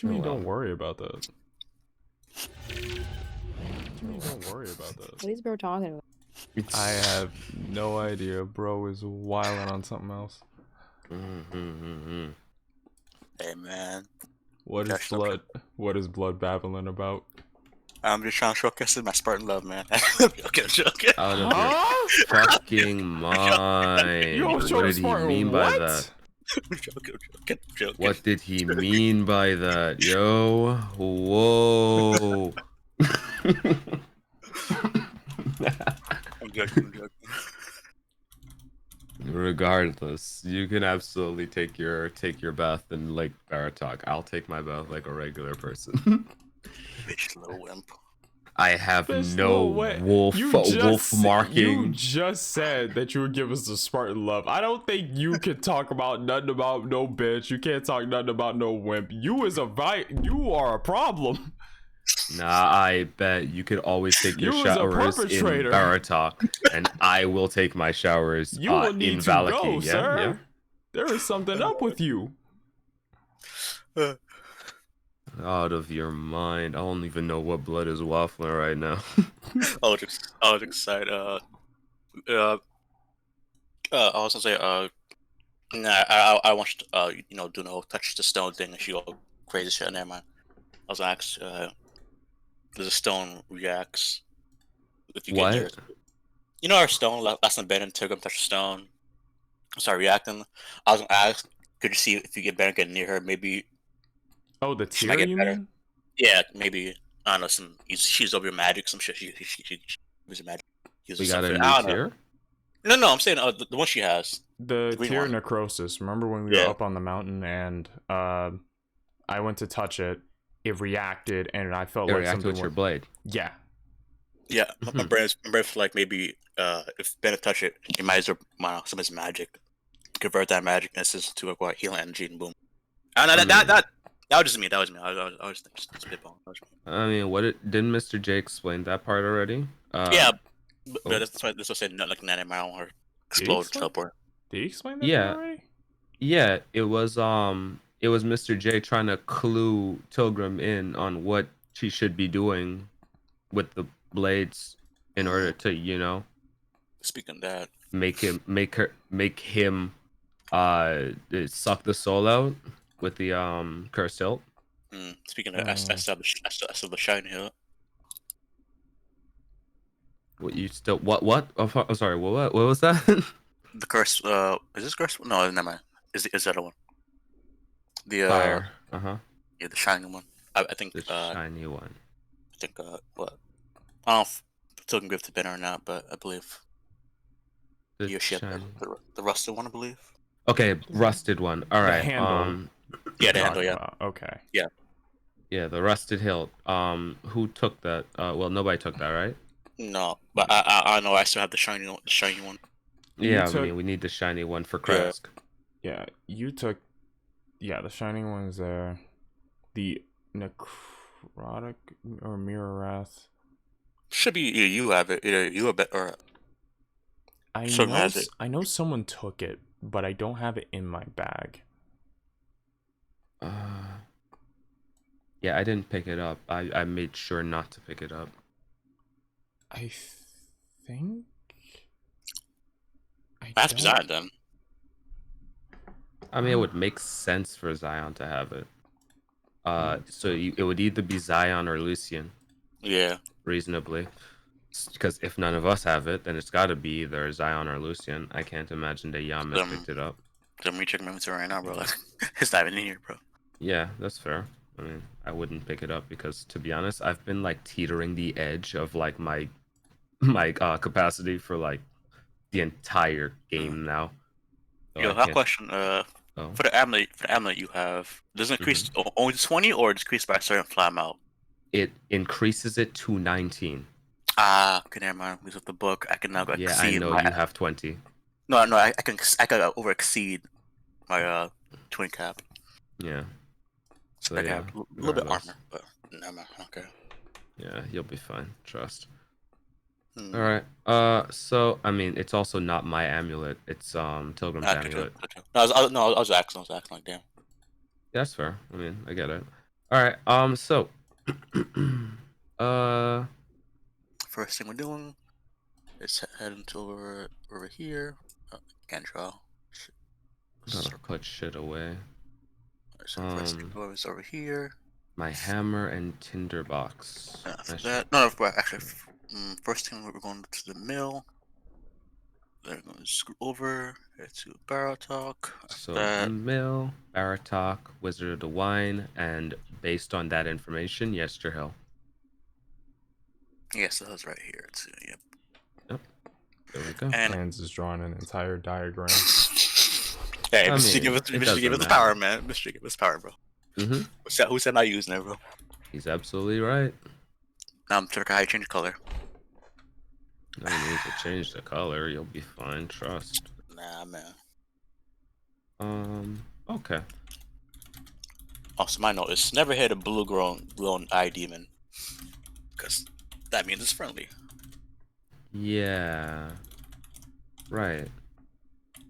you mean well. don't worry about that? What do you mean don't worry about that? What is bro talking about? I have no idea. Bro is wilding on something else. Hey man, What is blood? What is blood babbling about? I'm just trying to showcase my Spartan love, man. I'm joking. Out of your fucking mind. You What did he mean by that? I'm joking. What did he mean by that? Yo, whoa. I'm joking. Regardless, you can absolutely take your bath in Lake Baratok. I'll take my bath like a regular person. Bitch, little wimp. I have This no little way- wolf marking. You just said that you would give us the Spartan love. I don't think you can talk about nothing about no bitch. You can't talk nothing about no wimp. You are a problem. Nah, I bet you could always take your You was a showers in perpetrator. Baratok, and I will take my showers You will in need to Valaki. go, Yeah, sir. yeah. There is something up with you. Out of your mind. I don't even know what blood is waffling right now. I was excited. I was gonna say, I want you to, do no touch the stone thing and she go crazy shit. Never mind. I was gonna ask, does a stone reacts if you get near it? You know our stone last time Ben took him touch the stone, start reacting. I was gonna ask, could you see if you get Ben getting near her? Maybe. Oh, the She might tear get you better. mean? Yeah, maybe. I don't know. She's over your magic, some shit. She uses magic. We got a I new don't know. tier? No. I'm saying the one she has. The green tear one. necrosis. Remember when we Yeah. were up on the mountain and I went to touch it, it reacted, and I felt It like reacted something with your was... blade. Yeah. Yeah, my brain's like maybe if Ben touch it, he might as well some of his magic, convert that magic essence to a healing energy and boom. I know that was just me. That was me. I was just spitballing. I mean, didn't Mr. J explain that part already? Yeah, but that's why this was saying not like 90 mile or explode teleport. Did he explain that Yeah. already? Yeah, it was Mr. J trying to clue Tilgrim in on what she should be doing with the blades in order to, Speaking of that, make him suck the soul out with the cursed hilt. speaking of, I still have the shine here. What? Oh, sorry. What was that? The curse. Is this curse? No, never mind. Is the other one? The Fire. Yeah, the shining one. I think the shiny one. I think what? I don't know if still can give to Ben or not, but I believe The the rusted one, I believe. Okay, rusted one. All right. The handle. Yeah, the handle. Yeah. Okay. Yeah. Yeah, the rusted hilt. Who took that? Well, nobody took that, right? No, but I know I still have the shiny one. Yeah, I mean we need the shiny one for Kresk. Yeah, you took. Yeah, the shining one is there. The necrotic or mirror wrath. Should be you have it. Either you have it or. I know someone took it, but I don't have it in my bag. Yeah, I didn't pick it up. I made sure not to pick it up. I think. That's Zion then. I mean, it would make sense for Zion to have it. So it would either be Zion or Lucian. Yeah. Reasonably. Because if none of us have it, then it's got to be either Zion or Lucian. I can't imagine that Yamas picked it up. Let me check my inventory right now, bro. Like, it's not even in here, bro. Yeah, that's fair. I mean, I wouldn't pick it up because, to be honest, I've been like teetering the edge of like my capacity for like the entire game now. So yo, I have a question. For the amulet you have, does it increase only 20 or decrease by a certain flat amount? It increases it to 19. Okay, never mind. Because of the book, I can now exceed. Yeah, I know you have 20. No, I can over exceed my 20 cap. Yeah. So I have a little bit armor, but never mind. Okay. Yeah, you'll be fine. Trust. All right. So I mean, it's also not my amulet. It's Tilgrim's amulet. I was asking like, damn. That's fair. I mean, I get it. All right. So, uh, First thing we're doing is heading to over here. Can't draw. Shit. gotta Circle. put shit away. So first thing we're doing is over here. My hammer and tinderbox. After I should. that, no, but actually, first thing we're going to the mill. Then we're going to scoot over head to Barrow Talk. After So that, Mill, Baratok, Wizard of the Wine, and based on that information, Yester Hill. yes, that was right here too. Yep. Yep. There we go. And Hands is drawing an entire diagram. hey, I Mr. mean, Give us, it Mr. Give us doesn't the power, matter. man. Mr. Give us power, bro. Mm-hmm. Who said not using it, bro? He's absolutely right. Now I'm trying to how you change color. No need to change the color. You'll be fine. Trust. Nah, man. Okay. Also, my note is never hit a blue glowing eye demon, because that means it's friendly. Yeah. Right.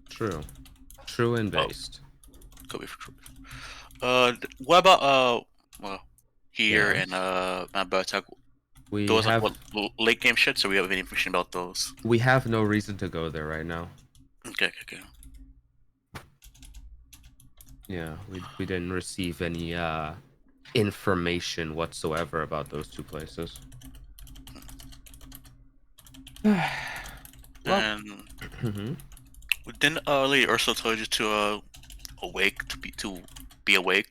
True. True and Oh. based. Could be true. What about well, here Yes. and Bartok? We Those are have what late game shit. So we have any information about those? we have no reason to go there right now. Okay. Yeah, we didn't receive any information whatsoever about those two places. Well, And mhm. didn't Lady Ursula told you to awake to be awake,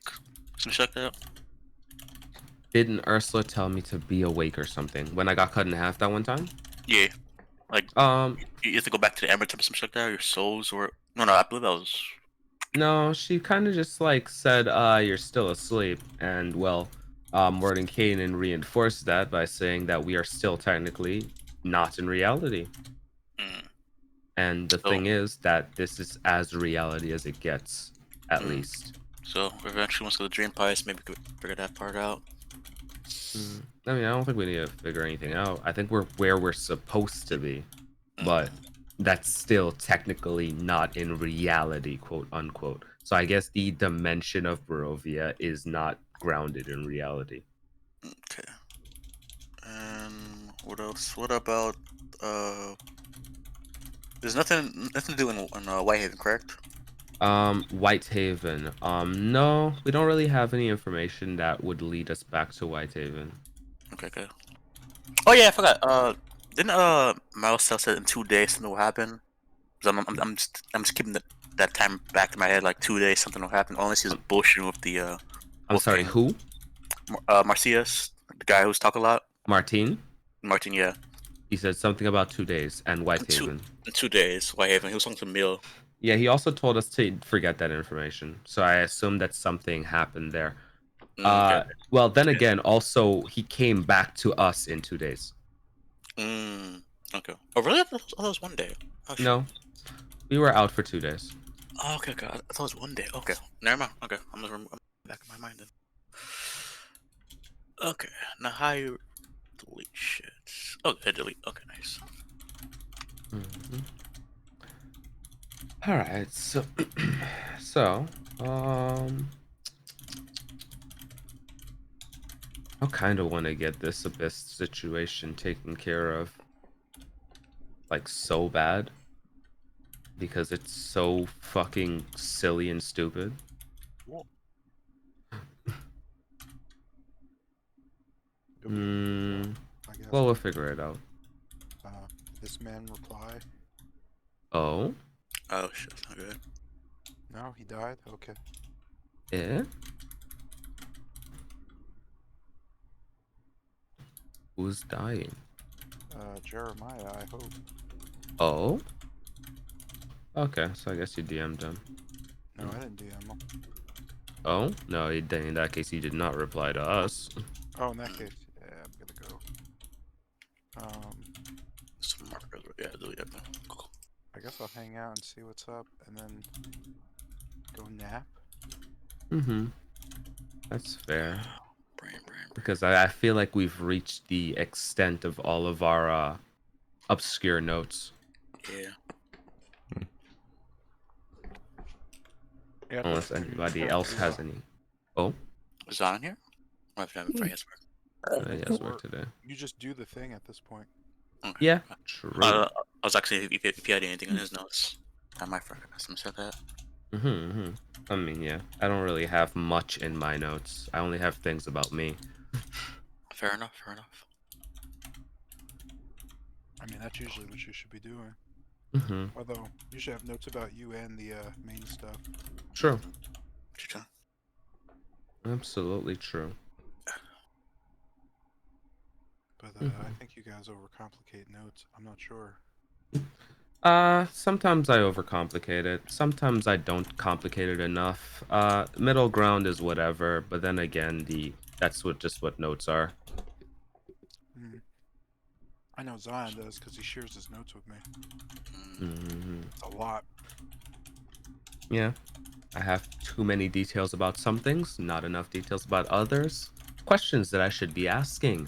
something like that? Didn't Ursula tell me to be awake or something when I got cut in half that one time? Yeah, like you have to go back to the Ember Temple, something like that. Or your souls, or no, I believe that was. No, she kind of just like said, you're still asleep. And well, Warden Kanan reinforced that by saying that we are still technically not in reality. Mm. And the So, thing is that this is as reality as it gets, at least. so eventually, once we go to Dream Pies, maybe we could figure that part out. I mean, I don't think we need to figure anything out. I think we're where we're supposed to be, but that's still technically not in reality, quote unquote. So I guess the dimension of Barovia is not grounded in reality. Okay. And what else? What about There's nothing to do in Whitehaven, correct? Whitehaven. No, we don't really have any information that would lead us back to Whitehaven. Okay. Oh yeah, I forgot. Didn't Marcel said in 2 days something will happen? 'Cause I'm just keeping that time back in my head, like 2 days something will happen. Unless he's bullshitting with the I'm sorry, Wolfgang. who? Marcius, the guy who's talk a lot. Martin? Martin, yeah. He said something about 2 days and Whitehaven. In 2 days, Whitehaven. He was talking to Mill. Yeah, he also told us to forget that information. So I assume that something happened there. Okay. Well, then again, also he came back to us in 2 days. Okay. Oh really? I thought it was 1 day. Oh, shit. No, we were out for 2 days. Oh, okay. I thought it was 1 day. Okay. Never mind. Okay. I'm back in my mind then. Okay. Now how you delete shit? Oh, delete. Okay, nice. All right, so I kind of want to get this abyss situation taken care of, like so bad, because it's so fucking silly and stupid. I guess. Well, we'll figure it out. This man reply? Oh, Oh shit, that's not good. No, he died? Okay. yeah. Who's dying? Jeremiah, I hope. Oh. Okay, so I guess you DM'd him. No, I didn't DM him. Oh no, in that case, he did not reply to us. Oh, in that case, yeah, I'm gonna go. Some markers. Yeah, delete that. Cool. I guess I'll hang out and see what's up, and then go nap. That's fair. Brain. Because I feel like we've reached the extent of all of our obscure notes. Yeah. Yeah, Unless anybody else has any. Oh, Is that on here? My friend has work. He has Or work today. you just do the thing at this point. Okay. Yeah, true. I was actually if he had anything in his notes. I might forget some said that. I mean, yeah, I don't really have much in my notes. I only have things about me. Fair enough. Fair enough. I mean, that's usually what you should be doing. Mm-hmm. Although you should have notes about you and the main stuff. True. What Absolutely true. But I think you guys overcomplicate notes. I'm not sure. Sometimes I overcomplicate it. Sometimes I don't complicate it enough. Middle ground is whatever, but then again, that's what notes are. Hmm. I know Zion does because he shares his notes with me. Mm-hmm. It's a lot. Yeah, I have too many details about some things, not enough details about others. Questions that I should be asking,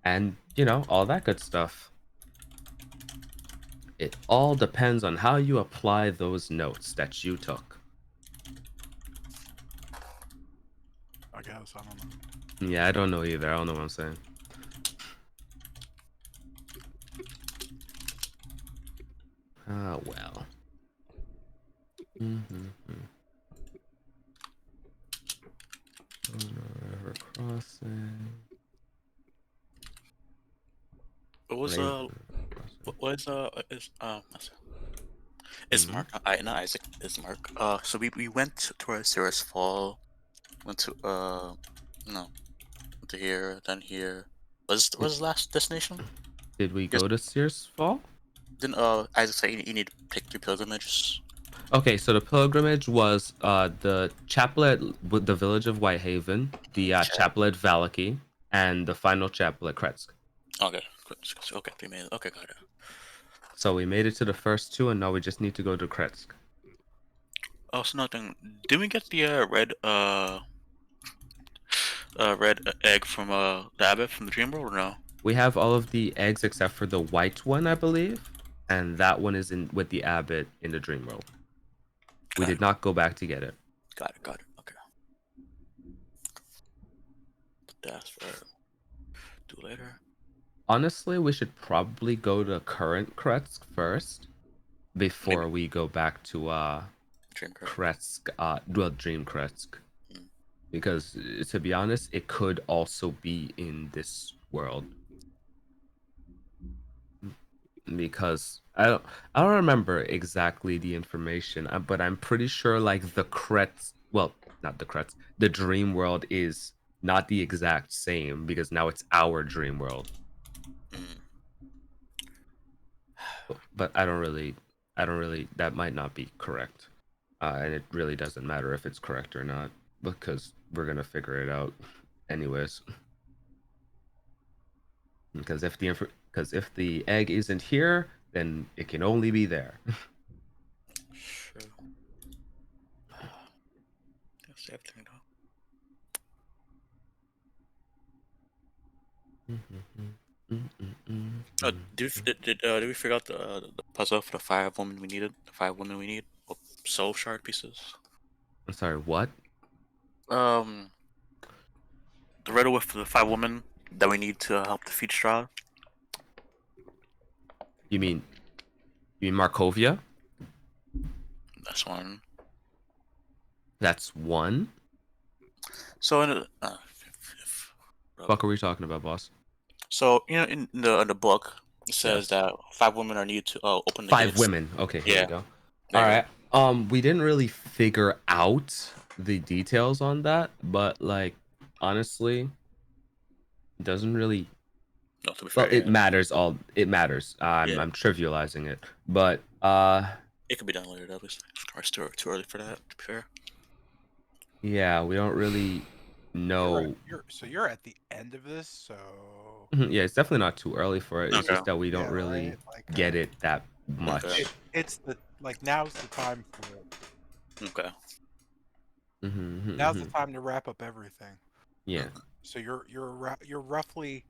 and all that good stuff. It all depends on how you apply those notes that you took. I guess I don't know. Yeah, I don't know either. I don't know what I'm saying. Ah, well. River crossing. What was Mhm. Ismark? Not Isaac. Ismark. So we went to Cirrus Fall. Went to no, went to here, then here. Was the last destination? Did we Yes. go to Sears Fall? Didn't Isaac say you need to pick 3 pilgrimages? Okay, so the pilgrimage was the chapel with the village of Whitehaven, the chapel at Valaki, and the final chapel at Kretsk. Okay, okay, 3 minutes. Okay, got it. So we made it to the first two, and now we just need to go to Kretsk. Oh, so nothing. Did we get the red egg from the abbot from the dream world or no? We have all of the eggs except for the white one, I believe, and that one is in with the abbot in the dream world. We did not go back to get it. Got it. Okay. That's for do later. Honestly, we should probably go to current Kretsk first before Maybe. we go back to Dream Kretsk, Dream Kretsk. Mm. Because to be honest, it could also be in this world. Because I don't remember exactly the information, but I'm pretty sure like the Kretsk, well, not the Kretsk, the dream world is not the exact same because now it's our dream world. But I don't really, that might not be correct. And it really doesn't matter if it's correct or not because we're gonna figure it out anyways. Because if the egg isn't here, then it can only be there. Sure. That's everything though. Did we figure out the puzzle for the 5 women we needed? The 5 women we need? Or soul shard pieces? I'm sorry, what? The riddle with the 5 women that we need to help defeat Strahd. You mean Markovia? That's one. That's one? So in Fuck are we talking about, boss? so in the book it says that 5 women are needed to open the 5 gates. women. Okay, here we go. There All you right. We didn't really figure out the details on that, but like honestly, it doesn't really. No, to be Well, fair, it matters. It matters. Yeah. I'm trivializing it, but it could be done later. Obviously, it's too early for that. To be fair. yeah, we don't really know. You're at the end of this, so Yeah, it's definitely not too early for it. It's Okay. just that we don't Yeah, really right? Like, get it that much. Okay. it's now's the time for it. Okay. Now's the time to wrap up everything. Yeah. So you're roughly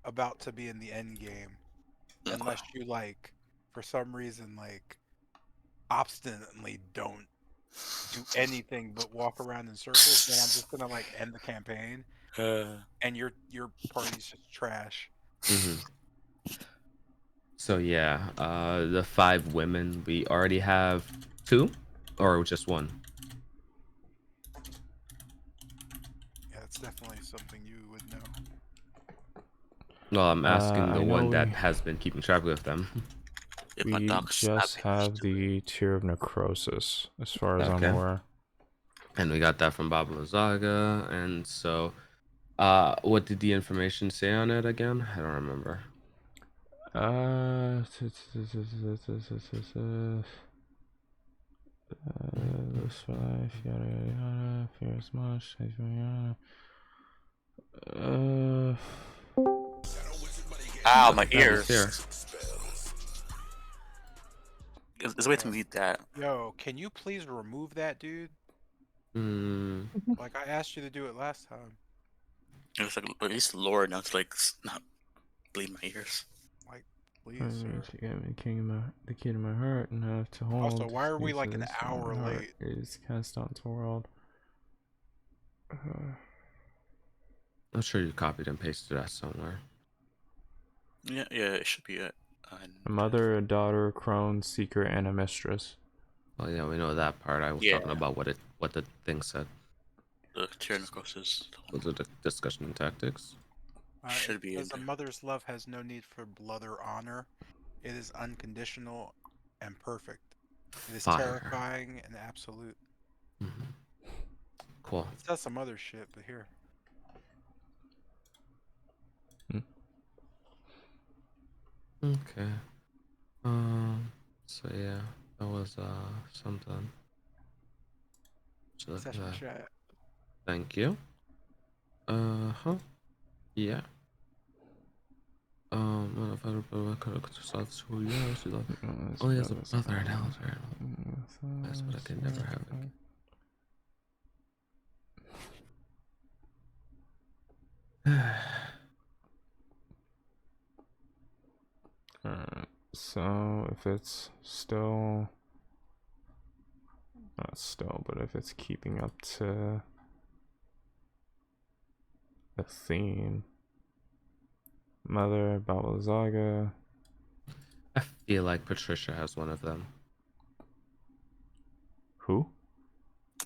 about to be in the end game, unless you like for some reason like obstinately don't do anything but walk around in circles. Then I'm just gonna like end the campaign and your party's just trash. Hmm. So yeah, the 5 women, we already have 2 or just 1. Yeah, it's definitely something you would know. Well, I'm asking the I know one that has been keeping track of them. If my we dog's just snapping, have the Tear of Necrosis, as far as I'm Okay. aware. And we got that from Baba Lazaga. And so, what did the information say on it again? I don't remember. This for life, yada yada yada, fear as much, ow, my That was ears. here. There's a way to mute that. Yo, can you please remove that, dude? Hmm. Like I asked you to do it last time. It's like at least lower enough to like not bleed my ears. Like, please, sir. she gave me the key to my heart, and I have to hold. Also, why are we Speaks like to an this, my hour heart late? is cast onto the world. I'm sure you copied and pasted that somewhere. Yeah, it should be it. A mother, a daughter, crone, seeker, and a mistress. Well, yeah, we know that part. I was Yeah. talking about what the thing said. The Tyrannosaurus Those are the discussion tactics. should be in Because a there. mother's love has no need for blood or honor. It is unconditional and perfect. It is Fire. terrifying and absolute. Mhm. Cool. It says some other shit, but here. Okay. So yeah, that was something. So Session chat. thank you. Huh. Yeah. Oh, he has a brother and elder. That's what I can never have. Alright, so if it's still, not still, but if it's keeping up to the theme, Mother, Balazaga. I feel like Patricia has one of them. Who?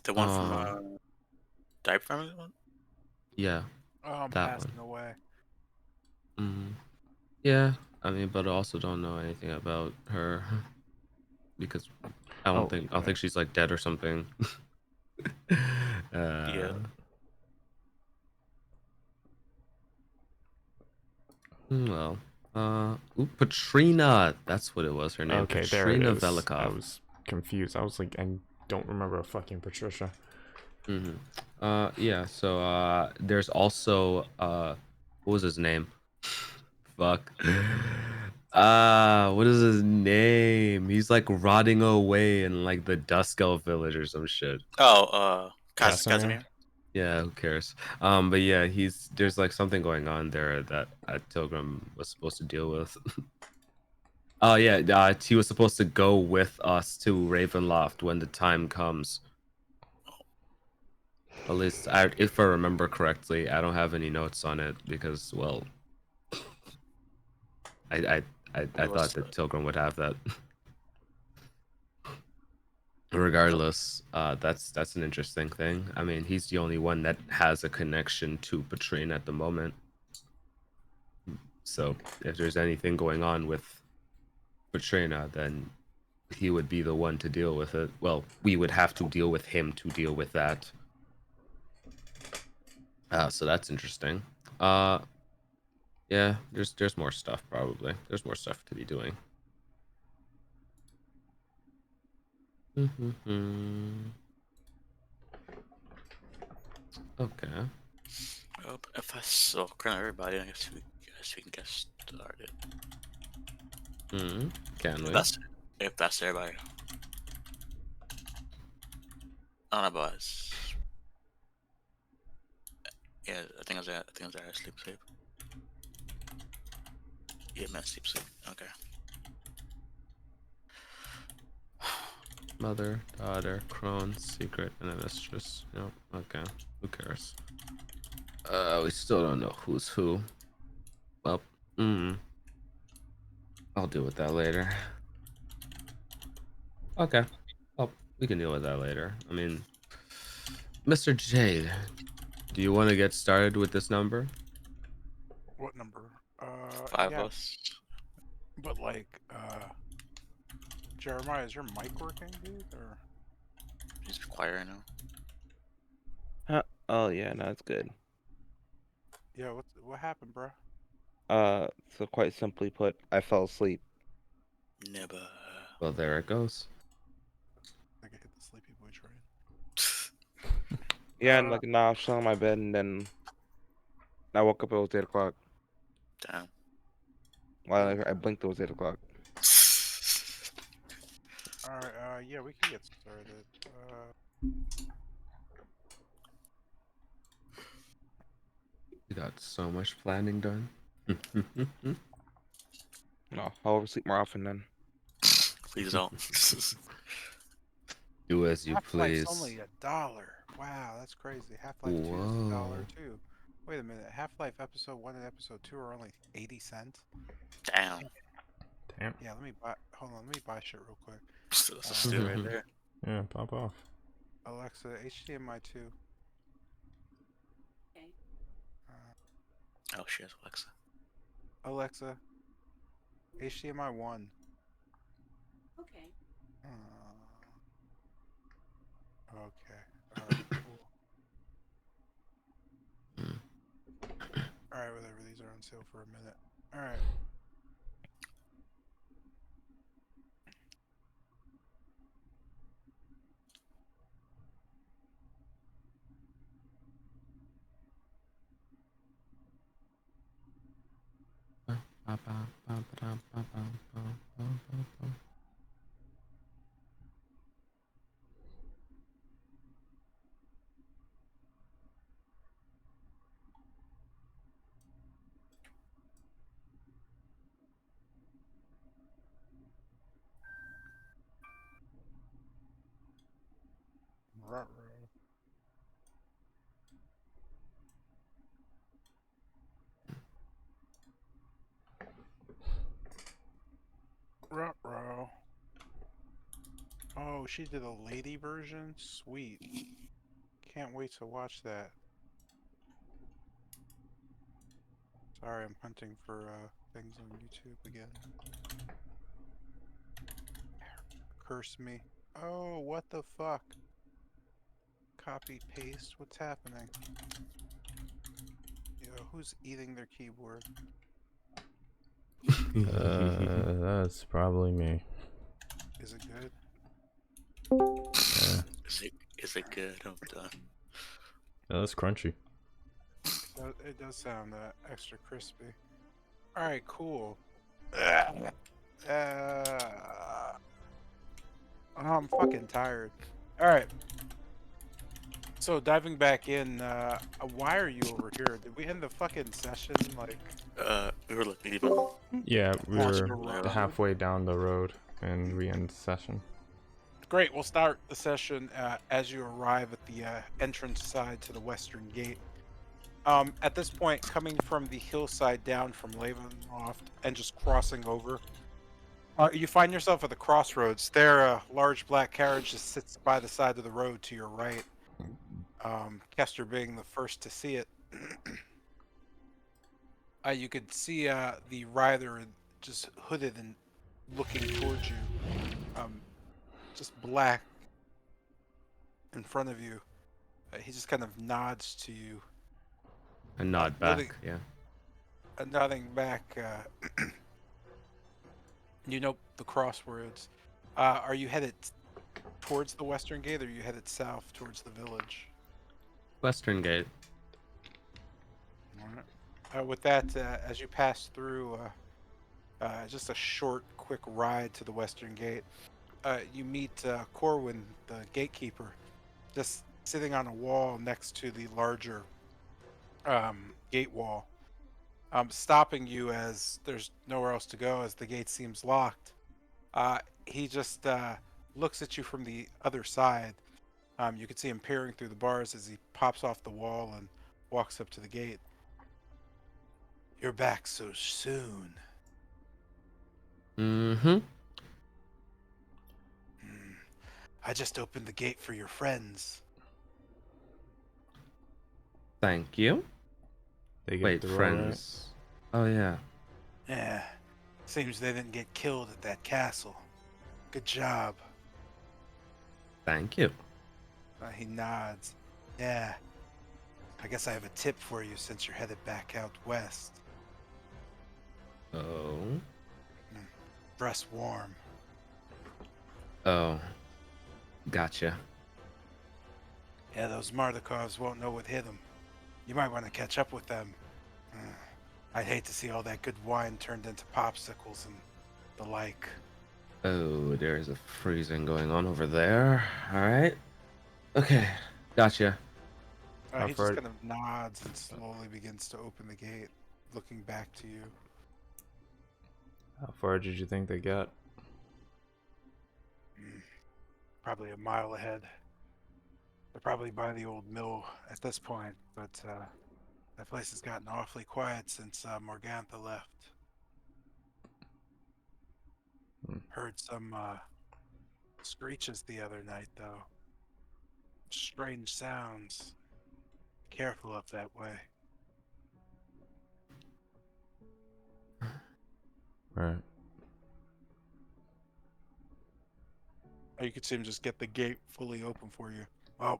The one from Dive Family one? Yeah. Oh, I'm that passing one. away. Yeah, I mean, but I also don't know anything about her because I don't think she's like dead or something. Yeah. Well, Patrina. That's what it was. Her name. Okay, there it Patrina is. Velikov. I was confused. I was like, I don't remember a fucking Patricia. Yeah. So there's also what was his name? Fuck. What is his name? He's like rotting away in like the Duskel village or some shit. Oh, Casimir? Casimir? Yeah, who cares? But yeah, there's like something going on there that Tilgrim was supposed to deal with. Oh yeah, he was supposed to go with us to Ravenloft when the time comes. At least, if I remember correctly, I don't have any notes on it because, well, I thought that Tilgrim would have that. Regardless, that's an interesting thing. I mean, he's the only one that has a connection to Patrine at the moment. So if there's anything going on with Patrina, then he would be the one to deal with it. Well, we would have to deal with him to deal with that. So that's interesting. Yeah, there's more stuff probably. There's more stuff to be doing. Okay. If I so currently everybody, I guess we can get started. Can we? If that's everybody. I don't know about us. Yeah, I think I was there. Sleep. Yeah, man, sleep. Okay. Mother, daughter, crone, secret, and a mistress. Yep. Okay. Who cares? We still don't know who's who. Well, I'll deal with that later. Okay. Well, we can deal with that later. I mean, Mr. Jade, do you want to get started with this number? What number? 5 Yeah, us. but like, Jeremiah, is your mic working, dude? Or He's quiet right now. Oh yeah, no, it's good. yeah, what happened, bro? So quite simply put, I fell asleep. Never. Well, there it goes. I could hit the sleepy boy train. Yeah, and like now I was chilling on my bed, and then I woke up. It was 8 o'clock. Damn. While I blinked, it was 8 o'clock. All right, yeah, we can get started. You got so much planning done. No, I'll oversleep more often then. Please don't. Do as you Half-Life's please. only $1. Wow, that's crazy. Half-Life 2 is Whoa. $1 too. Wait a minute. Half-Life Episode 1 and Episode 2 are only 80 cents. Damn. Damn. Yeah, let me buy. Hold on, let me buy shit real quick. That's a steal right there. Yeah, pop off. Alexa, HDMI 2. Okay. Oh shit, Alexa. Alexa, HDMI 1. Okay. Okay. Alright, cool. Alright, whatever. These are on sale for a minute. Alright. Ruh-roh. Ruh-roh. Oh, she did a lady version? Sweet. Can't wait to watch that. Sorry, I'm hunting for things on YouTube again. Curse me. Oh, what the fuck? Copy, paste, what's happening? Yo, who's eating their keyboard? That's probably me. Is it good? Yeah, Is it good? I'm done. that's crunchy. It does sound extra crispy. Alright, cool. I'm fucking tired. Alright. So diving back in, why are you over here? Did we end the fucking session like We were like leaving. Yeah, we Watch were the road. halfway down the road and we end the session. Great, we'll start the session as you arrive at the entrance side to the western gate. At this point, coming from the hillside down from Leavenloft and just crossing over, you find yourself at the crossroads. There, a large black carriage just sits by the side of the road to your right. Kester being the first to see it. You could see the rider just hooded and looking towards you. Just black in front of you. He just kind of nods to you. A nod nodding- back, yeah. Nodding back. You know the crossroads. Are you headed towards the western gate, or are you headed south towards the village? Western Gate. Alright. With that, as you pass through, just a short, quick ride to the western gate, you meet Corwin, the gatekeeper, just sitting on a wall next to the larger gate wall, stopping you as there's nowhere else to go as the gate seems locked. He just looks at you from the other side. You can see him peering through the bars as he pops off the wall and walks up to the gate. You're back so soon. Mm-hmm. I just opened the gate for your friends. Thank you. They get Wait, through all friends. Oh yeah. Yeah, seems they didn't get killed at that castle. Good job. Thank you. He nods. Yeah, I guess I have a tip for you since you're headed back out west. Oh. Dress warm. Oh. Gotcha. Yeah, those Mardikovs won't know what hit them. You might want to catch up with them. I'd hate to see all that good wine turned into popsicles and the like. Oh, there's a freezing going on over there. All right. Okay. Gotcha. How He far- just kind of nods and slowly begins to open the gate, looking back to you. How far did you think they got? Probably a mile ahead. They're probably by the old mill at this point, but that place has gotten awfully quiet since Morgantha left. Heard some screeches the other night, though. Strange sounds. Careful up that way. Right. Oh, you could see him just get the gate fully open for you. Oh.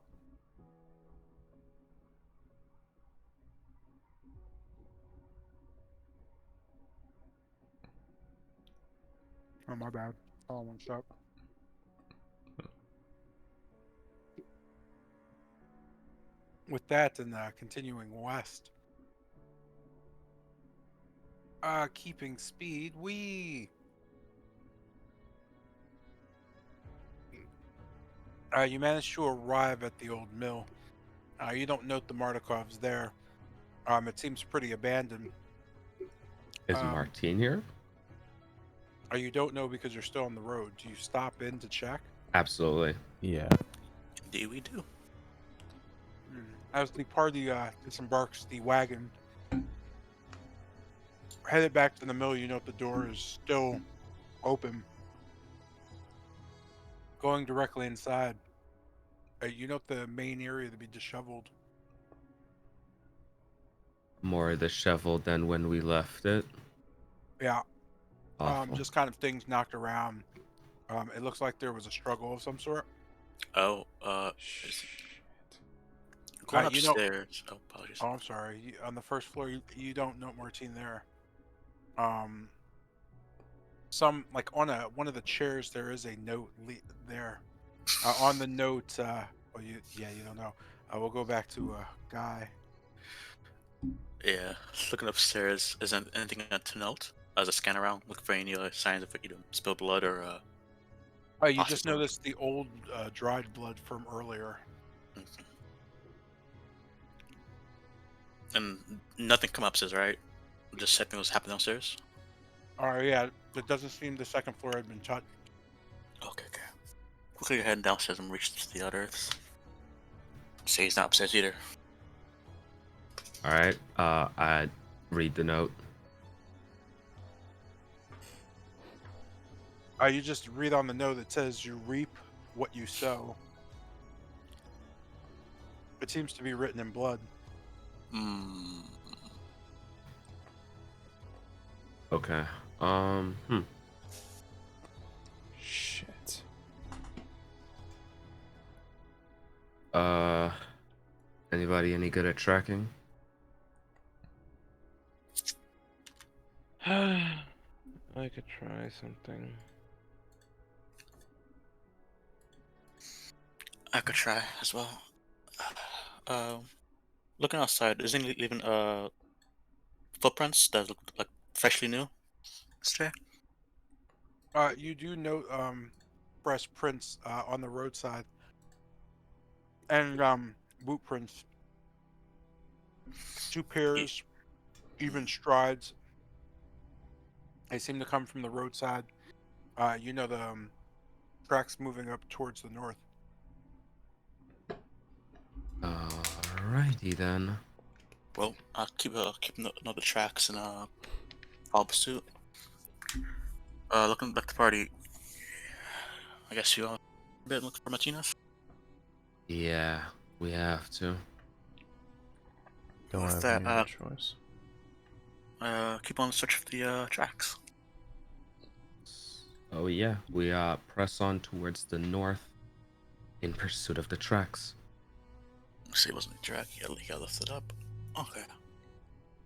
Oh, my bad. All one shot. With that, and continuing west. Keeping speed, you managed to arrive at the old mill. You don't note the Mardikovs there. It seems pretty abandoned. Is Martine here? You don't know because you're still on the road. Do you stop in to check? Absolutely. Yeah. Indeed we do. As the party disembarks the wagon, headed back to the mill, you note the door is still open. Going directly inside, you note the main area to be disheveled. More disheveled than when we left it. Yeah, Awful. just kind of things knocked around. It looks like there was a struggle of some sort. Oh, going You know- upstairs. Oh, apologies. Oh, I'm sorry. On the first floor, you don't note Martine there. Some like on one of the chairs there is a note there. On the note, you don't know. We'll go back to Guy. Yeah, looking upstairs. Isn't anything to note? As I scan around, look for any signs of spilled blood or. You just Oxygen. noticed the old dried blood from earlier. And nothing come upstairs, right? Just something was happening downstairs. Yeah, it doesn't seem the second floor had been touched. Okay. Quickly head downstairs and reach to the others. Say he's not upstairs either. All right. I read the note. You just read on the note that says you reap what you sow. It seems to be written in blood. Okay. Shit. Anybody any good at tracking? I could try something. I could try as well. Looking outside, isn't it even footprints that look like freshly new? Stray. You do note fresh prints on the roadside and boot prints. 2 pairs, even strides. They seem to come from the roadside. The tracks moving up towards the north. Alrighty then. Well, I'll keep another tracks and follow pursuit. Looking back to party. I guess you all been looking for Martinez. Yeah, we have to. Don't With have that, any other choice. keep on the search for the tracks. Oh yeah, we press on towards the north in pursuit of the tracks. Let's see, it wasn't a track. He lifted up. Okay.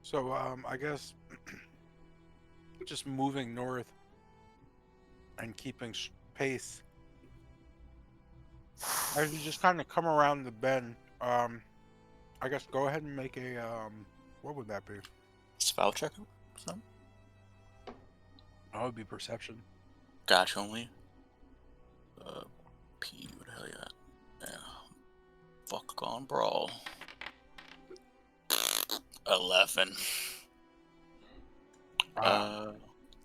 So I guess just moving north and keeping pace. As you just kind of come around the bend, I guess go ahead and make a what would that be? Spell check. Some. That would be perception. Gash only. P. What the hell you at? Yeah. Fuck on brawl. 11. Do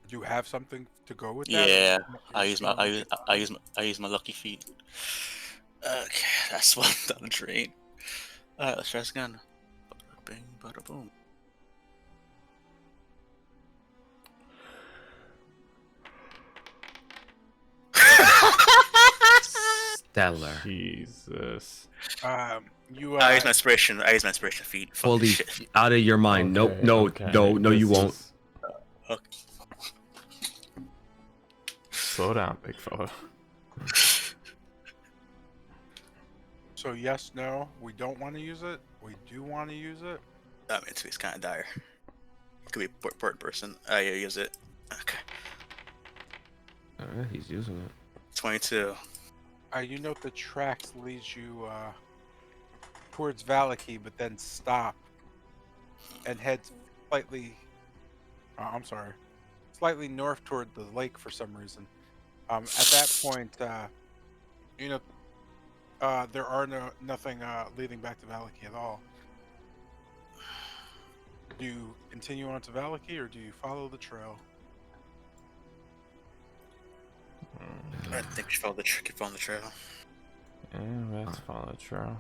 you have something to go with that? Yeah. Or I you use just my gonna I use my lucky feet. Okay, that's one down the drain. Alright, let's try this again. Bada bing, bada boom. Stellar. Jesus. you I use my inspiration. I use my inspiration feet. Fucking Holy, shit. out of your mind. Nope, Okay, no, okay. no, you This won't. is- Okay. Slow down, big fella. So yes, no, we don't want to use it. We do want to use it. That means it's kind of dire. Could be a important person. I use it. Okay. Alright, he's using it. 22. You note the tracks leads you towards Valaki, but then stop and head slightly. I'm sorry, slightly north toward the lake for some reason. At that point, you know, there are nothing leading back to Valaki at all. Do you continue on to Valaki, or do you follow the trail? I think we found the trick on the trail. Yeah, let's follow the trail.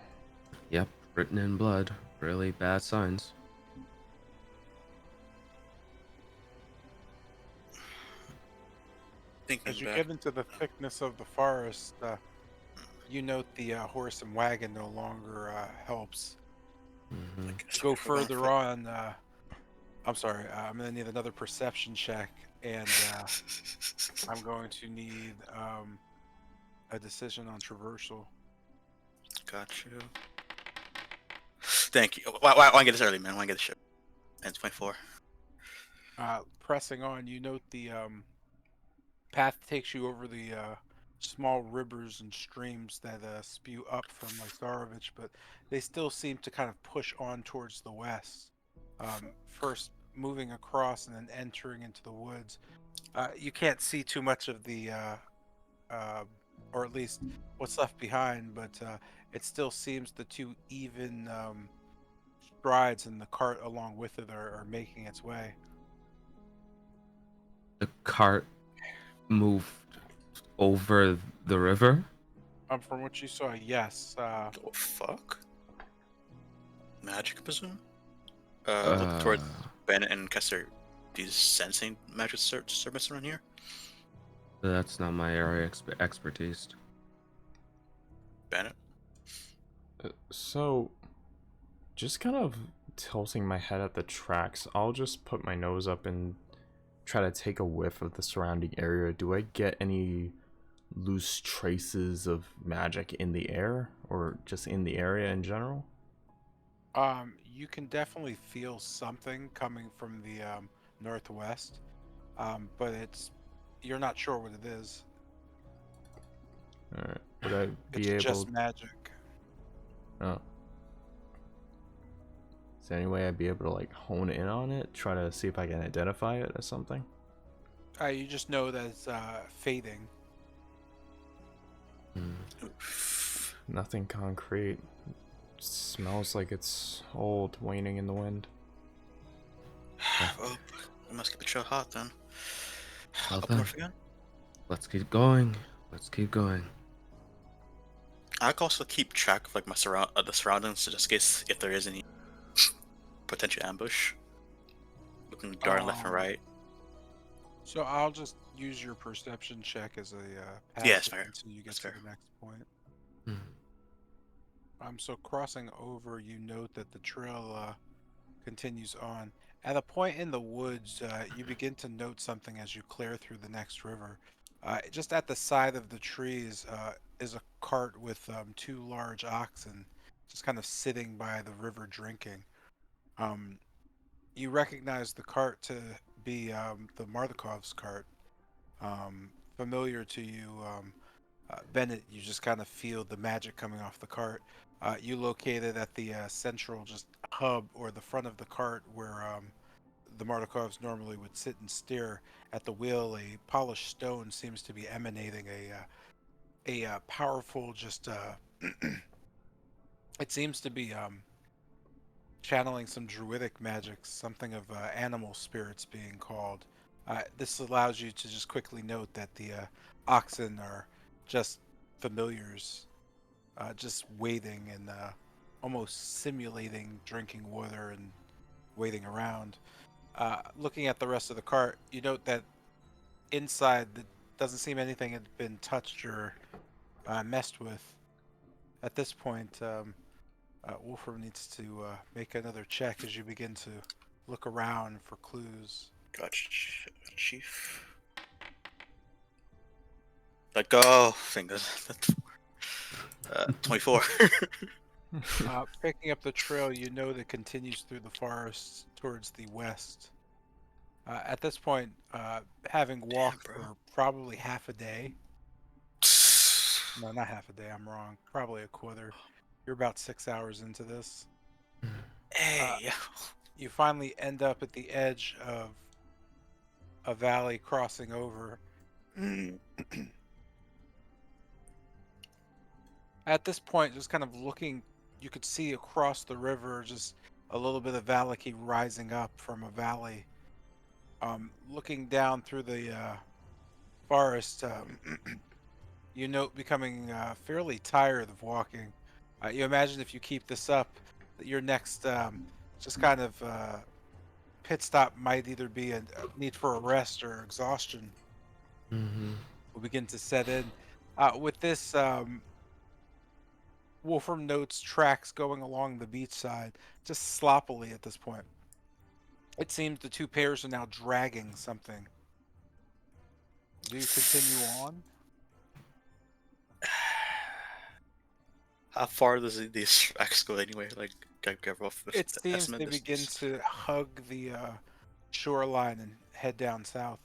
Yep, written in blood. Really bad signs. Thinking As you back. get into the thickness of the forest, you note the horse and wagon no longer helps. Hmm. To go further on, I'm sorry, I'm going to need another perception check, and I'm going to need a decision on traversal. Got you. Thank you. Why get this early, man? Why get this shit? And 24. Pressing on, you note the path takes you over the small rivers and streams that spew up from Lysarovich, but they still seem to kind of push on towards the west. First moving across and then entering into the woods. You can't see too much of the, or at least what's left behind, but it still seems the two even strides and the cart along with it are making its way. The cart moved over the river. From what you saw, yes. Oh fuck. Magic, I presume. Look towards Bennett and Kessler. These sensing magic service around here. That's not my area expertise. Bennett. So, just kind of tilting my head at the tracks, I'll just put my nose up and try to take a whiff of the surrounding area. Do I get any loose traces of magic in the air, or just in the area in general? You can definitely feel something coming from the northwest, but you're not sure what it is. Alright, would I be It's able... just magic. Oh. Is there any way I'd be able to like hone in on it? Try to see if I can identify it as something? You just know that it's fading. Nothing concrete. Smells like it's old, waning in the wind. Well, we must keep the trail hot then. Well Up then. north again. Let's keep going. Let's keep going. I can also keep track of like the surroundings, just in case if there is any potential ambush. Looking darn left and right. So I'll just use your perception check as a Yeah, it's passive fair. until you get That's to fair. the next point. Hmm. So crossing over, you note that the trail continues on. At a point in the woods, you begin to note something as you clear through the next river. Just at the side of the trees is a cart with two large oxen just kind of sitting by the river drinking. Um, you recognize the cart to be the Mardikov's cart. Familiar to you, Bennett, you just kind of feel the magic coming off the cart. You located at the central just hub or the front of the cart where the Mardikovs normally would sit and stare at the wheel. A polished stone seems to be emanating a powerful, just it seems to be channeling some druidic magic, something of animal spirits being called. This allows you to just quickly note that the oxen are just familiars, just waiting and almost simulating drinking water and waiting around. Looking at the rest of the cart, you note that inside doesn't seem anything had been touched or messed with. At this point, Wolfram needs to make another check as you begin to look around for clues. Gotcha, Chief. Let go. Fingers. 24. Picking up the trail, you know that continues through the forests towards the west. At this point, having walked bro. for probably half a day. No, not half a day. I'm wrong. Probably a quarter. You're about 6 hours into this. Hey. You finally end up at the edge of a valley crossing over. At this point, just kind of looking, you could see across the river just a little bit of Valaki rising up from a valley. Looking down through the forest, you note becoming fairly tired of walking. You imagine if you keep this up, that your next just kind of pit stop might either be a need for a rest or exhaustion Mm-hmm. will begin to set in. With this, Wolfram notes tracks going along the beach side, just sloppily at this point. It seems the two pairs are now dragging something. Do you continue on? How far does these tracks go anyway? Like, get rough It seems estimate they begin distance. to hug the shoreline and head down south.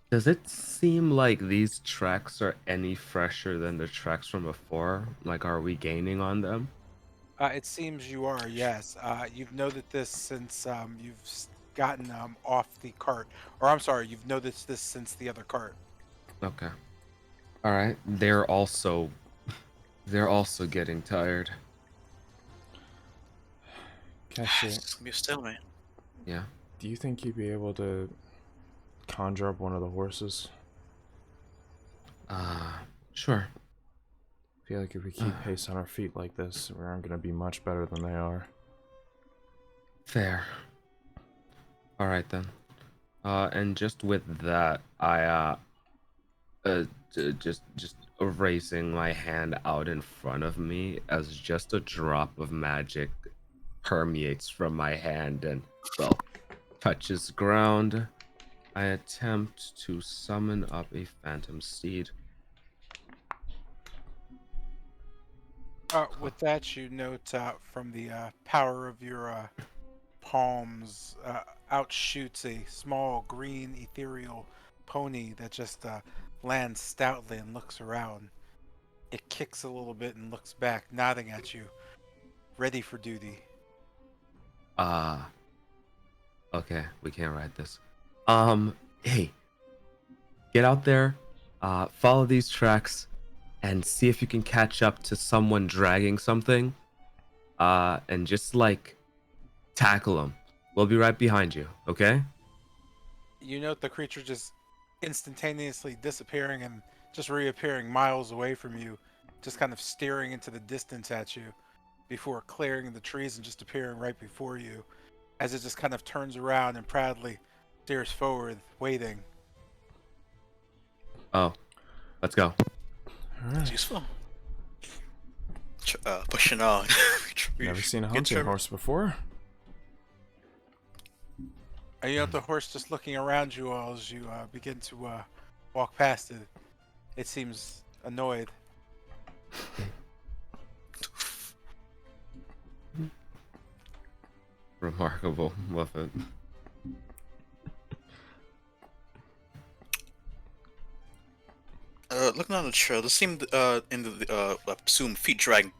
Does it seem like these tracks are any fresher than the tracks from before? Like, are we gaining on them? It seems you are, yes. You've noted this since gotten off the cart. Or I'm sorry, you've noticed this since the other cart. Okay. All right. They're also getting tired. Cassie, It's gonna be a stalemate. Yeah. do you think you'd be able to conjure up one of the horses? Sure. I feel like if we keep pace on our feet like this, we aren't gonna be much better than they are. Fair. All right then. And just with that, I just erasing my hand out in front of me as just a drop of magic permeates from my hand and, well, touches ground. I attempt to summon up a phantom steed. With that, you note from the power of your palms out shoots a small green ethereal pony that just lands stoutly and looks around. It kicks a little bit and looks back, nodding at you, ready for duty. Okay, we can't ride this. Hey, get out there, follow these tracks, and see if you can catch up to someone dragging something, and just like tackle them. We'll be right behind you, okay? You note the creature just instantaneously disappearing and just reappearing miles away from you, just kind of staring into the distance at you before clearing the trees and just appearing right before you as it just kind of turns around and proudly stares forward, waiting. Oh, let's go. All That's right. useful. Pushing on. Never seen a Get hunting Trevor. horse before. And you know the horse just looking around you all as you begin to walk past it. It seems annoyed. Remarkable. Love it. Looking on the trail, does it seem in the assume feet drag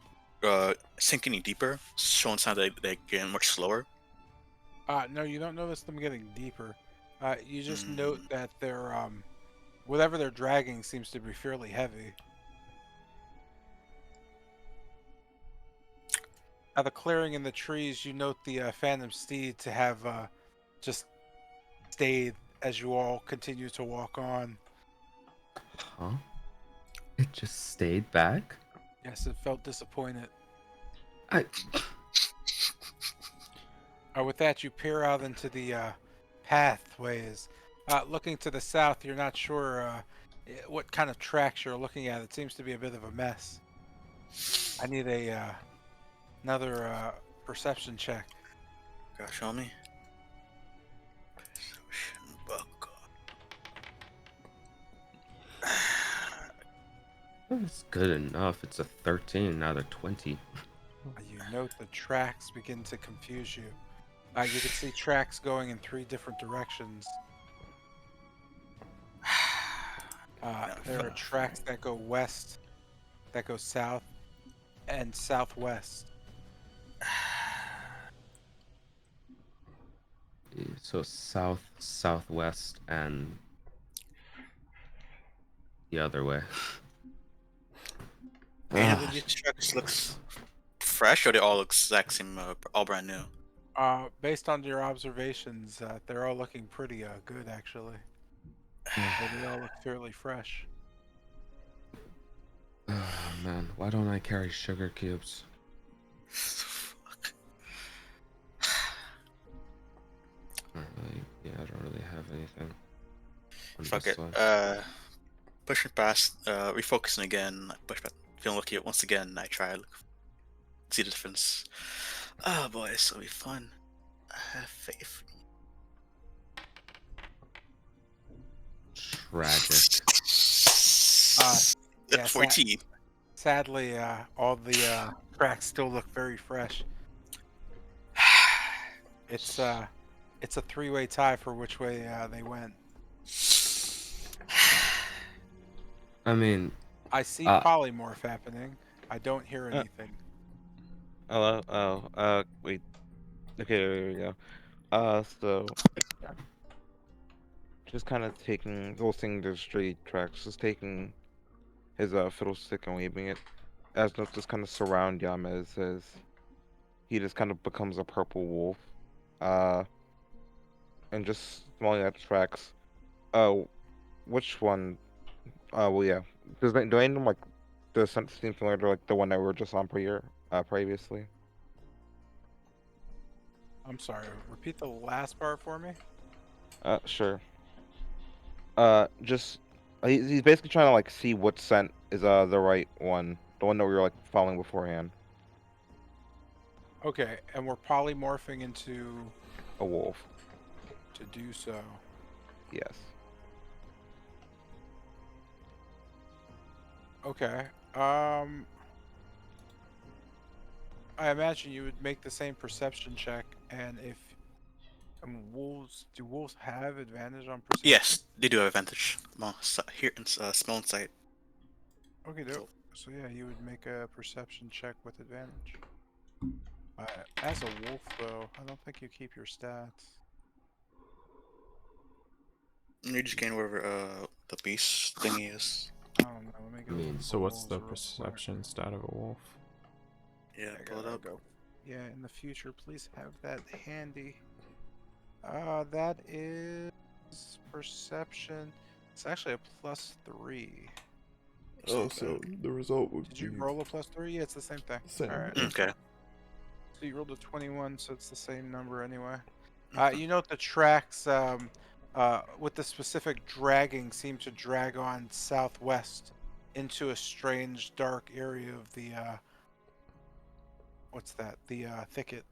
sink any deeper, showing signs that they're getting much slower. No, you don't notice them getting deeper. You just note Mm. that they're whatever they're dragging seems to be fairly heavy. At the clearing in the trees, you note the phantom steed to have just stayed as you all continue to walk on. Huh? It just stayed back? Yes, it felt disappointed. I. With that, you peer out into the pathways. Looking to the south, you're not sure what kind of tracks you're looking at. It seems to be a bit of a mess. I need a another perception check. Gosh, show me. Perception buck. That's good enough. It's a 13 out of 20. You note the tracks begin to confuse you. You can see tracks going in 3 different directions. There are tracks that go west, that go south, and southwest. So south, southwest, and the other way. Any of these tracks looks fresh, or they all look exact same, all brand new? Based on your observations, they're all looking pretty good, actually. They all look fairly fresh. Oh man, why don't I carry sugar cubes? Fuck. I don't really have anything. I'm Fuck just it. like- Pushing past, refocusing again. Push back. Feeling lucky once again. I try to see the difference. Oh boy, this will be fun. I have faith. Tragic. Yeah, 14. Sadly, all the tracks still look very fresh. It's a 3-way tie for which way they went. I mean, I see polymorph happening. I don't hear anything. Hello? Oh, wait. Okay, there we go. So just kind of taking, ghosting the straight tracks, just taking his fiddlestick and waving it, as notes just kind of surround Yamez as he just kind of becomes a purple wolf, and just smelling at the tracks. Which one? Well, yeah. Do any of them like the scent seem familiar to like the one that we were just on previously? I'm sorry. Repeat the last part for me. Sure. Just he's basically trying to like see what scent is the right one, the one that we were like following beforehand. Okay, and we're polymorphing into A wolf. to do so. Yes. Okay. I imagine you would make the same perception check, and if do wolves have advantage on perception? Yes, they do have advantage. Well, here in smell and sight. Okay, dope. So yeah, you would make a perception check with advantage. As a wolf, though, I don't think you keep your stats. You just gain whatever the beast thingy is. I don't know. Let me go. look So for what's the wolves real quick. perception stat of a wolf? Yeah, I pull it gotta up. go. Yeah, in the future, please have that handy. That is perception. It's actually a +3. Oh, so the result would Did you be roll a +3? Yeah, it's the same thing. same. All right. Okay. So you rolled a 21, so it's the same number anyway. Okay. You note the tracks with the specific dragging seem to drag on southwest into a strange dark area of the what's that? The thicket.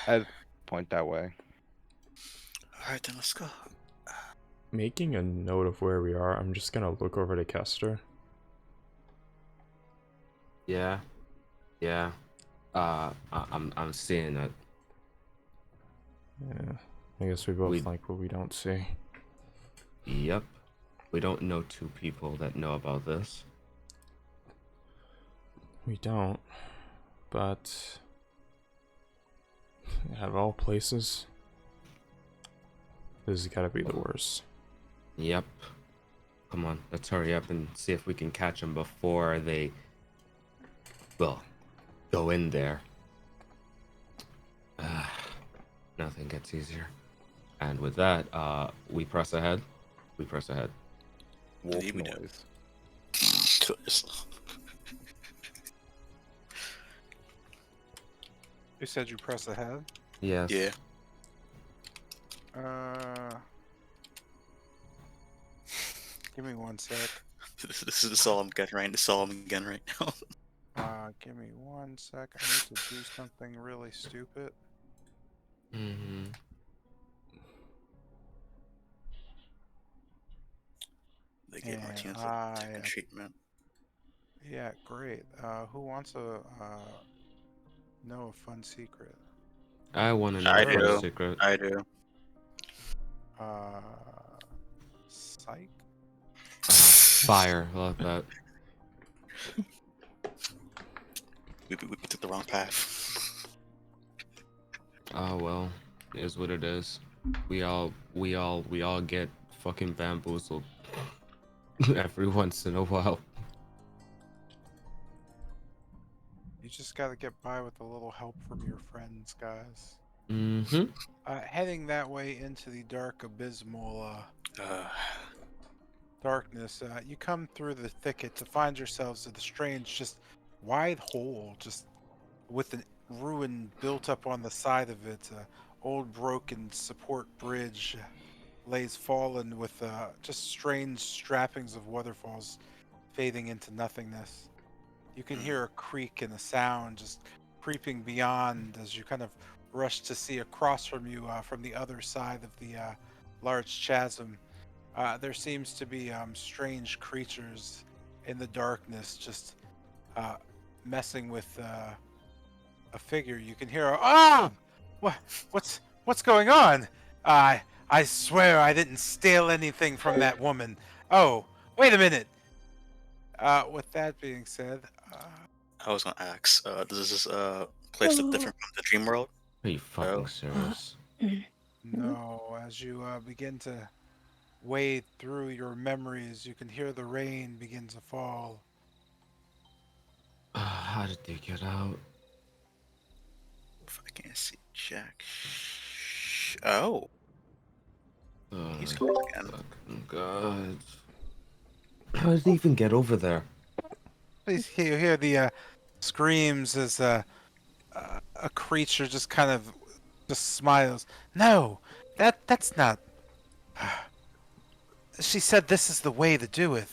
I'd point that way. All right, then let's go. Making a note of where we are, I'm just gonna look over to Kester. Yeah. I'm seeing it. Yeah, I guess we both We- like what we don't see. Yep. We don't know two people that know about this. We don't, but out of all places, this has gotta be the worst. Yep. Come on, let's hurry up and see if we can catch them before they, well, go in there. Nothing gets easier. And with that, we press ahead. Wolf Indeed we do. noise. You said you press ahead. Yes. Yeah. Give me 1 sec. This is all I'm getting right. This is all I'm getting right now. Give me 1 sec. I need to do something really stupid. Mm-hmm. They gave And Martinez a I- second treatment. Yeah, great. Who wants to know a fun secret? I want to know I the do. secret. I do. Psych. Fire. I love that. We took the wrong path. Oh well, it is what it is. We all get fucking bamboozled every once in a while. You just gotta get by with a little help from your friends, guys. Mm-hmm. Heading that way into the dark, abysmal Uh, darkness, you come through the thicket to find yourselves at a strange, just wide hole, just with a ruin built up on the side of it. Old broken support bridge lays fallen with just strange strappings of waterfalls fading into nothingness. You can hear a creak and a sound just creeping beyond as you kind of rush to see across from you from the other side of the large chasm. There seems to be strange creatures in the darkness just messing with a figure. You can hear what's going on? I swear I didn't steal anything from that woman. Oh, wait a minute. With that being said, I was gonna ask. Does this place look different from the dream world? Are you fucking Oh. serious? no, as you begin to wade through your memories, you can hear the rain begin to fall. How did they get out? If I can't see Jack. Oh, he's Oh, close again. fucking God. How did they even get over there? You hear the screams as a creature just kind of just smiles. No, that's not. She said this is the way to do it.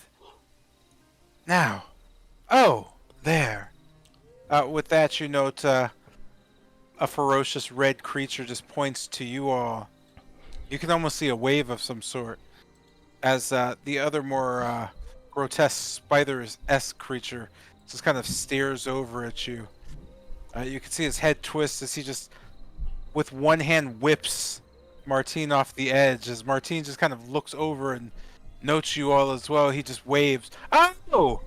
Now, oh, there. With that, you note a ferocious red creature just points to you all. You can almost see a wave of some sort as the other more grotesque spider-esque creature just kind of stares over at you. You can see his head twist as he just, with one hand, whips Martine off the edge. As Martine just kind of looks over and notes you all as well, he just waves. Oh!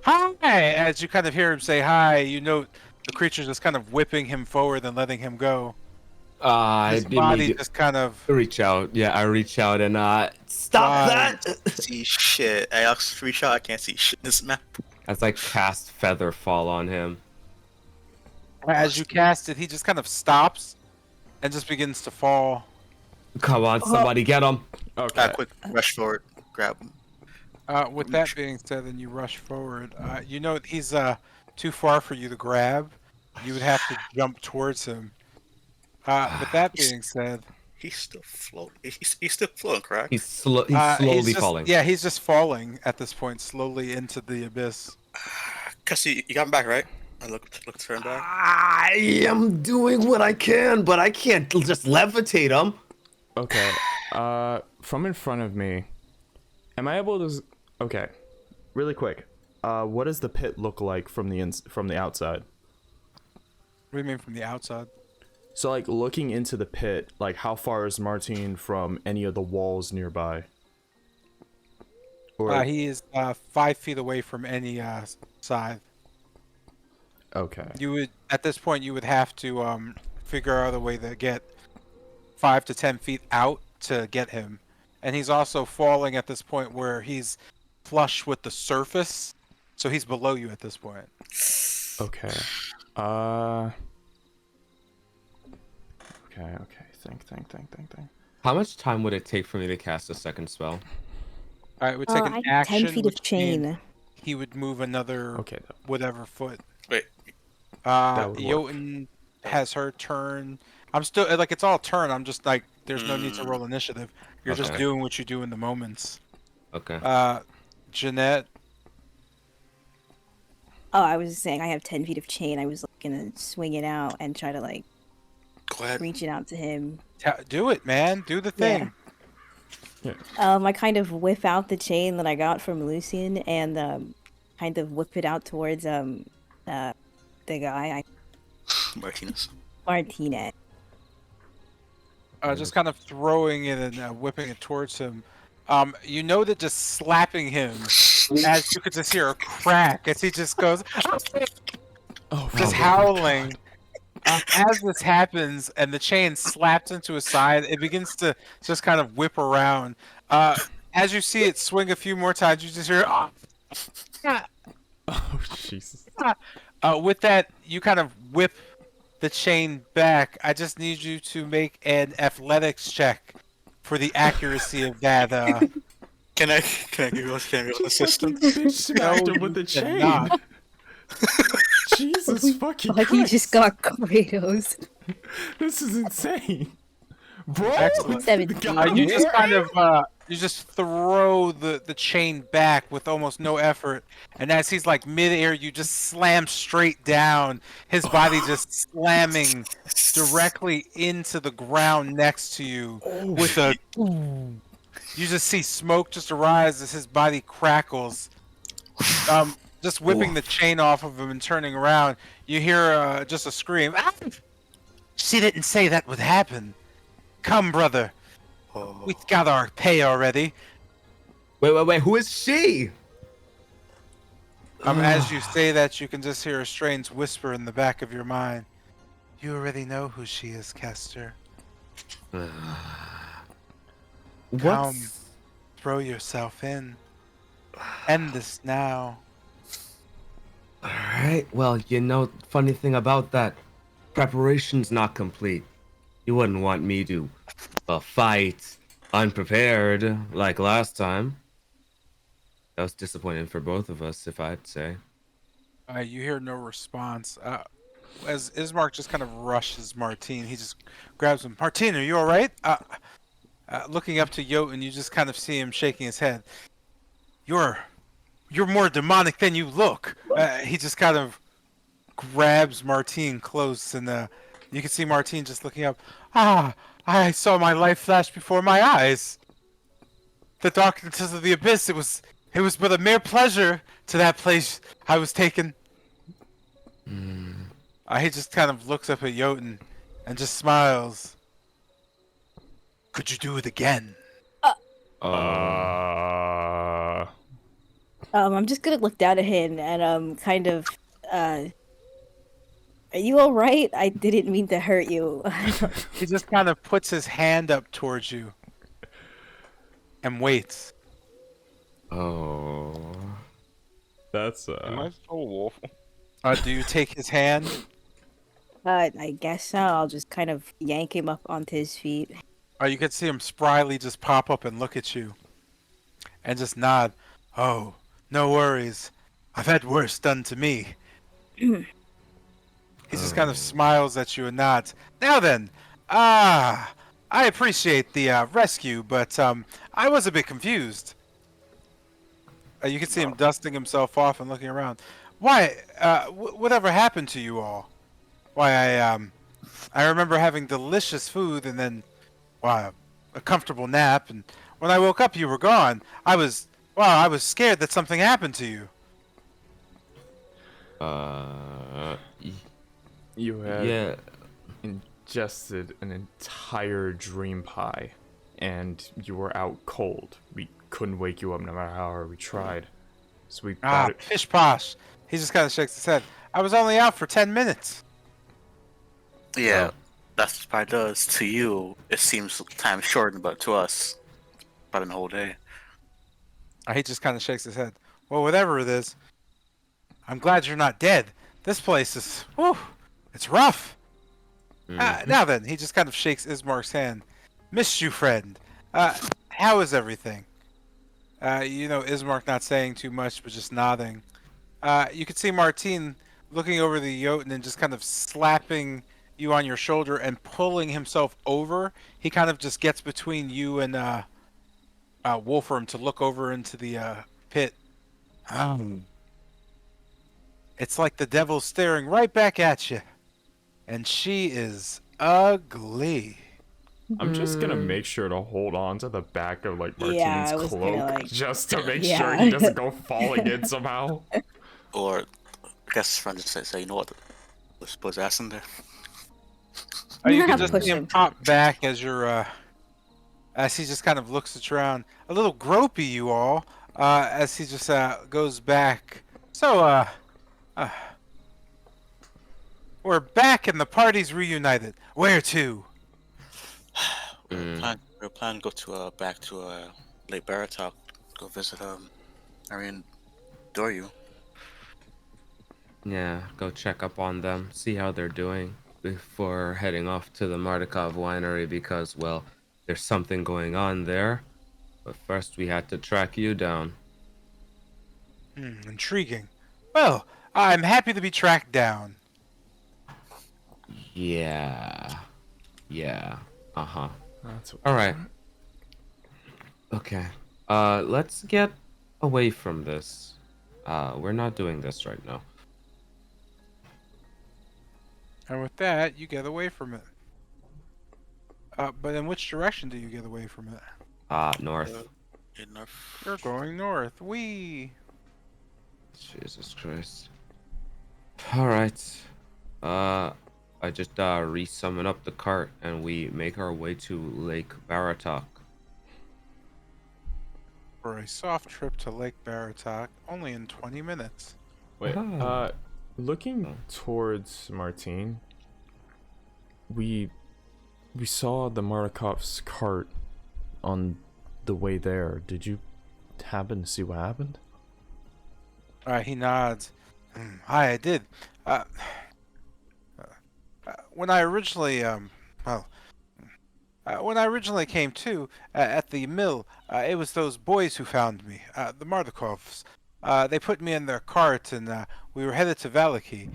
Hi! As you kind of hear him say hi, you note the creature just kind of whipping him forward and letting him go. I His body just kind of reach out. Yeah, I reach out and stop Right. that! See shit. I asked free shot. I can't see shit in this map. As I cast Feather Fall on him. as you cast it, he just kind of stops and just begins to fall. Come on, somebody get him. Okay. Quick rush forward, grab him. With that being said, then you rush forward. You know he's too far for you to grab. You would have to jump towards him. With that being said, He's still floating. He's still floating, correct? He's slowly falling. Yeah, he's just falling at this point, slowly into the abyss. Cause you got him back, right? I look for him back. I am doing what I can, but I can't just levitate him. Okay. From in front of me, am I able to? Okay, really quick. What does the pit look like from the outside? What do you mean from the outside? So, like, looking into the pit, like, how far is Martine from any of the walls nearby? Or He is 5 feet away from any side. okay. You would, at this point, you would have to figure out a way to get 5 to 10 feet out to get him. And he's also falling at this point where he's flush with the surface, so he's below you at this point. Okay. Okay. Think. How much time would it take for me to cast a second spell? It would take I an have action. 10 feet of which means chain. He would move another Okay. whatever foot. Wait, That would work. Jotun has her turn. I'm still like it's all turn. I'm just like there's no need to roll initiative. You're just Okay. doing what you do in the moments. Okay. Jeanette. Oh, I was saying I have 10 feet of chain. I was like, gonna swing it out and try to like go ahead. reach it out to him. Do it, man. Do the thing. I kind of whip out the chain that I got from Lucian and kind of whip it out towards the guy, Martinez. Martinez. Just kind of throwing it and whipping it towards him. You know that just slapping him, as you could just hear a crack as he just goes, Oh, just howling. As this happens and the chain slaps into his side, it begins to just kind of whip around. As you see it swing a few more times, you just hear, Oh, Jesus. with that, you kind of whip the chain back. I just need you to make an athletics check for the accuracy of that. Can I give you an assistant? Bitch smacked him you with the chain. cannot. Jesus fucking Like Christ. he just got Kratos. This is insane. Bro. Excellent. 17. You just kind of you just throw the chain back with almost no effort, and as he's like midair, you just slam straight down. His body just slamming directly into the ground next to you with a. You just see smoke just arise as his body crackles. Just whipping the chain off of him and turning around, you hear just a scream. "Ah! She didn't say that would happen. Come, brother. We got our pay already." Wait. Who is she? As you say that, you can just hear a strange whisper in the back of your mind. You already know who she is, Kester. What? Throw yourself in. End this now. Alright, well, funny thing about that, preparation's not complete. You wouldn't want me to fight unprepared like last time. That was disappointing for both of us, if I'd say. You hear no response. As Ismark just kind of rushes Martine, he just grabs him. Martine, are you all right? Looking up to Jotun, you just kind of see him shaking his head. You're more demonic than you look. He just kind of grabs Martine close, and you can see Martine just looking up. I saw my life flash before my eyes. The darkness of the abyss. It was but a mere pleasure to that place I was taken. He just kind of looks up at Jotun and just smiles. Could you do it again? I'm just gonna look down at him and kind of are you all right? I didn't mean to hurt you. He just kind of puts his hand up towards you and waits. Oh. That's Am I still a wolf? Do you take his hand? I guess so. I'll just kind of yank him up onto his feet. You can see him spryly just pop up and look at you and just nod. Oh, no worries. I've had worse done to me. He just kind of smiles at you and nods. Now then, I appreciate the rescue, but I was a bit confused. You can see him dusting himself off and looking around. Why, whatever happened to you all? Why, I remember having delicious food and then, wow, a comfortable nap, and when I woke up, you were gone. I was scared that something happened to you. Y- You had yeah. ingested an entire dream pie, and you were out cold. We couldn't wake you up no matter how hard we tried. So we brought it. Pish posh. He just kind of shakes his head. I was only out for 10 minutes. Yeah, Oh. that's what it does. To you, it seems time shortened, but to us, about a whole day. He just kind of shakes his head. Well, whatever it is, I'm glad you're not dead. This place is, whew, it's rough. Now then, he just kind of shakes Ismark's hand. Missed you, friend. How is everything? Ismark not saying too much, but just nodding. You could see Martine looking over the Jotun and just kind of slapping you on your shoulder and pulling himself over. He kind of just gets between you and Wolfram to look over into the pit. It's like the devil's staring right back at you. And she is ugly. I'm just gonna make sure to hold on to the back of like Martine's Yeah, I was cloak gonna, like- just to make Yeah. sure he doesn't go falling in somehow. Or, I guess his friend just say, you know what? Let's put his ass in there. You You're can not just see him pushing. pop back as as he just kind of looks around. A little gropey, you all, as he just goes back. So, we're back and the party's reunited. Where to? We're planning to go back to Lake Baratok, go visit Arian Doryu. Yeah, go check up on them, see how they're doing before heading off to the Mardukov winery because, well, there's something going on there. But first we had to track you down. Intriguing. Well, I'm happy to be tracked down. Yeah. Uh-huh. That's what All right. Okay. Let's get away from this. We're not doing this right now. And with that, you get away from it. But in which direction do you get away from it? North. Enough. You're going north. Wee. Jesus Christ. All right. I just re-summon up the cart and we make our way to Lake Baratok. For a soft trip to Lake Baratok, only in 20 minutes. Wait, Oh. looking towards Martine, we saw the Markov's cart on the way there. Did you happen to see what happened? He nods. Hi, I did. When I originally, when I originally came to at the mill, it was those boys who found me, the Mardukovs. They put me in their cart, and we were headed to Valaki.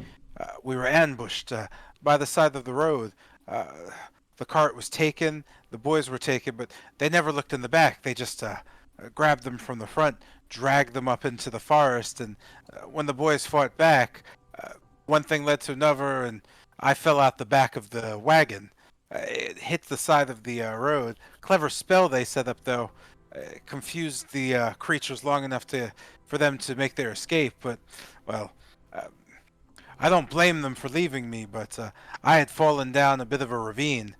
We were ambushed by the side of the road. The cart was taken, the boys were taken, but they never looked in the back. They just grabbed them from the front, dragged them up into the forest, and when the boys fought back, one thing led to another, and I fell out the back of the wagon. It hit the side of the road. Clever spell they set up, though. Confused the creatures long enough for them to make their escape, but, well, I don't blame them for leaving me, but I had fallen down a bit of a ravine.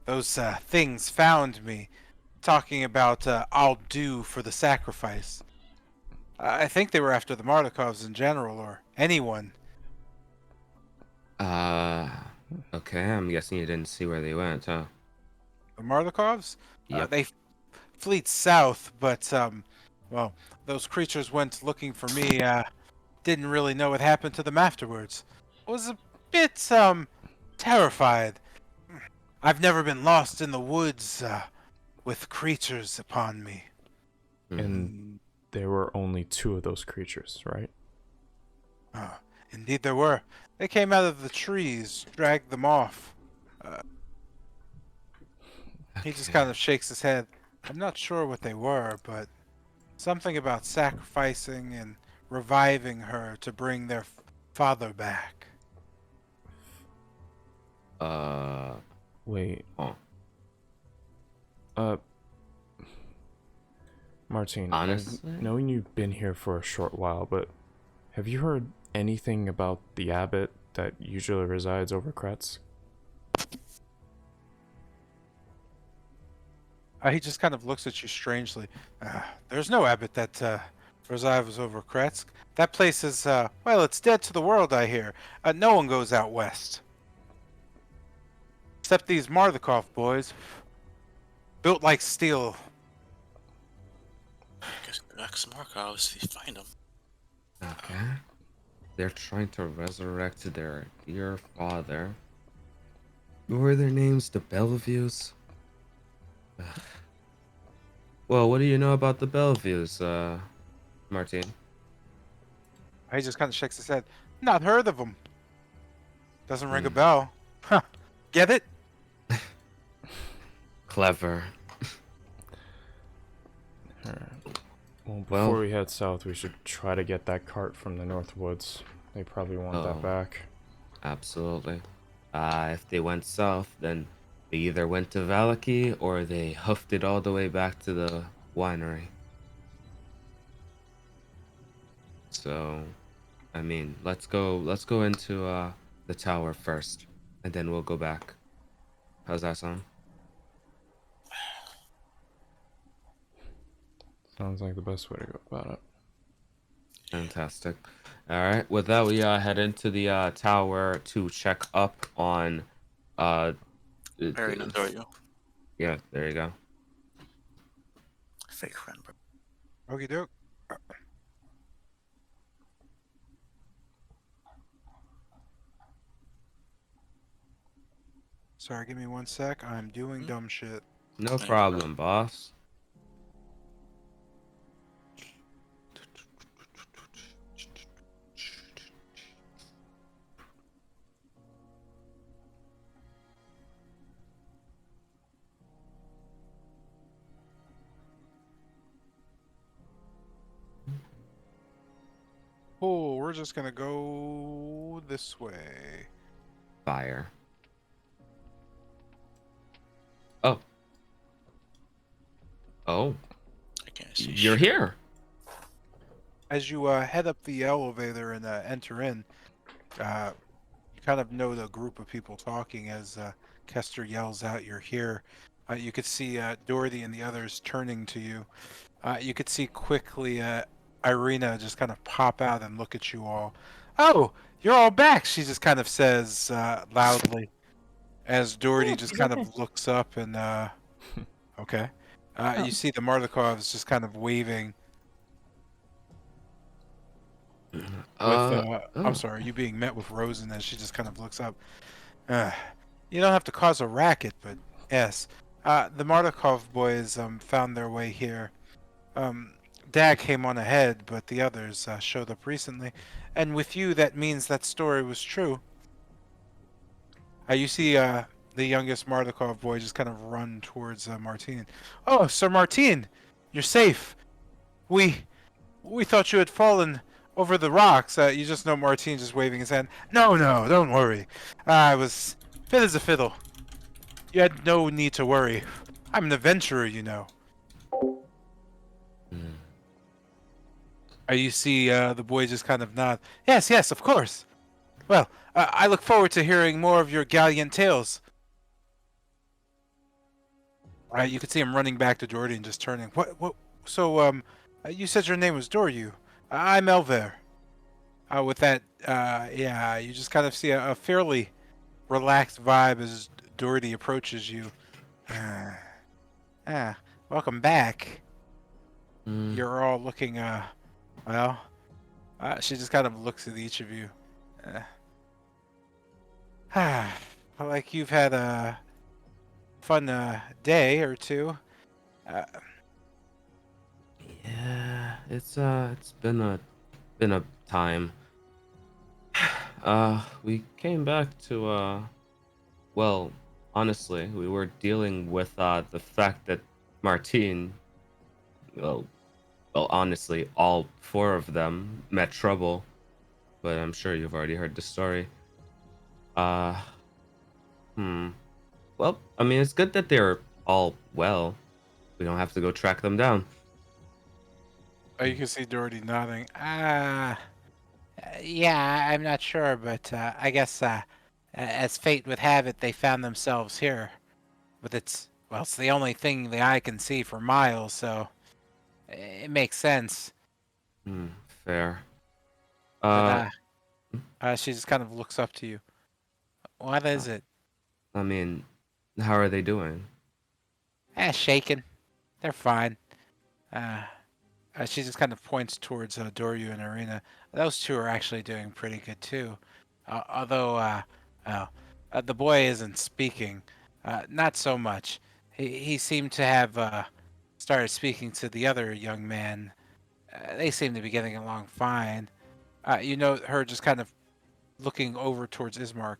Those things found me, talking about I'll do for the sacrifice. I think they were after the Mardukovs in general, or anyone. Okay, I'm guessing you didn't see where they went, huh? The Mardukovs? Yep. They fleet south, but, well, those creatures went looking for me. Didn't really know what happened to them afterwards. Was a bit, terrified. I've never been lost in the woods, with creatures upon me. And there were only 2 of those creatures, right? Indeed there were. They came out of the trees, dragged them off. He just Okay. kind of shakes his head. I'm not sure what they were, but something about sacrificing and reviving her to bring their father back. Wait, Oh, Martine, honestly, knowing you've been here for a short while, but have you heard anything about the abbot that usually resides over Kretz? He just kind of looks at you strangely. There's no abbot that resides over Kretsk. That place is, well, it's dead to the world, I hear. No one goes out west. Except these Mardukov boys. Built like steel. I guess Max Markov, if you find them. okay. They're trying to resurrect their dear father. What were their names? The Bellevues? Ugh. Well, what do you know about the Bellevues, Martine? He just kind of shakes his head. Not heard of them. Doesn't ring a Hmm. bell. Huh. Get it? Clever. Alright. Well, Well- before we head south, we should try to get that cart from the North Woods. They probably want Oh. that back. Absolutely. If they went south, then they either went to Valaki or they hoofed it all the way back to the winery. So, I mean, let's go into the tower first, and then we'll go back. How's that sound? Sounds like the best way to go about it. Fantastic. All right. With that, we head into the tower to check up on Very Nodorio. yeah, there you go. Fake friend, bro. Okie doke. Sorry, give me 1 sec. I'm doing dumb shit. No problem, boss. Oh, we're just gonna go this way. Fire. Oh. Oh, I can't see you're shit. here. As you head up the elevator and enter in, you kind of know the group of people talking as Kester yells out, "You're here." You could see Dorothy and the others turning to you. You could see quickly Irina just kind of pop out and look at you all. "Oh, you're all back!" She just kind of says loudly, as Doherty just kind of looks up and okay. You see the Mardukovs just kind of waving with I'm Oh. sorry, you being met with Rosen as she just kind of looks up. Uh, you don't have to cause a racket, but yes. The Mardukov boys found their way here. Dag came on ahead, but the others showed up recently. And with you, that means that story was true. You see the youngest Mardukov boy just kind of run towards Martine. "Oh, Sir Martine, you're safe. We thought you had fallen over the rocks." You just know Martine just waving his hand. "No, no, don't worry. I was fit as a fiddle. You had no need to worry. I'm an adventurer, you know." Hmm. You see the boy just kind of nod. "Yes, yes, of course. Well, I look forward to hearing more of your gallant tales." You could see him running back to Jordy and just turning. What? So, you said your name was Doryu. I'm Elver. With that, yeah, you just kind of see a fairly relaxed vibe as Doherty approaches you. Welcome back. Hmm. You're all looking, well, she just kind of looks at each of you. Like you've had a fun day or two. Yeah, it's been a time. We came back to well, honestly, we were dealing with the fact that Martine, well, honestly, all four of them met trouble, but I'm sure you've already heard the story. Uh, hmm. Well, I mean, it's good that they're all well. We don't have to go track them down. Oh, you can see Doherty nodding. Yeah, I'm not sure, but I guess as fate would have it, they found themselves here. But it's the only thing the eye can see for miles, so it makes sense. Hmm, fair. But Uh, she just kind of looks up to you. What uh, is it? I mean, how are they doing? Shaken. They're fine. Uh, she just kind of points towards Doryu and Arena. Those two are actually doing pretty good too. Although uh, the boy isn't speaking. Not so much. He seemed to have started speaking to the other young man. They seem to be getting along fine. You know her just kind of looking over towards Ismark.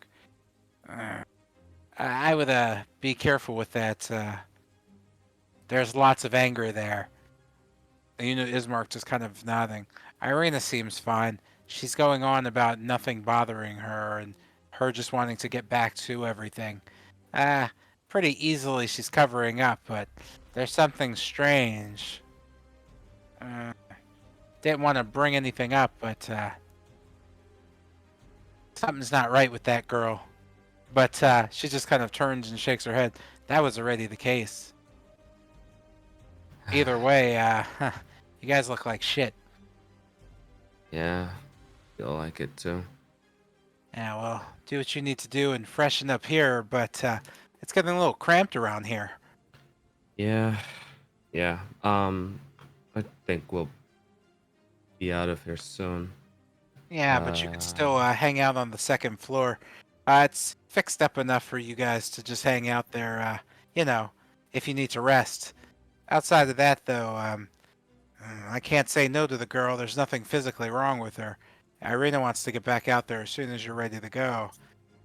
I would be careful with that. There's lots of anger there. You know, Ismark just kind of nodding. Irina seems fine. She's going on about nothing bothering her and her just wanting to get back to everything. Ah, pretty easily she's covering up, but there's something strange. Uh, didn't want to bring anything up, but something's not right with that girl. But she just kind of turns and shakes her head. That was already the case. Either way, you guys look like shit. Yeah, feel like it too. Yeah, well, do what you need to do and freshen up here, but it's getting a little cramped around here. Yeah, yeah. I think we'll be out of here soon. Yeah, but you could Uh, still hang out on the second floor. It's fixed up enough for you guys to just hang out there, you know, if you need to rest. Outside of that, though, I can't say no to the girl. There's nothing physically wrong with her. Irina wants to get back out there as soon as you're ready to go.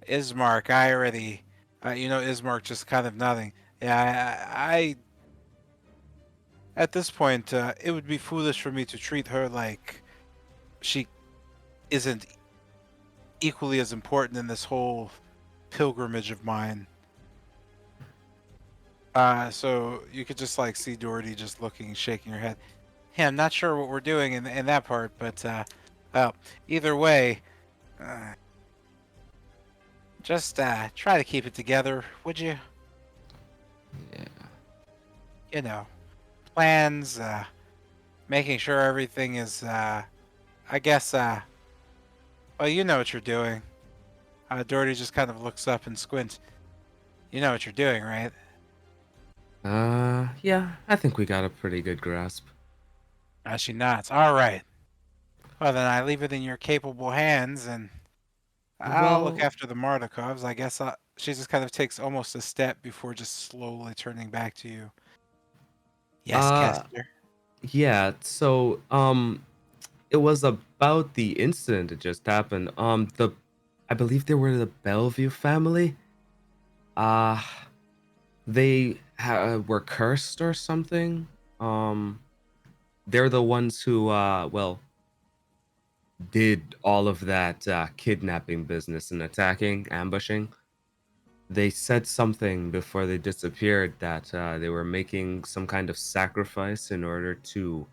Ismark, I already, Ismark just kind of nodding. Yeah, at this point, it would be foolish for me to treat her like she isn't equally as important in this whole pilgrimage of mine. So you could just like see Doherty just looking, shaking her head. Yeah, I'm not sure what we're doing in that part, but well, either way, uh, just try to keep it together, would you? yeah. You know, plans, making sure everything is, I guess, well, you know what you're doing. Doherty just kind of looks up and squints. You know what you're doing, right? Yeah. I think we got a pretty good grasp. She nods. All right. Well, then I leave it in your capable hands, and I'll look Well, after the Mardikovs. I guess she just kind of takes almost a step before just slowly turning back to you. Yes, uh, Kester. yeah. So, it was about the incident that just happened. I believe they were the Bellevue family. Uh, they were cursed or something. Um, they're the ones who, well, did all of that kidnapping business and attacking, ambushing. They said something before they disappeared that they were making some kind of sacrifice in order to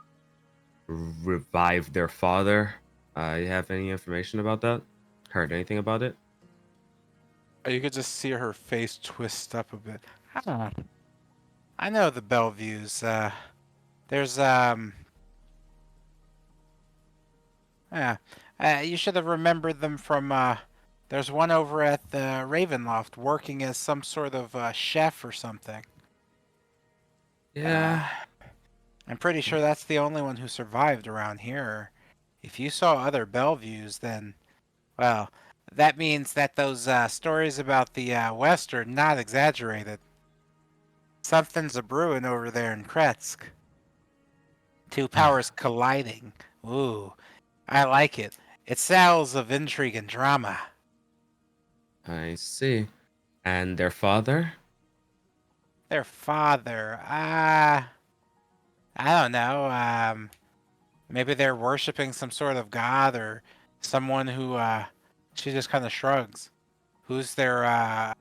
revive their father. You have any information about that? Heard anything about it? You could just see her face twist up a bit. Huh. I know the Bellevues. There's yeah. You should have remembered them from there's one over at the Ravenloft working as some sort of chef or something. Uh, Yeah. I'm pretty sure that's the only one who survived around here. If you saw other Bellevues, then, well, that means that those stories about the West are not exaggerated. Something's a brewing over there in Kretsk. Two powers colliding. Ooh, I like it. It sounds of intrigue and drama. I see. And their father? Their father, I don't know. Maybe they're worshiping some sort of god or someone who. She just kind of shrugs. Who's their?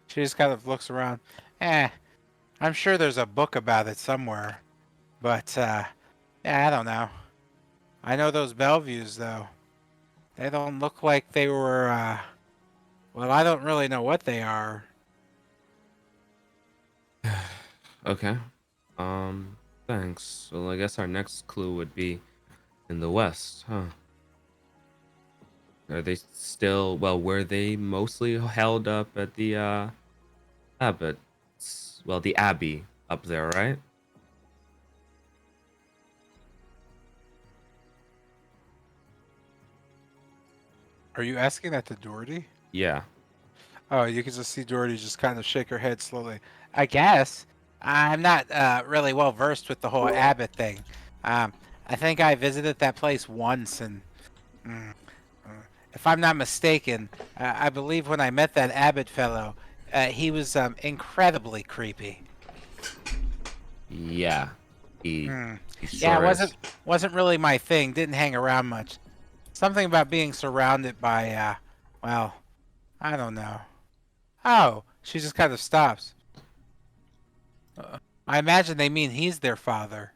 She just kind of looks around. I'm sure there's a book about it somewhere, but yeah, I don't know. I know those Belleviews though. They don't look like they were. Well, I don't really know what they are. Okay. Thanks. Well, I guess our next clue would be in the west, huh? Are they still, well, were they mostly held up at the Abbott's, well, the Abbey up there, right? Are you asking that to Doherty? Yeah. Oh, you can just see Doherty just kind of shake her head slowly. I guess. I'm not really well versed with the whole Abbott thing. I think I visited that place once, and mm, if I'm not mistaken, I believe when I met that Abbott fellow, he was incredibly creepy. Yeah. He, Hmm. he Yeah, sure is. wasn't really my thing. Didn't hang around much. Something about being surrounded by, well, I don't know. Oh, she just kind of stops. I imagine they mean he's their father.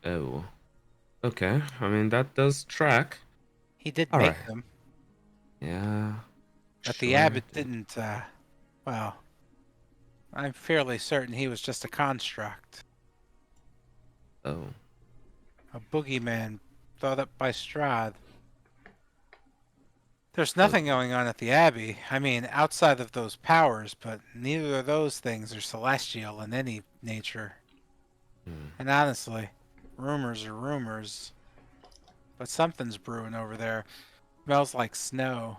Oh. Okay. I mean, that does track. He did All make right. them, Yeah. but the Sure. abbot didn't, well, I'm fairly certain he was just a construct. Oh. A boogeyman thought up by Strahd. There's nothing going on at the Abbey. I mean, outside of those powers, but neither of those things are celestial in any nature. Hmm. And honestly, rumors are rumors. But something's brewing over there. Smells like snow.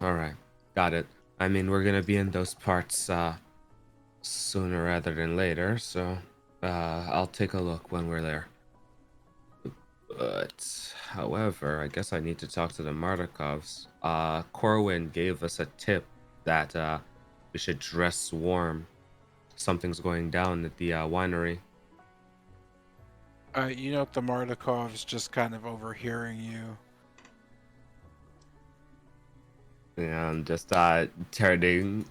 All right. Got it. I mean, we're gonna be in those parts sooner rather than later, so I'll take a look when we're there. But, however, I guess I need to talk to the Mardikovs. Corwin gave us a tip that we should dress warm. Something's going down at the winery. You know, the Mardikovs just kind of overhearing you. And just noting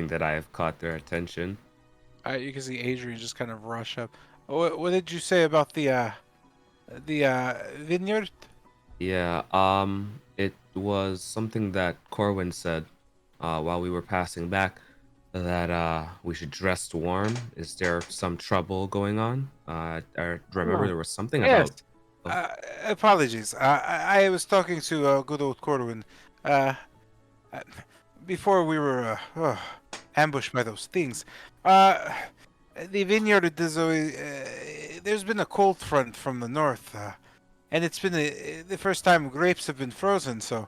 that I have caught their attention. You can see Adrian just kind of rush up. What did you say about the vineyard? Yeah, it was something that Corwin said while we were passing back that we should dress warm. Is there some trouble going on? I remember Oh, there was something yes. about. Oh, Apologies. I was talking to good old Corwin. Uh, uh, before we were ambushed by those things. The vineyard is always, there's been a cold front from the north, and it's been the first time grapes have been frozen. So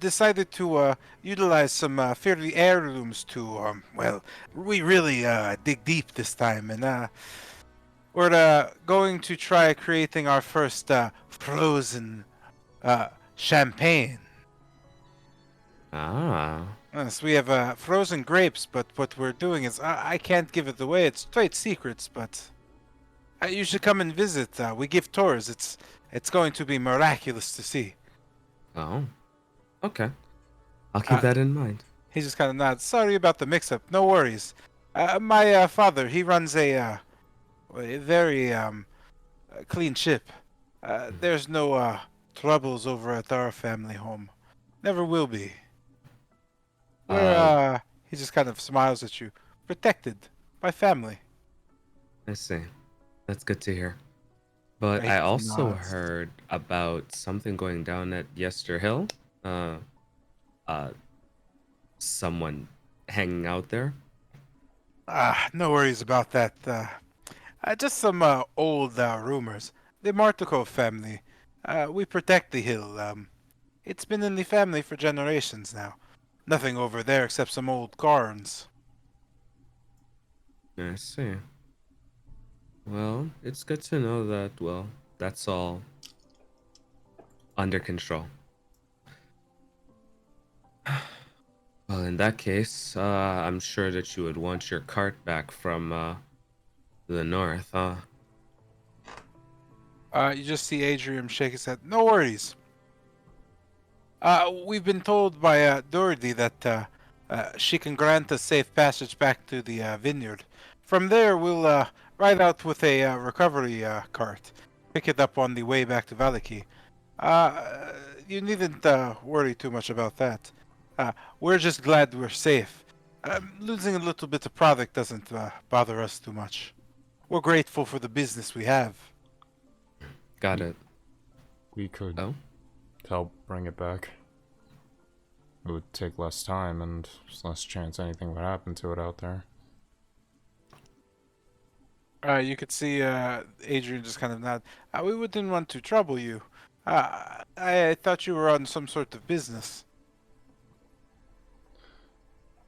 decided to utilize some fairly heirlooms to well, we really dig deep this time, and we're going to try creating our first frozen champagne. ah, Yes, we have frozen grapes, but what we're doing is I can't give it away. It's trade secrets, but you should come and visit. We give tours. It's going to be miraculous to see. oh, okay. I'll keep Uh, that in mind. he just kind of nods. Sorry about the mix-up. No worries. My father, he runs a very clean ship. There's no troubles over at our family home. Never will be. We're Uh, he just kind of smiles at you. Protected by family. I see. That's good to hear. But He I just also nods. heard about something going down at Yester Hill. Uh, uh, someone hanging out there. No worries about that. Just some old rumors. The Martikov family. We protect the hill. It's been in the family for generations now. Nothing over there except some old cairns. I see. Well, it's good to know that, well, that's all under control. Well, in that case, I'm sure that you would want your cart back from the north, huh? You just see Adrian shake his head. No worries. We've been told by Dorothy that she can grant us safe passage back to the vineyard. From there, we'll ride out with a recovery cart, pick it up on the way back to Valaki. You needn't worry too much about that. We're just glad we're safe. Losing a little bit of product doesn't bother us too much. We're grateful for the business we have. Got it. We could Oh? help bring it back. It would take less time and there's less chance anything would happen to it out there. You could see Adrian just kind of nod. We wouldn't want to trouble you. I thought you were on some sort of business.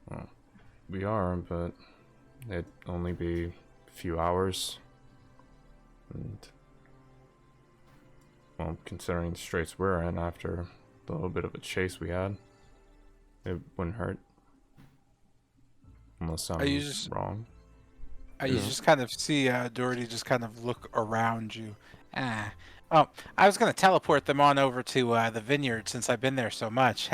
Well, we are, but it'd only be a few hours. And, well, considering the straits we're in after the little bit of a chase we had, it wouldn't hurt. Unless I'm You just wrong. you just kind of see Doherty just kind of look around you. Ah, oh, I was gonna teleport them on over to the vineyard since I've been there so much.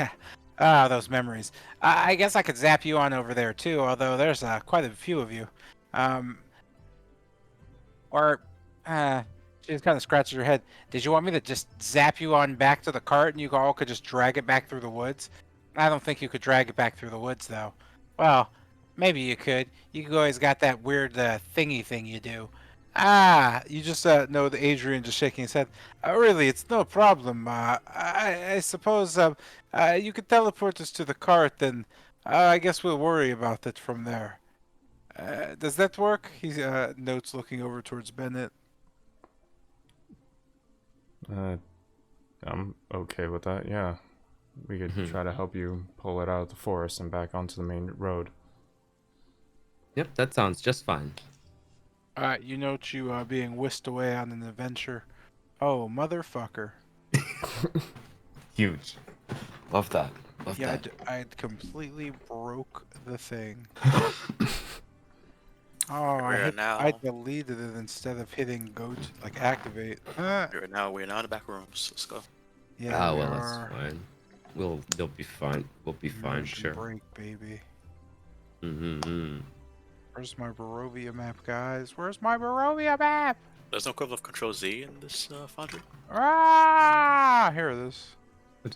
Ah, those memories. I guess I could zap you on over there too, although there's quite a few of you. Or, she just kind of scratches her head. Did you want me to just zap you on back to the cart and you all could just drag it back through the woods? I don't think you could drag it back through the woods though. Well, maybe you could. You always got that weird thingy thing you do. You just know that Adrian just shaking his head. Really, it's no problem. I suppose you could teleport us to the cart, then I guess we'll worry about it from there. Does that work? He notes looking over towards Bennett. I'm okay with that, yeah. We could try to help you pull it out of the forest and back onto the main road. Yep, that sounds just fine. You note you being whisked away on an adventure. Oh, motherfucker. Huge. Love that. Love Yeah, that. I completely broke the thing. Oh, I deleted it instead of hitting go to, like, activate. Right now, we're now in the back rooms. Let's go. Yeah, we well, are. that's fine. They'll be fine. We'll be fine, Immersion sure. break, baby. Mm-hmm. Where's my Barovia map, guys? Where's my Barovia map? There's no equivalent of Control Z in this foundry. Here it is.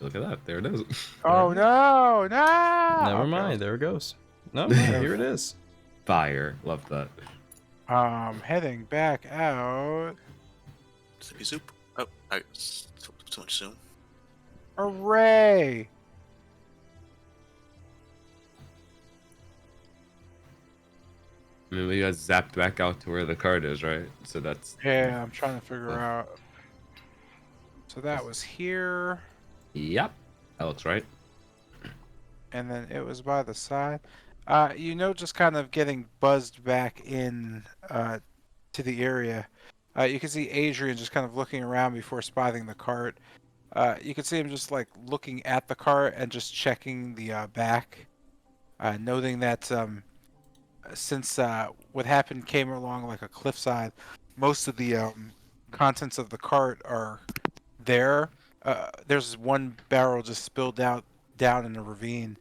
Look at that. There it is. Oh no, no! Never Okay. mind, there it goes. No, here it is. Fire. Love that. Heading back out. Zippy zoop. Oh, too much soon. Hooray! I mean, we got zapped back out to where the card is, right? So that's... Yeah, I'm trying to figure out. So that was here, Yep. That looks right. and then it was by the side. Just kind of getting buzzed back in to the area. You can see Adrian just kind of looking around before spotting the cart. You can see him just like looking at the cart and just checking the back, noting that since what happened came along like a cliffside, most of the contents of the cart are there. There's one barrel just spilled out down in the ravine.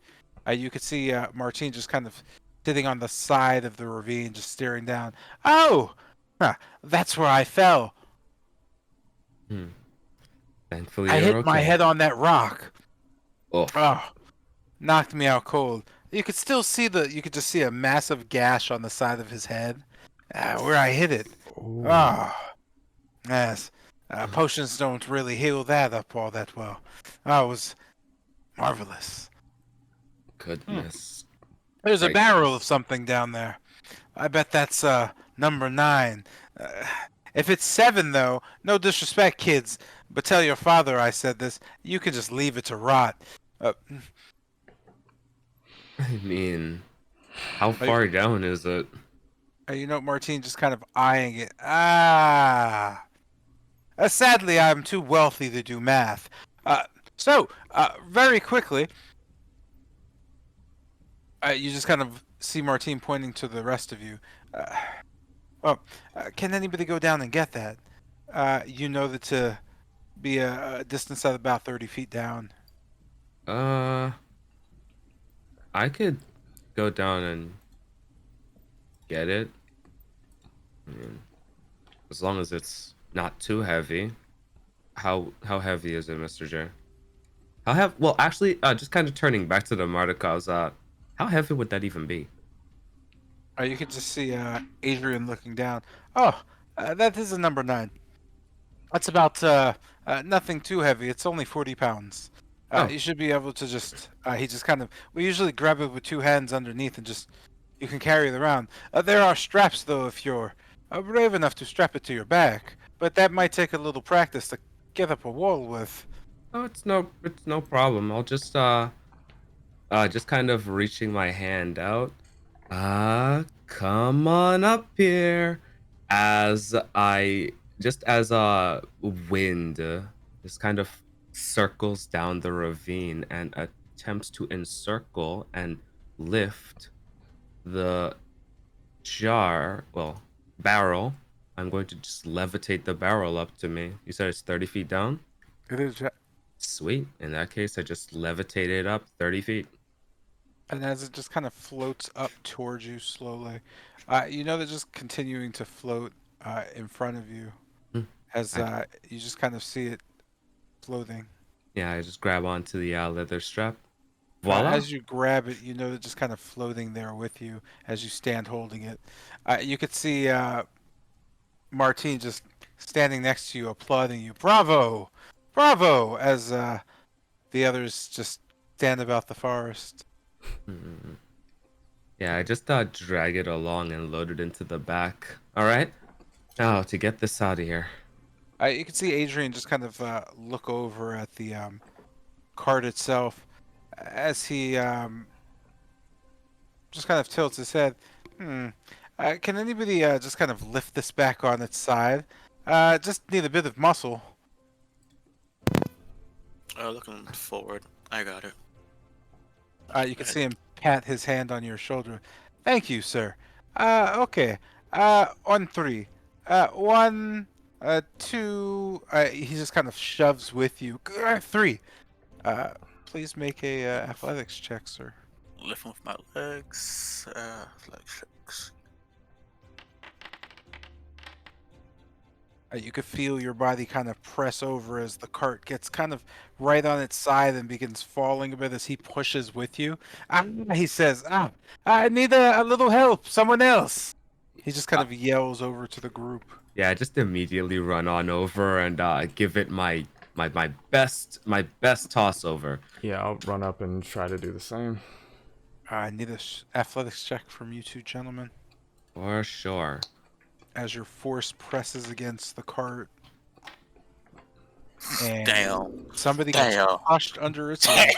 You could see Martine just kind of sitting on the side of the ravine, just staring down. Oh, that's where I fell. Thankfully, I you're hit okay. my head on that rock. Oh. Oh, knocked me out cold. You could still see you could just see a massive gash on the side of his head, where I hit it. Oh, yes. Potions don't really heal that up all that well. It was marvelous. Goodness. There's a Right. barrel of something down there. I bet that's number 9. If it's 7, though, no disrespect, kids, but tell your father I said this. You can just leave it to rot. I mean, how far down is it? You know, Martine just kind of eyeing it. Sadly, I'm too wealthy to do math. Very quickly, you just kind of see Martine pointing to the rest of you. Uh, can anybody go down and get that? You know that to be a distance of about 30 feet down. Uh, I could go down and get it. I mean, as long as it's not too heavy. How heavy is it, Mr. J? Well, actually, just kind of turning back to the Mardikovs, how heavy would that even be? You can just see Adrian looking down. Oh, that is a number 9. That's about nothing too heavy. It's only 40 pounds. Oh. You should be able to just. He just kind of. We usually grab it with 2 hands underneath and just. You can carry it around. There are straps though if you're brave enough to strap it to your back, but that might take a little practice to get up a wall with. Oh, it's no problem. I'll just kind of reaching my hand out. Come on up here. As wind just kind of circles down the ravine and attempts to encircle and lift the barrel. I'm going to just levitate the barrel up to me. You said it's 30 feet down? It is. Sweet. In that case, I just levitate it up 30 feet. And as it just kind of floats up towards you slowly, you know they're just continuing to float in front of you as you just kind of see it floating. Yeah, I just grab onto the leather strap. Voila. As you grab it, you know they're just kind of floating there with you as you stand holding it. You could see Martine just standing next to you, applauding you. Bravo! Bravo! As the others just stand about the forest. Yeah, I just drag it along and load it into the back. All right. Now to get this out of here. You can see Adrian just kind of look over at the cart itself as he just kind of tilts his head. Can anybody just kind of lift this back on its side? Just need a bit of muscle. Looking forward. I got it. You can see him pat his hand on your shoulder. Thank you, sir. Okay. On 3. 1, 2. He just kind of shoves with you. 3. Please make a athletics check, sir. Lifting with my legs. Leg checks. You could feel your body kind of press over as the cart gets kind of right on its side and begins falling a bit as he pushes with you. He says, I need a little help. Someone else. He just kind of yells over to the group. Yeah, I just immediately run on over and give it my best toss over. Yeah, I'll run up and try to do the same. I need an athletics check from you 2 gentlemen. For sure. As your force presses against the cart. And Damn. somebody gets crushed under its weight.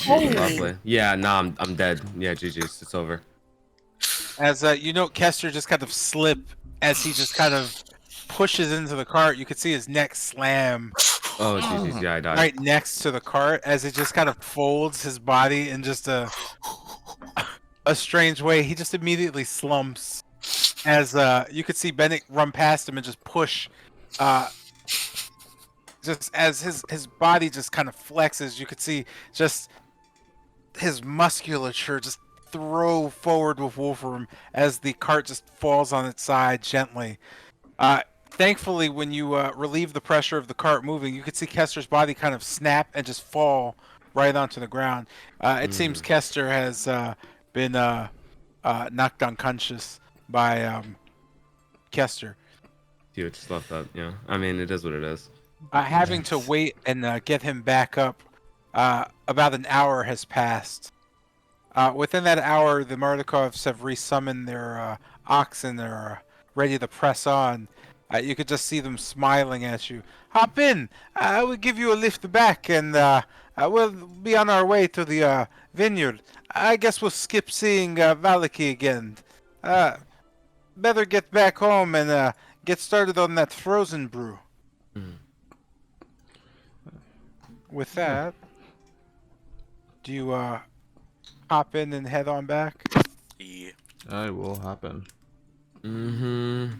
Lovely. Yeah, nah, I'm dead. Yeah, GG's. It's over. As you know, Kester just kind of slip as he just kind of pushes into the cart. You could see his neck slam. Oh, GG's. Yeah, I died. Right next to the cart as it just kind of folds his body in just a strange way. He just immediately slumps. As you could see Bennett run past him and just push, just as his body just kind of flexes, you could see just his musculature just throw forward with Wolfram as the cart just falls on its side gently. Thankfully, when you relieve the pressure of the cart moving, you could see Kester's body kind of snap and just fall right onto the ground. It seems Kester has been knocked unconscious by Kester. Dude, just love that. Yeah, I mean, it is what it is. Having to wait and get him back up, about an hour has passed. Within that hour, the Mardikovs have resummoned their oxen. They're ready to press on. You could just see them smiling at you. Hop in. I will give you a lift back, and We'll be on our way to the vineyard. I guess we'll skip seeing Valaki again. Better get back home and get started on that frozen brew. Mm. With that, do you hop in and head on back? Yeah. I will happen. Mm-hmm.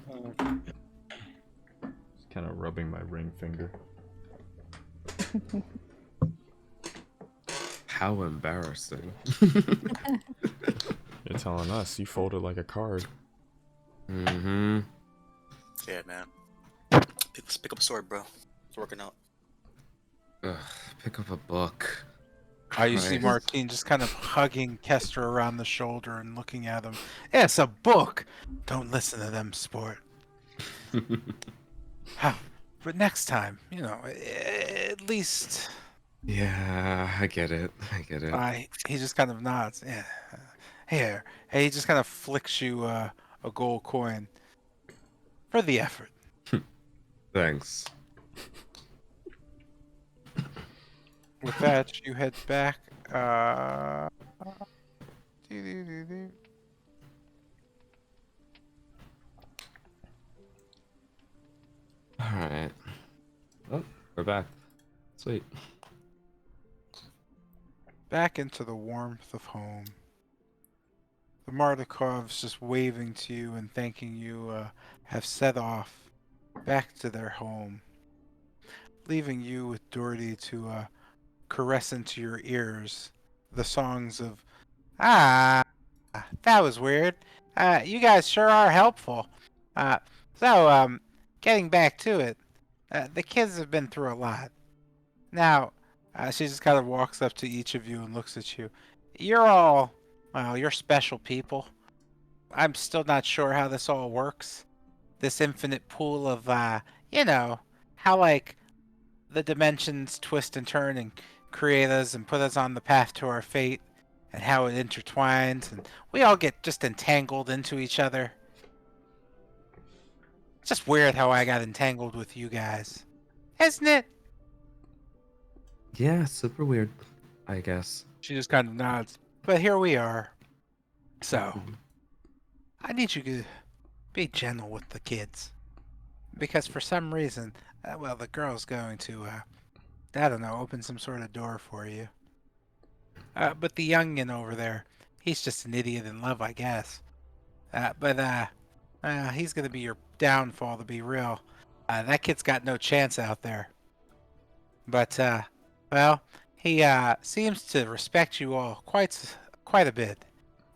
Just kind of rubbing my ring finger. How embarrassing. You're telling us you folded like a card. Mm-hmm. Yeah, man. Pick up a sword, bro. It's working out. Ugh, pick up a book. You see Christ. Martine just kind of hugging Kester around the shoulder and looking at him. Yeah, it's a book. Don't listen to them, sport. But next time, at least. Yeah, I get it. I get it. He just kind of nods. Yeah. Here. Hey, he just kind of flicks you a gold coin for the effort. Thanks. With that, you head back. Doo-doo-doo-doo. Alright. Oh, we're back. Sweet. Back into the warmth of home. The Mardikovs just waving to you and thanking you have set off back to their home, leaving you with Doherty to caress into your ears the songs of, that was weird. You guys sure are helpful. Getting back to it, the kids have been through a lot. Now, she just kind of walks up to each of you and looks at you. You're all, well, you're special people. I'm still not sure how this all works. This infinite pool of, how, like, the dimensions twist and turn and create us and put us on the path to our fate, and how it intertwines, and we all get just entangled into each other. It's just weird how I got entangled with you guys. Isn't it? Yeah, super weird, I guess. She just kind of nods. But here we are. So, I need you to be gentle with the kids. Because for some reason, the girl's going to, I don't know, open some sort of door for you. But the youngin over there, he's just an idiot in love, I guess. He's gonna be your downfall, to be real. That kid's got no chance out there. But, he seems to respect you all quite a bit.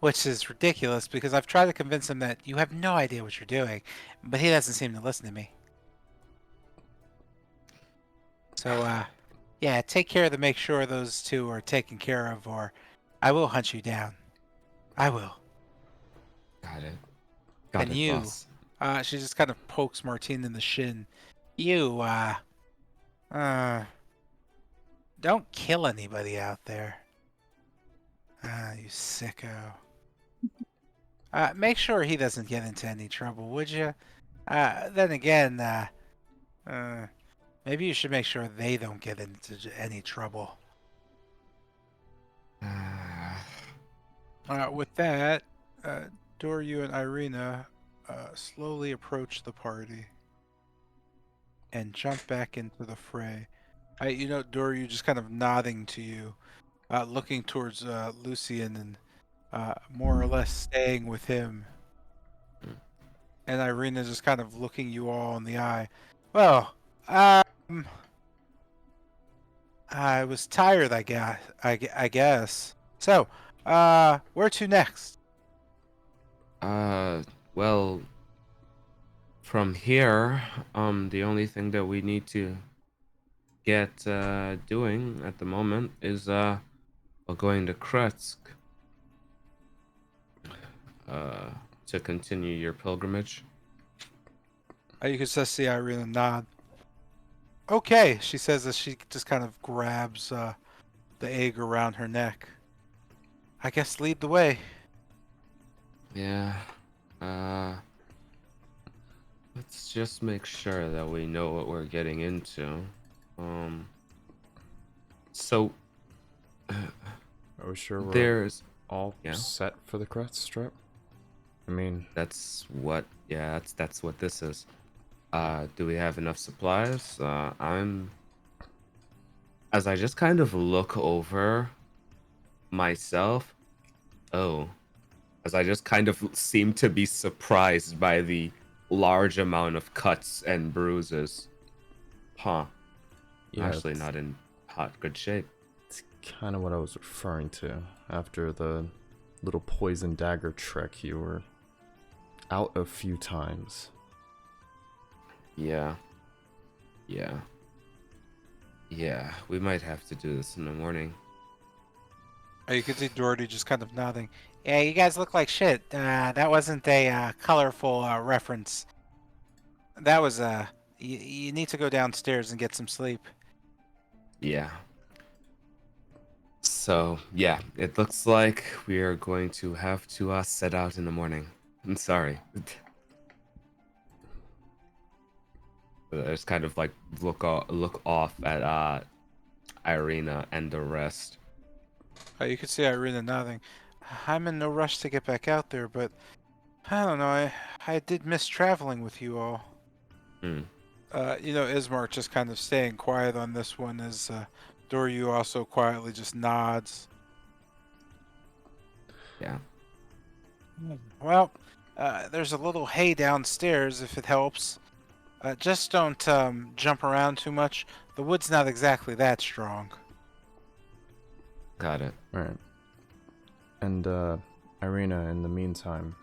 Which is ridiculous, because I've tried to convince him that you have no idea what you're doing, but he doesn't seem to listen to me. So, yeah, take care to make sure those two are taken care of, or I will hunt you down. I will. Got it. Got And it, you, boss. she just kind of pokes Martine in the shin. You, don't kill anybody out there. You sicko. Make sure he doesn't get into any trouble, would you? Then again, maybe you should make sure they don't get into any trouble. With that, Doryu and Irina slowly approach the party and jump back into the fray. Doryu just kind of nodding to you, looking towards Lucian and more or less staying with him. And Irina just kind of looking you all in the eye. Well, I was tired, I guess. So, where to next? Well, from here, the only thing that we need to get doing at the moment is we're going to Kretsk to continue your pilgrimage. You can just see Irina nod. Okay, she says as she just kind of grabs the egg around her neck. I guess lead the way. Yeah. Let's just make sure that we know what we're getting into. So Are we sure we're There's all yeah. set for the crest strip? I mean, That's what that's what this is. Do we have enough supplies? As I just kind of look over myself. Oh, as I just kind of seem to be surprised by the large amount of cuts and bruises. Huh. yeah, Actually not in good shape. it's kind of what I was referring to. After the little poison dagger trick, you were out a few times. Yeah. Yeah. Yeah, we might have to do this in the morning. You can see Doherty just kind of nodding. Yeah, you guys look like shit. That wasn't a colorful reference. That was you need to go downstairs and get some sleep. Yeah. So, yeah, it looks like we are going to have to set out in the morning. I'm sorry. I just kind of like look off at Irina and the rest. You can see Irina nodding. I'm in no rush to get back out there, but I don't know. I did miss traveling with you all. Hmm. Ismark just kind of staying quiet on this one as Doryu also quietly just nods. Yeah. Well, there's a little hay downstairs if it helps. Just don't jump around too much. The wood's not exactly that strong. Got it. Alright. And, Irina, in the meantime,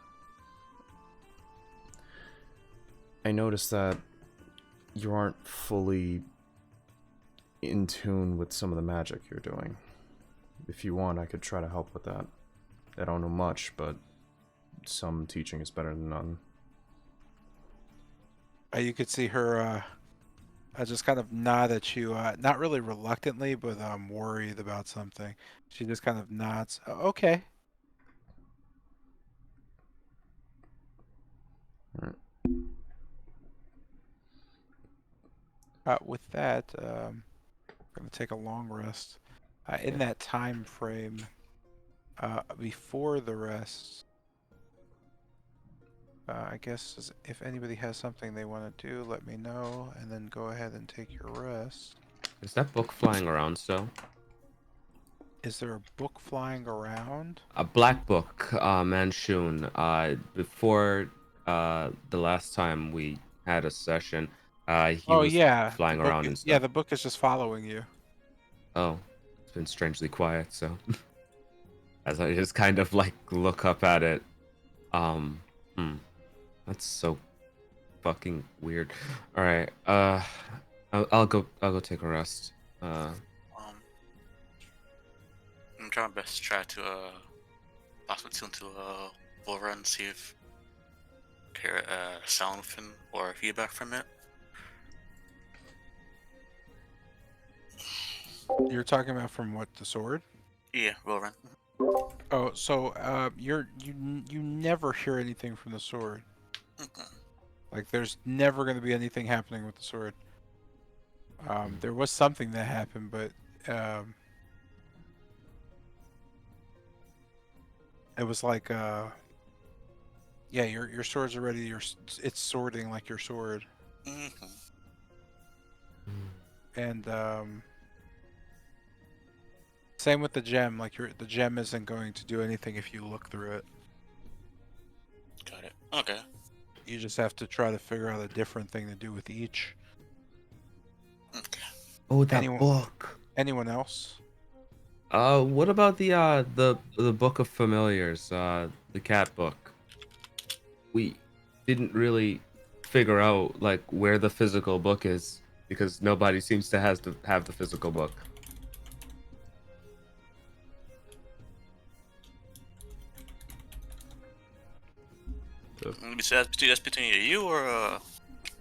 I noticed that you aren't fully in tune with some of the magic you're doing. If you want, I could try to help with that. I don't know much, but some teaching is better than none. You could see her just kind of nod at you, not really reluctantly, but worried about something. She just kind of nods. Okay. Alright. With that, I'm going to take a long rest. In that time frame, before the rest, I guess if anybody has something they want to do, let me know, and then go ahead and take your rest. Is that book flying around still? Is there a book flying around? A black book, Manchun. Before the last time we had a session, he was flying around and stuff. Yeah, the book is just following you. Oh, it's been strangely quiet, so as I just kind of like look up at it, that's so fucking weird. All right, I'll go take a rest. I'm trying my best to try to possibly tune to Volra and see if hear a sound from or feedback from it. You're talking about from what, the sword? Yeah, Volra. Oh, so you never hear anything from the sword. Okay. Like there's never going to be anything happening with the sword. There was something that happened, but it was like yeah, your sword's already it's sorting like your sword. Mm-hmm. And same with the gem, like the gem isn't going to do anything if you look through it. Got it. Okay. You just have to try to figure out a different thing to do with each. Okay. Oh, that book. Anyone else? What about the book of familiars, the cat book? We didn't really figure out like where the physical book is because nobody seems to have the physical book. That's between you or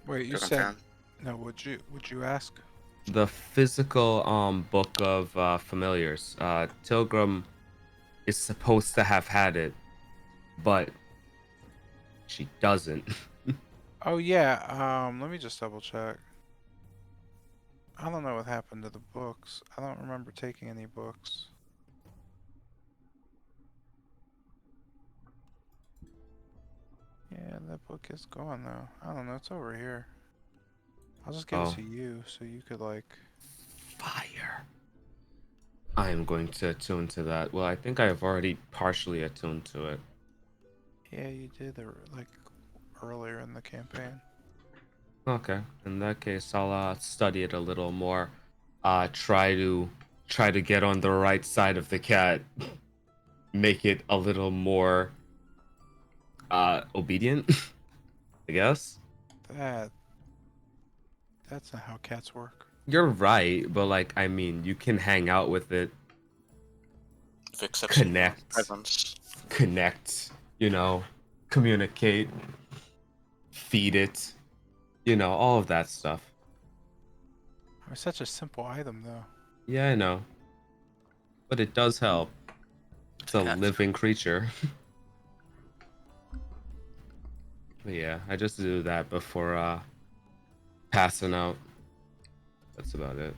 Wait, you said no. Would you ask? The physical book of familiars. Tilgrim is supposed to have had it, but she doesn't. Oh yeah. Let me just double check. I don't know what happened to the books. I don't remember taking any books. book is gone though. I don't know. It's over here. I'll just give it to you so you could like. Fire. I am going to attune to that. Well, I think I have already partially attuned to it. Yeah, you did like earlier in the campaign. Okay. In that case, I'll study it a little more. Try to get on the right side of the cat. Make it a little more obedient, I guess. That's not how cats work. You're right, but like I mean, you can hang out with it, If it accepts your connect, presence. communicate, feed it, all of that stuff. It's such a simple item though. Yeah, I know. But it does help. It's a Cats. living creature. But yeah, I just do that before passing out. That's about it.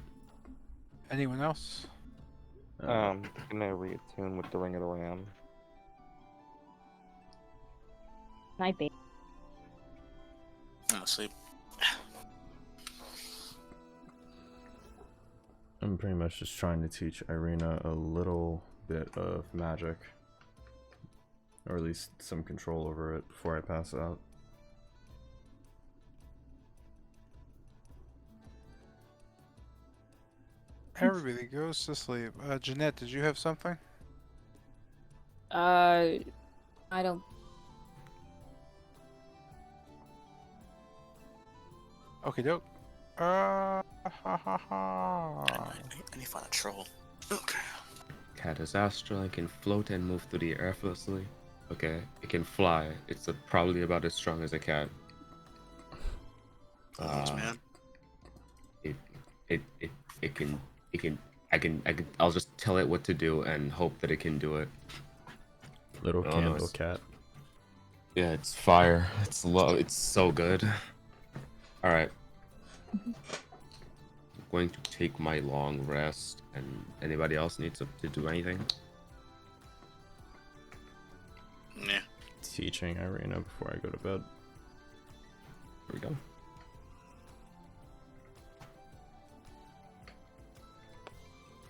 Anyone else? Gonna reattune with the Ring of the Ram. Night, babe. I'm asleep. I'm pretty much just trying to teach Irina a little bit of magic. Or at least some control over it before I pass out. Everybody goes to sleep. Jeanette, did you have something? I don't. Okay, doke. Ha ha ha. I need to find a troll. Okay. Cat is astral and can float and move through the air effortlessly. Okay, it can fly. It's probably about as strong as a cat. Thanks, man. I'll just tell it what to do and hope that it can do it. Little Oh, candle nice. cat. Yeah, it's fire. It's low. It's so good. All right. I'm going to take my long rest. And anybody else needs to do anything? Yeah. Teaching Irina before I go to bed. Here we go.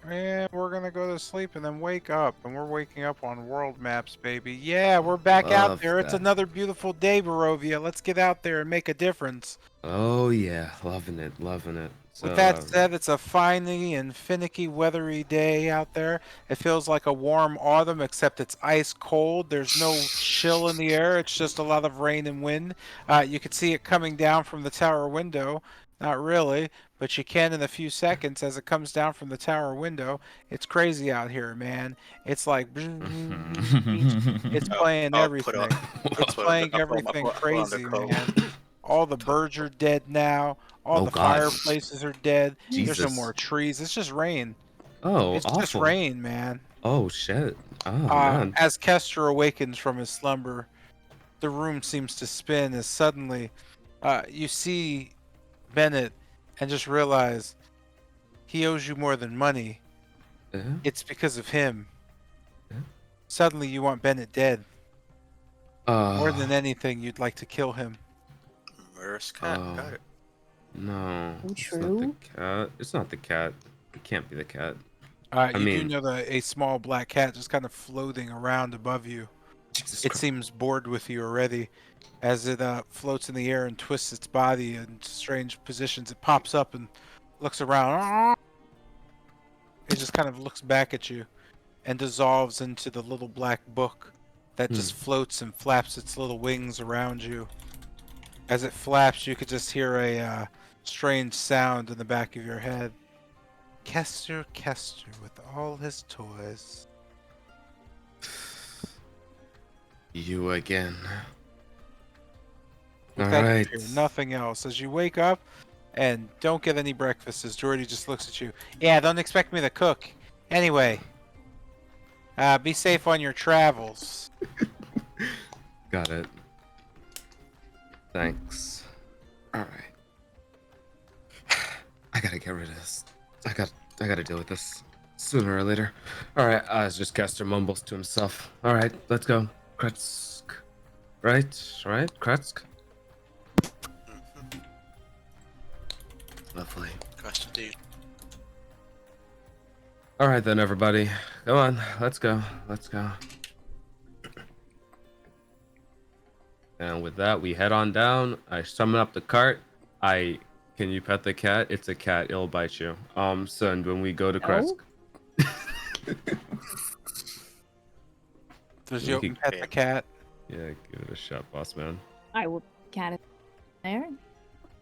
And we're gonna go to sleep and then wake up, and we're waking up on world maps, baby. Yeah, we're back out Love there. It's that. another beautiful day, Barovia. Let's get out there and make a difference. Oh yeah, loving it, loving it. So, With that said, it's a finey and finicky, weathery day out there. It feels like a warm autumn, except it's ice cold. There's no chill in the air. It's just a lot of rain and wind. You can see it coming down from the tower window. Not really, but you can in a few seconds as it comes down from the tower window. It's crazy out here, man. It's like it's playing I'll put everything. up. It's playing everything crazy, man. All the birds are dead now. All Oh, the God. fireplaces are dead. There's no Jesus. more trees. It's just rain. oh, It's awful. just rain, man. Oh shit. Oh man. As Kester awakens from his slumber, the room seems to spin as suddenly you see Bennett and just realize he owes you more than money. Yeah. It's because of him. Yeah. Suddenly you want Bennett dead. More than anything, you'd like to kill him. Murderous cat. Oh. Got it. No. It's not True. the cat. It's not the cat. It can't be the cat. You mean- do know that a small black cat just kind of floating around above you. Jesus It Christ. seems bored with you already. As it floats in the air and twists its body in strange positions, it pops up and looks around. It just kind of looks back at you and dissolves into the little black book that just floats and flaps its little wings around you. As it flaps, you could just hear a strange sound in the back of your head. Kester, Kester, with all his toys. You again. With All that, you right. hear nothing else. As you wake up and don't get any breakfast, as Jordy just looks at you. Yeah, don't expect me to cook. Anyway, be safe on your travels. Got it. Thanks. All right. I gotta get rid of this. I gotta deal with this sooner or later. All right. As just Caster mumbles to himself. All right, let's go. Kretsk. Right. Kretsk. Lovely. Christ indeed. All right then, everybody. Go on. Let's go. Let's go. And with that, we head on down. I summon up the cart. Can you pet the cat? It's a cat. It'll bite you. Son, when we go to Kresk. Does We you can- pet the cat? Yeah, give it a shot, boss man. I will cat it there.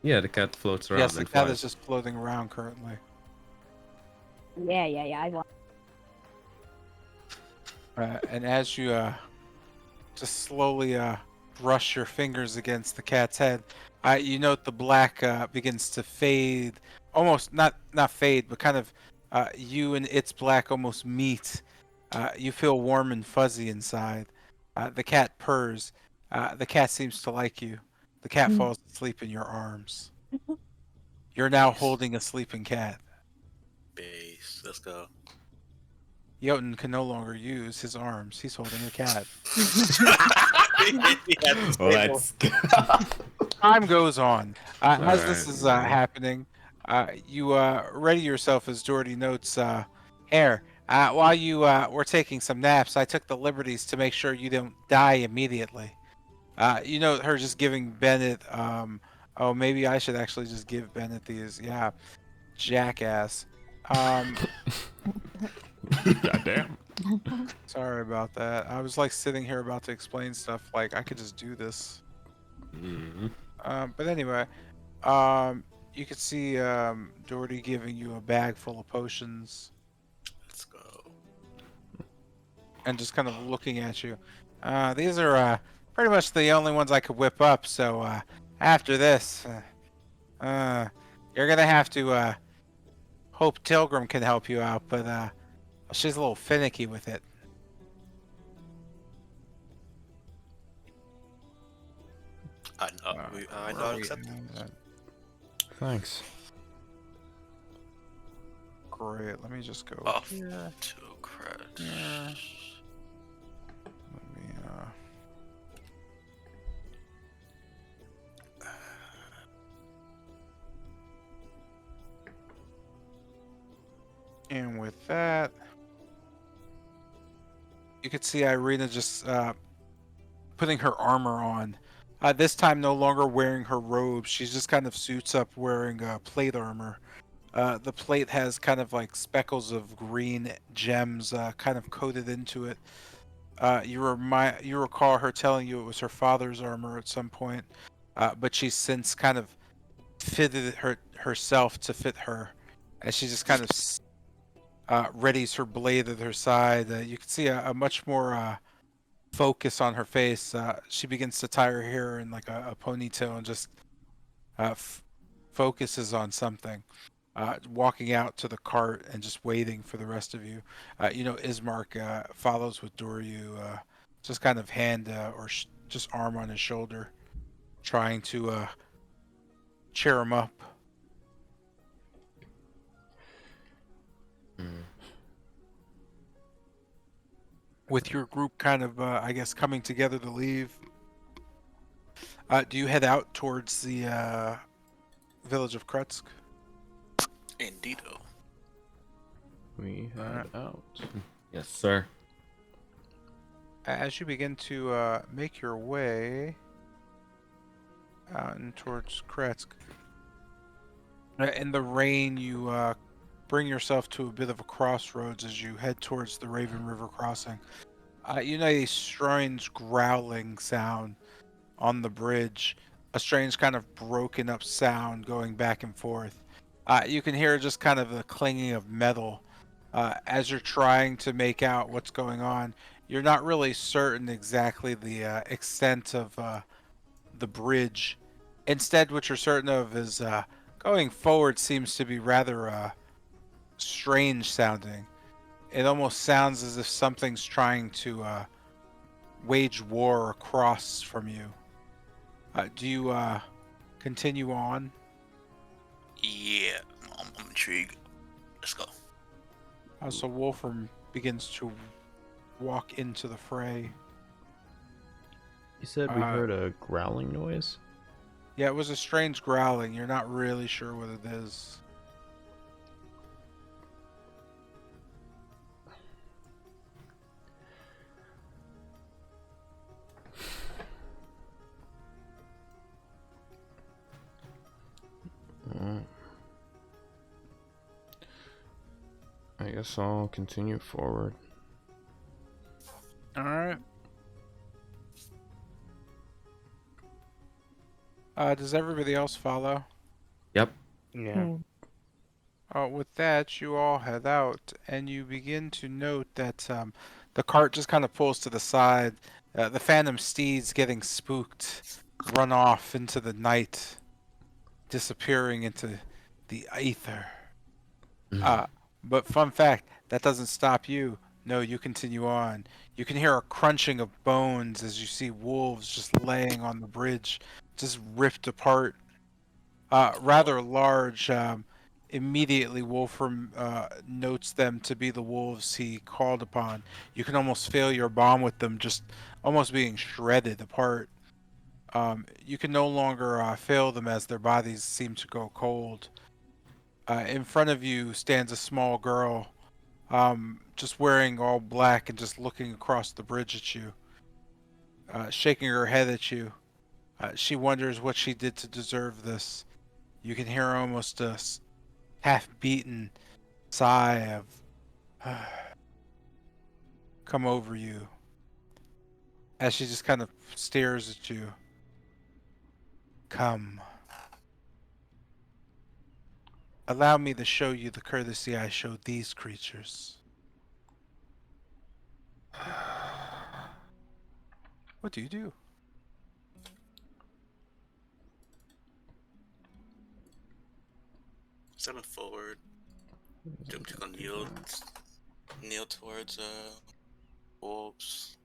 Yeah, the cat floats around Yes, the and cat flies. is just floating around currently. Yeah. I want. And as you just slowly brush your fingers against the cat's head, you note the black begins to fade, almost not fade, but kind of you and its black almost meet. You feel warm and fuzzy inside. The cat purrs. The cat seems to like you. The cat falls asleep in your arms. You're now holding a sleeping cat. Base. Let's go. Jotun can no longer use his arms. He's holding a cat. Let's go. Time goes on. As this Alright, is yeah. happening, you ready yourself, as Doherty notes. Here, while you were taking some naps, I took the liberties to make sure you don't die immediately. You know her just giving Bennett. Oh, maybe I should actually just give Bennett these. Yeah, jackass. Goddamn. Sorry about that. I was like sitting here about to explain stuff. Like I could just do this. Mhm. But anyway, you could see Doherty giving you a bag full of potions Let's go. and just kind of looking at you. These are pretty much the only ones I could whip up. So after this, you're gonna have to hope Tilgrim can help you out, but she's a little finicky with it. I Where know. are we Accept. at? Thanks. Great. Let me just go Off here. to credit. Yeah. Let me And with that, you could see Irina just putting her armor on. This time, no longer wearing her robe. She's just kind of suits up wearing plate armor. The plate has kind of like speckles of green gems kind of coated into it. You recall her telling you it was her father's armor at some point, but she's since kind of fitted herself to fit her, and she just kind of readies her blade at her side. You can see a much more focus on her face. She begins to tie her hair in like a ponytail and just focuses on something. Walking out to the cart and just waiting for the rest of you. Ismark follows with Doryu, just kind of hand or just arm on his shoulder, trying to cheer him up. With your group kind of, I guess, coming together to leave, do you head out towards the village of Krutsk? Indeedo. We head out. Yes, sir. As you begin to make your way out and towards Kretsk, in the rain, you bring yourself to a bit of a crossroads as you head towards the Raven River crossing. A strange growling sound on the bridge, a strange kind of broken up sound going back and forth. You can hear just kind of the clanging of metal. As you're trying to make out what's going on, you're not really certain exactly the extent of the bridge. Instead, what you're certain of is going forward seems to be rather strange sounding. It almost sounds as if something's trying to wage war across from you. Do you continue on? Yeah, I'm intrigued. Let's go. So Wolfram begins to walk into the fray. You said we heard a growling noise? Yeah, it was a strange growling. You're not really sure what it is. I guess I'll continue forward. All right. Does everybody else follow? Yep. Yeah. With that, you all head out, and you begin to note that the cart just kind of pulls to the side. The phantom steeds, getting spooked, run off into the night, disappearing into the ether. Uh, but fun fact, that doesn't stop you. No, you continue on. You can hear a crunching of bones as you see wolves just laying on the bridge, just ripped apart. Rather large. Immediately, Wolfram notes them to be the wolves he called upon. You can almost feel your bomb with them just almost being shredded apart. You can no longer feel them as their bodies seem to go cold. In front of you stands a small girl, just wearing all black and just looking across the bridge at you, shaking her head at you. She wonders what she did to deserve this. You can hear almost a half-beaten sigh of come over you as she just kind of stares at you. Come. Allow me to show you the courtesy I showed these creatures. What do you do? Stepping forward. Jump to kneel towards wolves.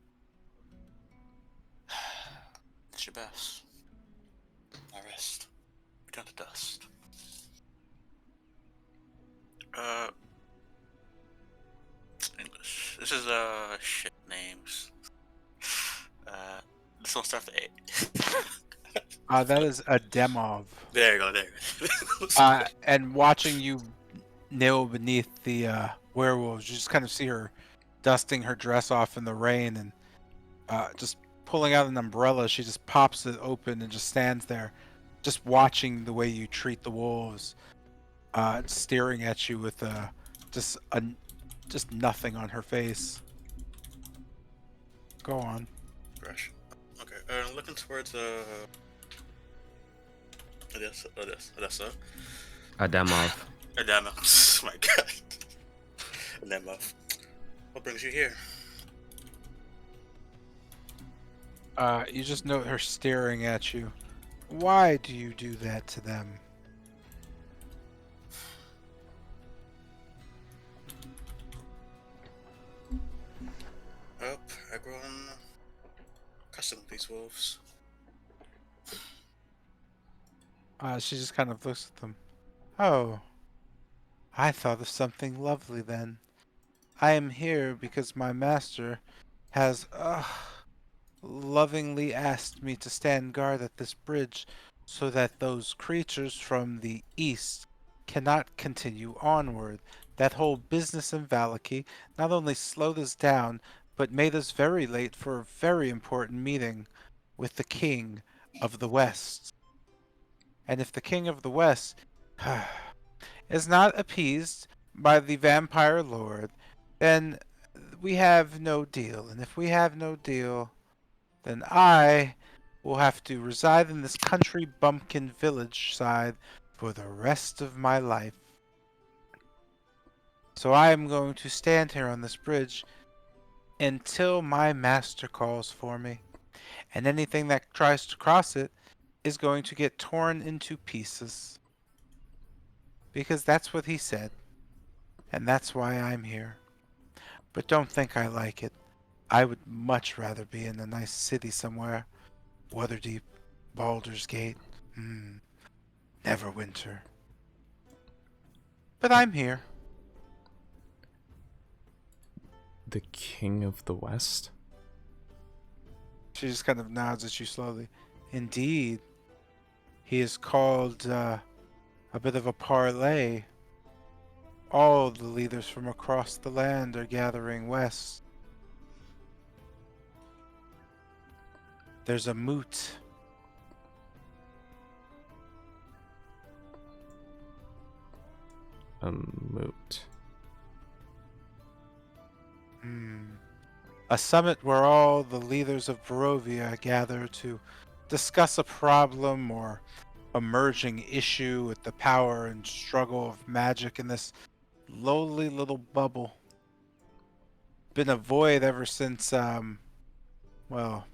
It's your best. Now rest. Return to dust. English. This is shit names. This one starts with A. That is a Demov. There you go. There you go. And watching you kneel beneath the werewolves, you just kind of see her dusting her dress off in the rain and just pulling out an umbrella. She just pops it open and just stands there, just watching the way you treat the wolves, staring at you with just nothing on her face. Go on. Fresh. Okay. Looking towards Odessa. Adamov. Adama. Oh my god. Adama. What brings you here? You just note her staring at you. Why do you do that to them? Well, I've grown accustomed to these wolves. She just kind of looks at them. Oh, I thought of something lovely then. I am here because my master has lovingly asked me to stand guard at this bridge so that those creatures from the east cannot continue onward. That whole business in Valaki not only slowed us down, but made us very late for a very important meeting with the King of the West. And if the King of the West is not appeased by the vampire lord, then we have no deal. And if we have no deal, then I will have to reside in this country bumpkin village side for the rest of my life. So I am going to stand here on this bridge until my master calls for me. And anything that tries to cross it is going to get torn into pieces. Because that's what he said. And that's why I'm here. But don't think I like it. I would much rather be in a nice city somewhere. Waterdeep, Baldur's Gate, Neverwinter. But I'm here. The King of the West? She just kind of nods at you slowly. Indeed. he has called a bit of a parley. All the leaders from across the land are gathering west. There's a moot. A moot. A summit where all the leaders of Barovia gather to discuss a problem or emerging issue with the power and struggle of magic in this lowly little bubble. Been a void ever since, well,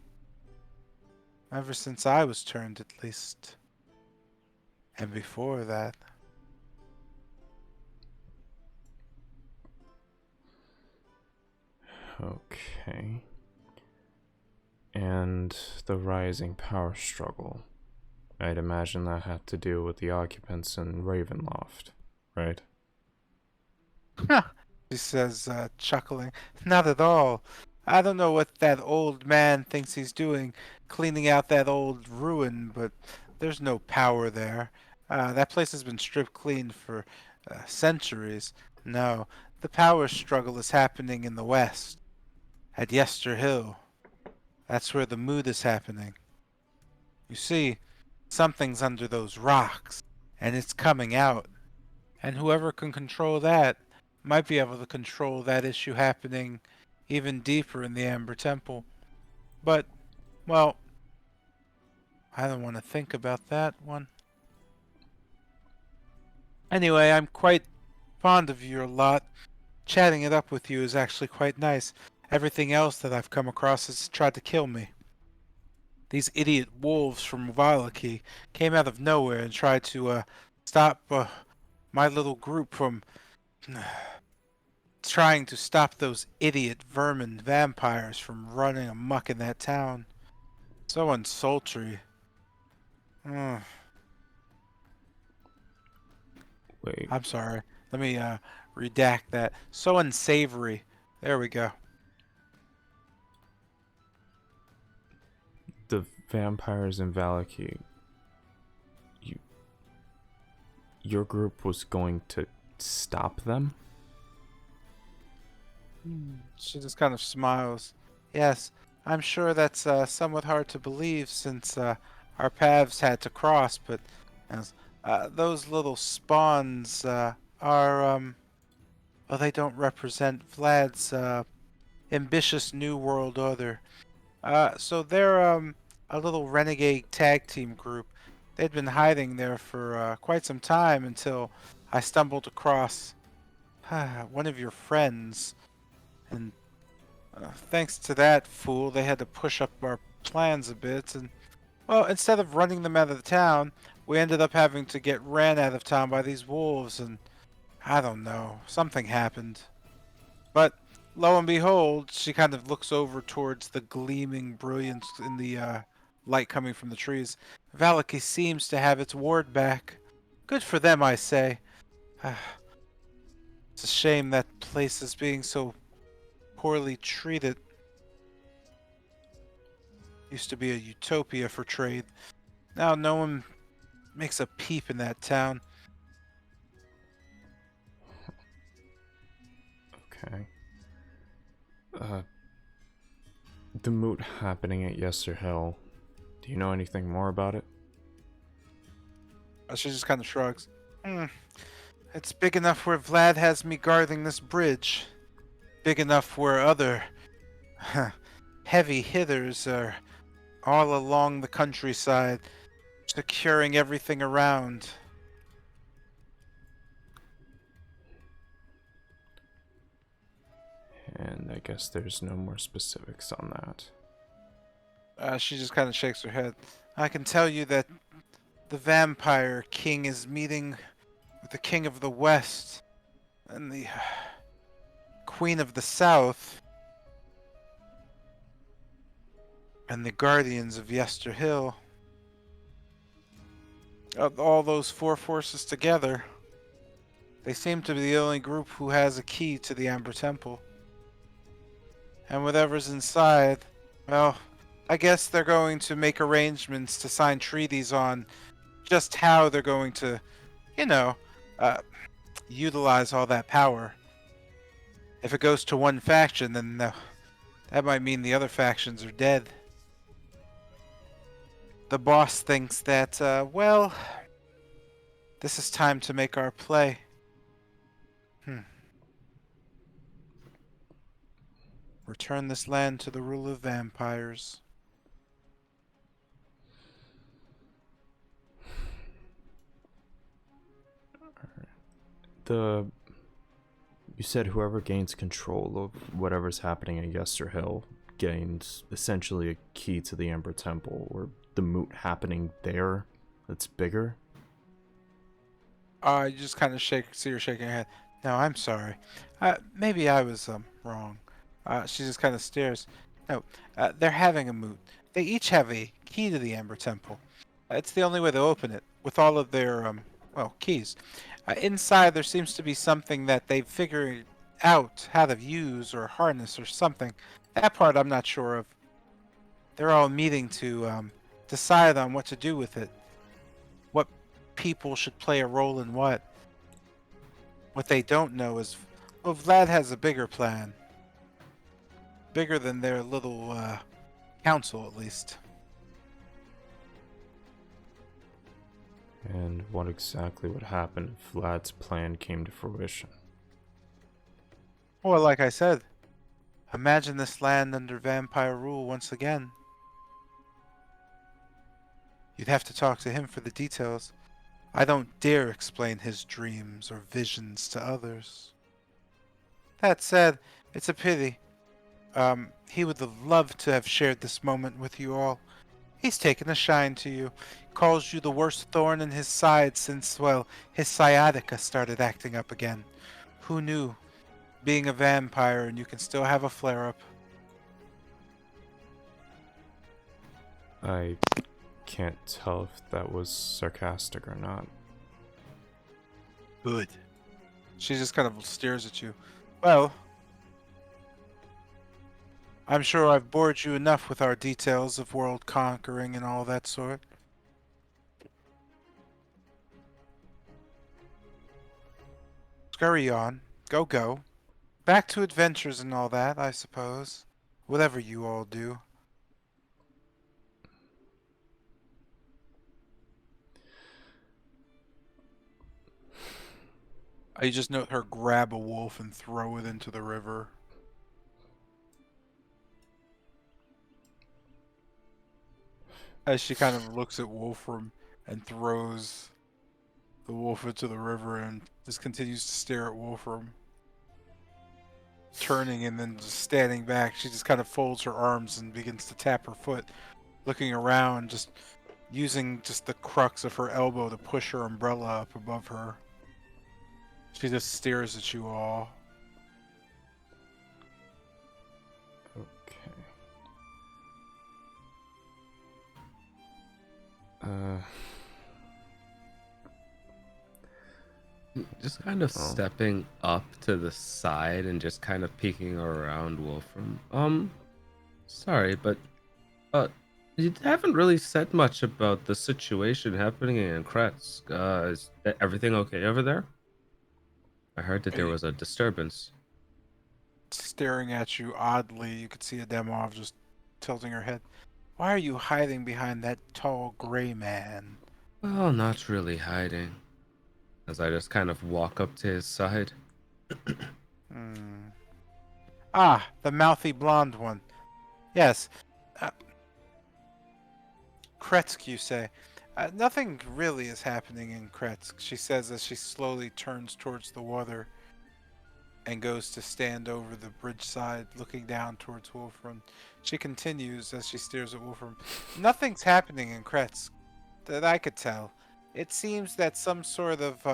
ever since I was turned at least. And before that. Okay. And the rising power struggle. I'd imagine that had to do with the occupants in Ravenloft, right? She says, chuckling. Not at all. I don't know what that old man thinks he's doing, cleaning out that old ruin, but there's no power there. That place has been stripped clean for centuries. No, the power struggle is happening in the west, at Yester Hill. That's where the mood is happening. You see, something's under those rocks, and it's coming out. And whoever can control that might be able to control that issue happening even deeper in the Amber Temple. But, well, I don't want to think about that one. Anyway, I'm quite fond of your lot. Chatting it up with you is actually quite nice. Everything else that I've come across has tried to kill me. These idiot wolves from Valaki came out of nowhere and tried to stop my little group from trying to stop those idiot vermin vampires from running amok in that town. So unsultry. Ugh. Wait, I'm sorry. Let me redact that. So unsavory. There we go. the vampires in Valaki. Your group was going to stop them? She just kind of smiles. Yes, I'm sure that's somewhat hard to believe since our paths had to cross, but those little spawns are, well, they don't represent Vlad's ambitious new world order. So they're a little renegade tag team group. They'd been hiding there for quite some time until I stumbled across one of your friends. And thanks to that fool, they had to push up our plans a bit. And, well, instead of running them out of the town, we ended up having to get ran out of town by these wolves. And I don't know, something happened. But lo and behold, she kind of looks over towards the gleaming brilliance in the light coming from the trees. Valaki seems to have its ward back. Good for them, I say. It's a shame that place is being so poorly treated. Used to be a utopia for trade. Now no one makes a peep in that town. Okay. The moot happening at Yester Hill. Do you know anything more about it? She just kind of shrugs. It's big enough where Vlad has me guarding this bridge. Big enough where other heavy hitters are all along the countryside, securing everything around. And I guess there's no more specifics on that. She just kind of shakes her head. I can tell you that the vampire king is meeting with the king of the west and the queen of the south and the guardians of Yester Hill. All those four forces together, they seem to be the only group who has a key to the Amber Temple. And whatever's inside, well, I guess they're going to make arrangements to sign treaties on just how they're going to, you know, uh, utilize all that power. If it goes to one faction, then that might mean the other factions are dead. The boss thinks that, well, this is time to make our play. Return this land to the rule of vampires. You said whoever gains control of whatever's happening at Yester Hill gains essentially a key to the Amber Temple, or the moot happening there that's bigger. You just kind of see her shaking her head. No, I'm sorry. Maybe I was wrong. She just kind of stares. No, they're having a moot. They each have a key to the Amber Temple. It's the only way they'll open it, with all of their keys. Inside, there seems to be something that they've figured out how to use or harness or something. That part I'm not sure of. They're all meeting to decide on what to do with it. What people should play a role in what. What they don't know is, well, Vlad has a bigger plan. Bigger than their little council, at least. And what exactly would happen if Vlad's plan came to fruition? Well, like I said, imagine this land under vampire rule once again. You'd have to talk to him for the details. I don't dare explain his dreams or visions to others. That said, it's a pity. He would have loved to have shared this moment with you all. He's taken a shine to you, calls you the worst thorn in his side since, well, his sciatica started acting up again. Who knew? Being a vampire and you can still have a flare-up. I can't tell if that was sarcastic or not. Good. She just kind of stares at you. Well, I'm sure I've bored you enough with our details of world conquering and all that sort. Scurry on. Go. Back to adventures and all that, I suppose. Whatever you all do. I just note her grab a wolf and throw it into the river. As she kind of looks at Wolfram and throws the wolf into the river and just continues to stare at Wolfram. Turning and then just standing back, she just kind of folds her arms and begins to tap her foot, looking around, just using just the crux of her elbow to push her umbrella up above her. She just stares at you all. Okay. Just kind of stepping up to the side and just kind of peeking around Wolfram. Sorry, but you haven't really said much about the situation happening in Kretz. Is everything okay over there? I heard that there was a disturbance. Staring at you oddly, you could see Ademov just tilting her head. Why are you hiding behind that tall gray man? Well, not really hiding. As I just kind of walk up to his side. Ah, the mouthy blonde one. Yes. Kretsk, you say. Nothing really is happening in Kretsk, she says as she slowly turns towards the water and goes to stand over the bridge side, looking down towards Wolfram. She continues as she stares at Wolfram. Nothing's happening in Kretsk that I could tell. It seems that some sort of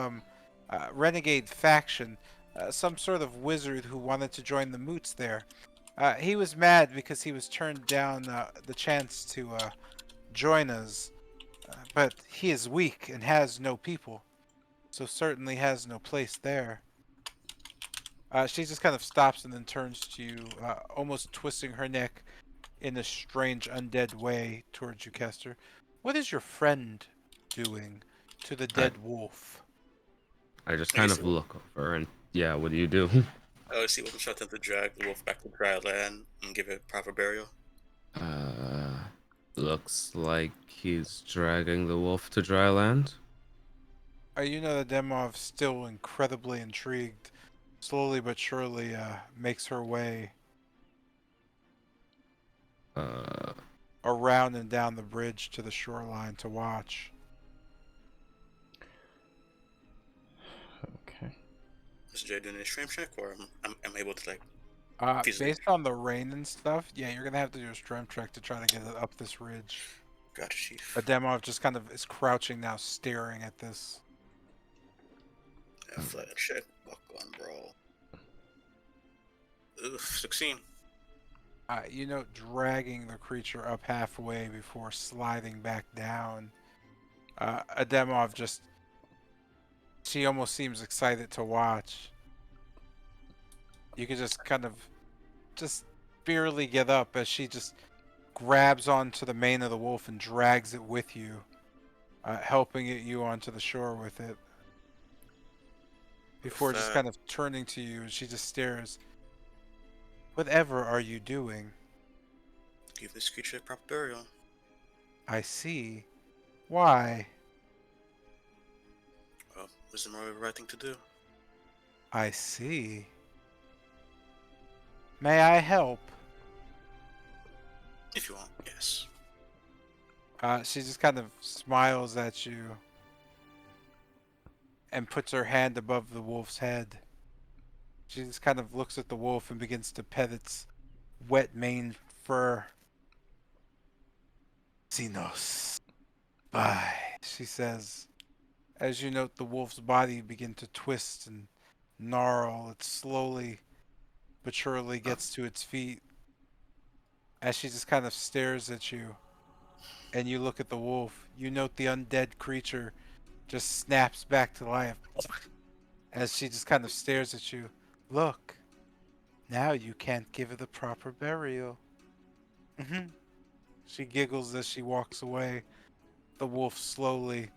renegade faction, some sort of wizard who wanted to join the Moots there. He was mad because he was turned down the chance to join us, but he is weak and has no people, so certainly has no place there. She just kind of stops and then turns to you, almost twisting her neck in a strange undead way towards you, Kester. What is your friend doing to the dead wolf? I just I kind guess of look over and yeah, what do you do? see what shot them to drag the wolf back to dry land and give it proper burial. Uh, looks like he's dragging the wolf to dry land. You know the Demov, still incredibly intrigued, slowly but surely makes her way Uh, around and down the bridge to the shoreline to watch. Okay. Is Jay doing a stream check, or I'm able to like physically? Based on the rain and stuff, yeah, you're gonna have to do a strength check to try to get it up this ridge. Gotcha, chief. But Demov just kind of is crouching now, staring at this. Yeah, flat check, buck on brawl. Ugh, 16. You know, dragging the creature up halfway before sliding back down. Ademov just, she almost seems excited to watch. You can just kind of just barely get up as she just grabs onto the mane of the wolf and drags it with you, helping you onto the shore with it. Before just kind of turning to you, she just stares. Whatever are you doing? Give this creature a proper burial. I see. Why? Well, is the more right thing to do? I see. May I help? If you want, yes. She just kind of smiles at you and puts her hand above the wolf's head. She just kind of looks at the wolf and begins to pet its wet mane fur. Sinos. Bye, she says. As you note the wolf's body begin to twist and gnarl, it slowly but surely gets to its feet. As she just kind of stares at you, and you look at the wolf, you note the undead creature just snaps back to life as she just kind of stares at you. Look, now you can't give it the proper burial. She giggles as she walks away, the wolf slowly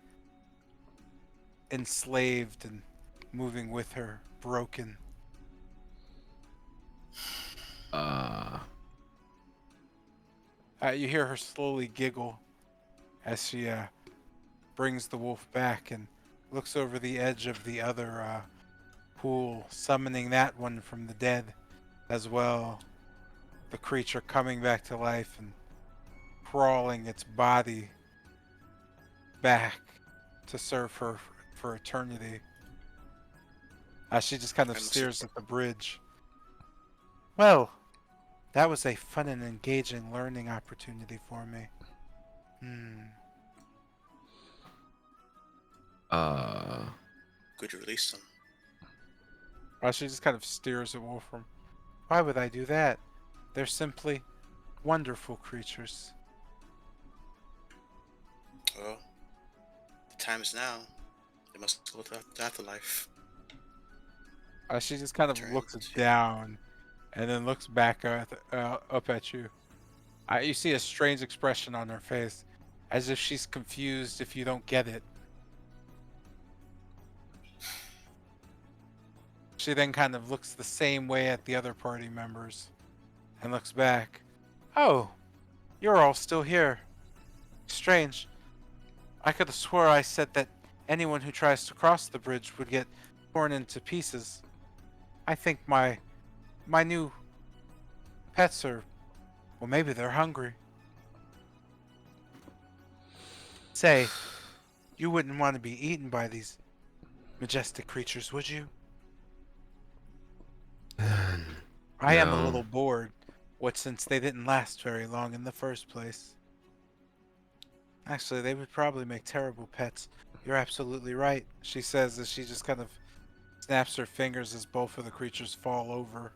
enslaved and moving with her, broken. You hear her slowly giggle as she brings the wolf back and looks over the edge of the other pool, summoning that one from the dead as well. The creature coming back to life and crawling its body back to serve her for eternity. She just kind of stares at the bridge. Well, that was a fun and engaging learning opportunity for me. Could you release them? She just kind of stares at Wolfram. Why would I do that? They're simply wonderful creatures. Well, the time is now. They must go to the afterlife. She just kind of looks down and then looks back up at you. You see a strange expression on her face, as if she's confused if you don't get it. She then kind of looks the same way at the other party members and looks back. Oh, you're all still here. Strange. I could have swore I said that anyone who tries to cross the bridge would get torn into pieces. I think my new pets are, well, maybe they're hungry. Say, you wouldn't want to be eaten by these majestic creatures, would you? I am a little bored, since they didn't last very long in the first place. Actually, they would probably make terrible pets. You're absolutely right, she says as she just kind of snaps her fingers as both of the creatures fall over.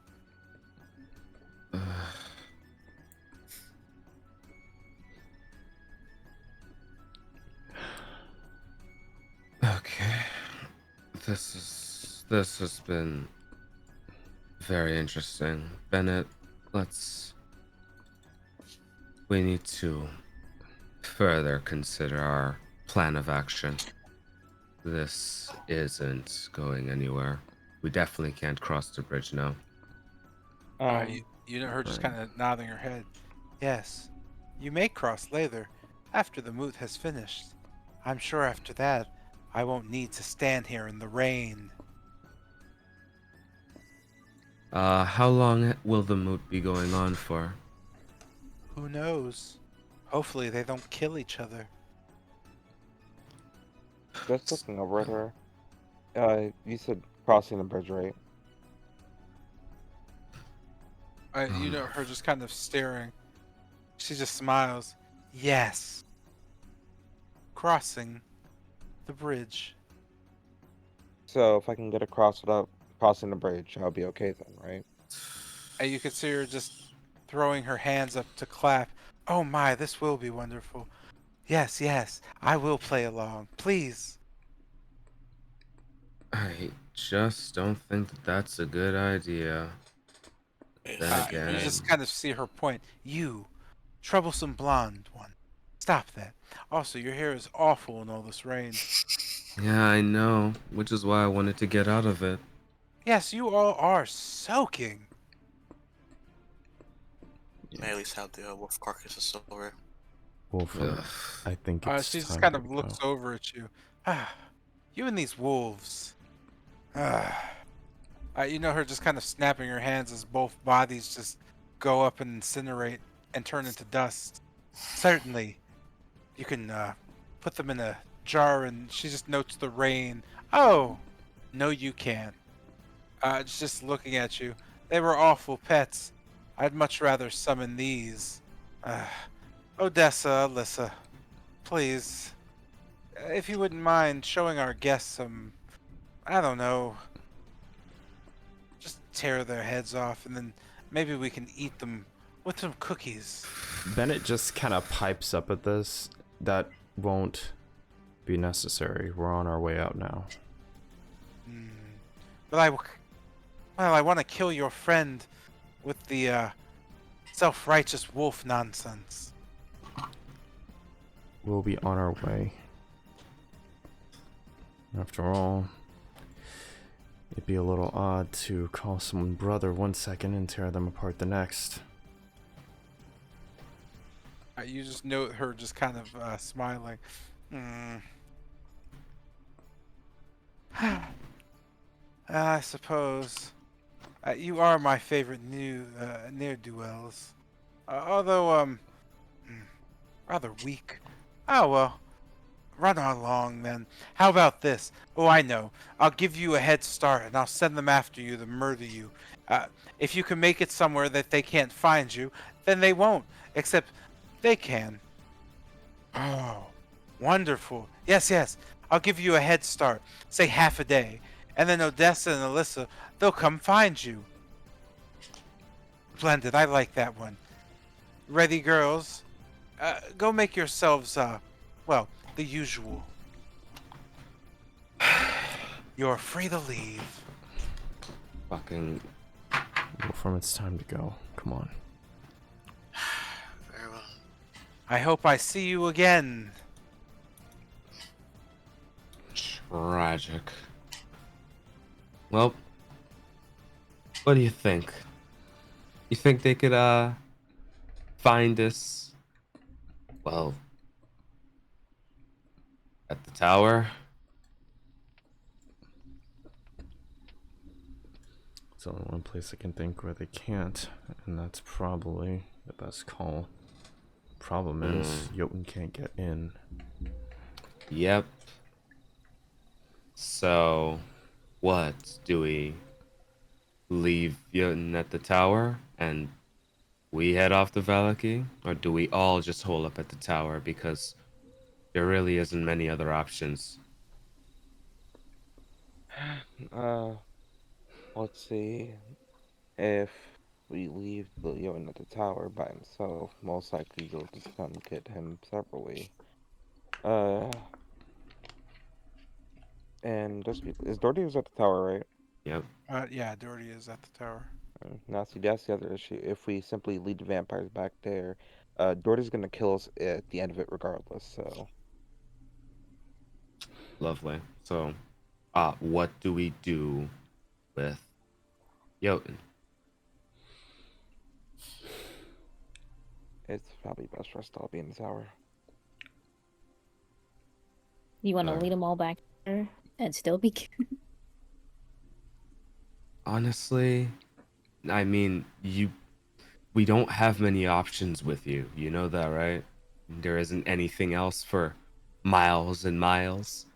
Okay. This has been very interesting. Bennett, we need to further consider our plan of action. This isn't going anywhere. We definitely can't cross the bridge now. You know her just right. kind of nodding her head. Yes, you may cross later, after the moot has finished. I'm sure after that, I won't need to stand here in the rain. How long will the moot be going on for? Who knows? Hopefully they don't kill each other. Just looking over at her. You said crossing the bridge, right? You know her just kind of staring. She just smiles. Yes. Crossing the bridge. So if I can get across without crossing the bridge, I'll be okay then, right? And you can see her just throwing her hands up to clap. Oh my, this will be wonderful. Yes, yes, I will play along. Please. I just don't think that that's a good idea. Then You again, just kind of see her point. You, troublesome blonde one. Stop that. Also, your hair is awful in all this rain. yeah, I know, which is why I wanted to get out of it. Yes, you all are soaking. May at least have the wolf carcasses over. Wolford, Ugh. I think it's She just time kind to of go. looks over at you. Ah, you and these wolves. Ah. You know her just kind of snapping her hands as both bodies just go up and incinerate and turn into dust. Certainly, you can put them in a jar, and she just notes the rain. Oh, no, you can't. It's just looking at you. They were awful pets. I'd much rather summon these. Uh, Odessa, Alyssa, please, if you wouldn't mind showing our guests some, I don't know, just tear their heads off, and then maybe we can eat them with some cookies. Bennett just kind of pipes up at this. That won't be necessary. We're on our way out now. But I want to kill your friend with the self-righteous wolf nonsense. We'll be on our way. After all, it'd be a little odd to call someone brother one second and tear them apart the next. You just note her just kind of smiling. I suppose you are my favorite ne'er-do-wells. Although rather weak. Oh well, run along then. How about this? Oh, I know. I'll give you a head start, and I'll send them after you to murder you. If you can make it somewhere that they can't find you, then they won't. Except they can. Oh, wonderful. Yes, yes. I'll give you a head start. Say half a day. And then Odessa and Alyssa, they'll come find you. Splendid. I like that one. Ready, girls? Go make yourselves, well, the usual. You're free to leave. Fucking. Wolfram, it's time to go. Come on. Very well. I hope I see you again. Tragic. Well, what do you think? You think they could find us, well, at the tower? It's only one place I can think where they can't, and that's probably the best call. Problem is, Jotun can't get in. Yep. So, what? Do we leave Jotun at the tower and we head off to Valaki? Or do we all just hole up at the tower because there really isn't many other options? Let's see. If we leave the Yoan at the tower by himself, most likely you'll just come get him separately. And just is Doherty was at the tower, right? Yep. Yeah, Doherty is at the tower. Now, see, that's the other issue. If we simply lead the vampires back there, Doherty's gonna kill us at the end of it regardless. So, Lovely. So, what do we do with Jotun? It's probably best for us to all be in the tower. You want to Alright. lead them all back there and still be. Honestly, I mean, we don't have many options with you. You know that, right? There isn't anything else for miles and miles.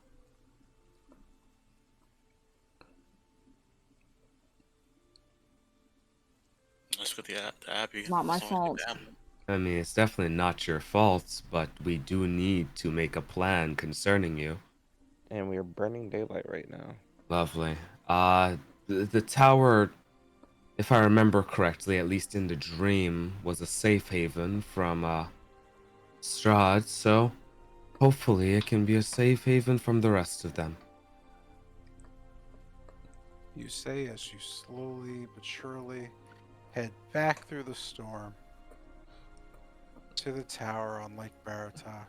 Let's go to the Abbey. Not my As long as we fault. gamble. I mean, it's definitely not your fault, but we do need to make a plan concerning you. And we are burning daylight right now. Lovely. The tower, if I remember correctly, at least in the dream, was a safe haven from Strahd, so hopefully it can be a safe haven from the rest of them. You say as you slowly but surely head back through the storm to the tower on Lake Baratok.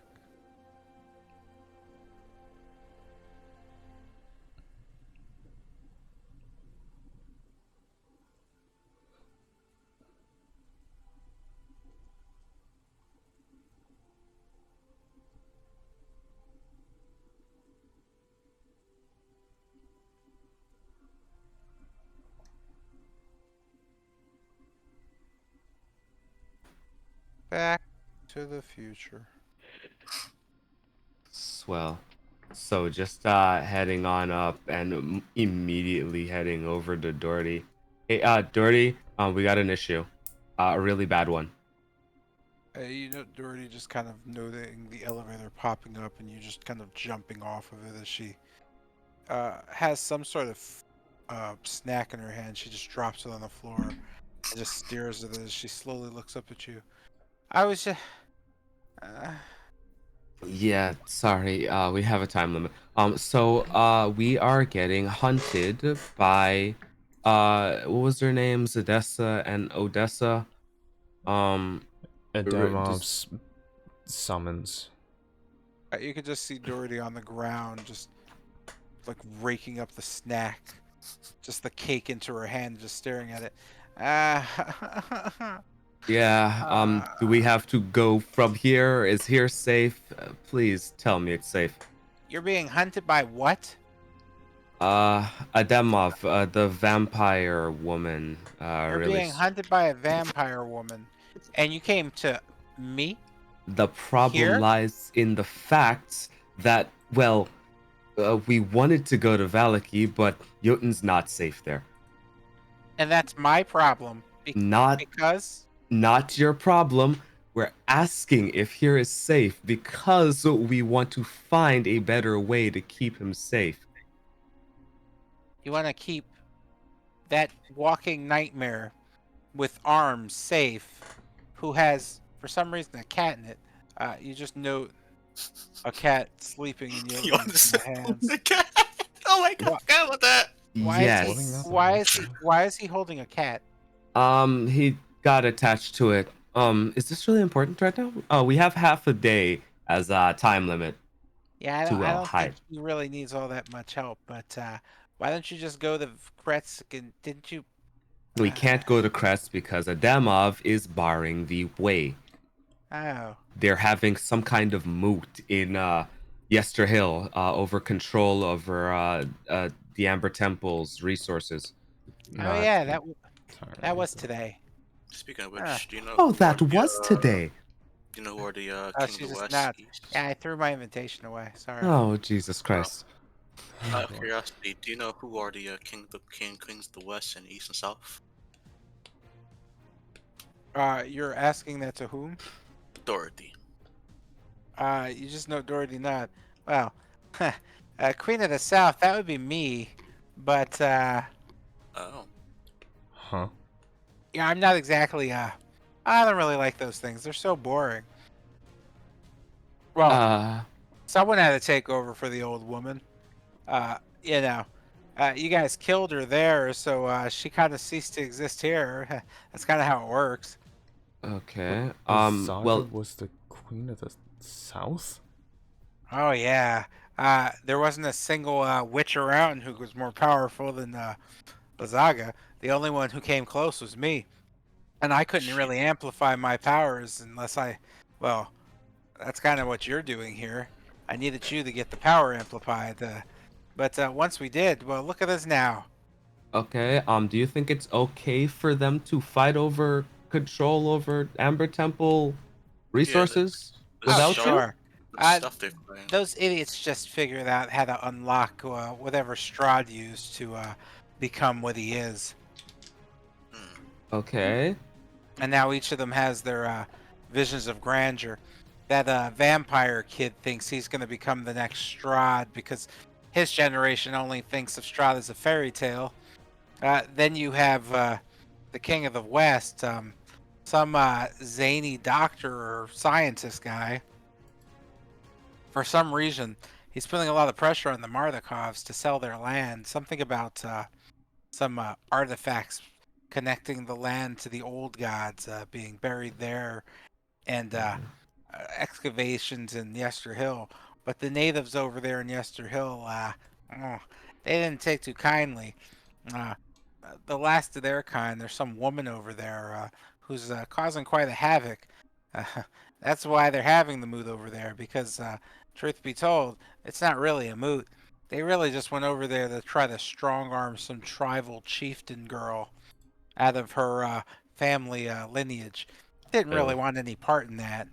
Back to the future. Swell. So just heading on up and immediately heading over to Doherty. Hey, Doherty, we got an issue. A really bad one. You know, Doherty just kind of noting the elevator popping up and you just kind of jumping off of it as she has some sort of snack in her hand. She just drops it on the floor and just stares at it as she slowly looks up at you. I was just. Yeah, sorry. We have a time limit. We are getting hunted by what was their names? Odessa and Odessa. Just Ademov's summons. You could just see Doherty on the ground, just like raking up the snack, just the cake into her hand, just staring at it. yeah. Do we have to go from here? Is here safe? Please tell me it's safe. You're being hunted by what? Ademov, the vampire woman. You're Really. being hunted by a vampire woman, and you came to me? The problem Here? lies in the fact that, well, we wanted to go to Valaki, but Jotun's not safe there. And that's my problem. Not Because? Not your problem. We're asking if here is safe because we want to find a better way to keep him safe. You want to keep that walking nightmare with arms safe, who has, for some reason, a cat in it. You just note a cat sleeping in You your understand? hands. The cat. Oh my god, I forgot about that. Yes. Why is he holding a cat? He got attached to it. Is this really important right now? Oh, we have half a day as a time limit. Yeah, I to, don't, I don't think hide. he really needs all that much help. But why don't you just go to Kretsk and didn't you? We can't go to Crest because Adamov is barring the way. Oh. They're having some kind of moot in Yester Hill over control over the Amber Temple's resources. Oh yeah, that was today. Speaking of which, Ah. do you know? Oh, who that are the, was today. Do you know who are the Oh, King she of the just West? nodded. East? Yeah, I threw my invitation away. Sorry. Oh, Jesus Christ. Out of curiosity, do you know who are the Kings of the West and East and South? You're asking that to whom? Dorothy. You just know Doherty nod. Well, Queen of the South, that would be me. But Oh. Huh? yeah, I'm not exactly I don't really like those things. They're so boring. Well, someone had to take over for the old woman. You know, you guys killed her there, so she kind of ceased to exist here. That's kind of how it works. Okay. Zaga Well, was the Queen of the South? Oh yeah. There wasn't a single witch around who was more powerful than Lazaga. The only one who came close was me, and I couldn't Shit. really amplify my powers unless well, that's kind of what you're doing here. I needed you to get the power amplified, but once we did, well, look at us now. Okay. Do you think it's okay for them to fight over control over Amber Temple Yeah, resources the Oh, without stuff, you? sure. the Uh, stuff they're playing. those idiots just figured out how to unlock whatever Strahd used to become what he is. Hmm. Okay. And now each of them has their visions of grandeur. That vampire kid thinks he's going to become the next Strahd because his generation only thinks of Strahd as a fairy tale. Then you have the King of the West, some zany doctor or scientist guy. For some reason, he's putting a lot of pressure on the Mardikovs to sell their land. Something about some artifacts connecting the land to the old gods being buried there, and excavations in Yester Hill. But the natives over there in Yester Hill, oh, they didn't take too kindly. Uh, the last of their kind, there's some woman over there who's causing quite a havoc. Uh, that's why they're having the moot over there, because, truth be told, it's not really a moot. They really just went over there to try to strong arm some tribal chieftain girl out of her family lineage. Didn't really Oh. want any part in that.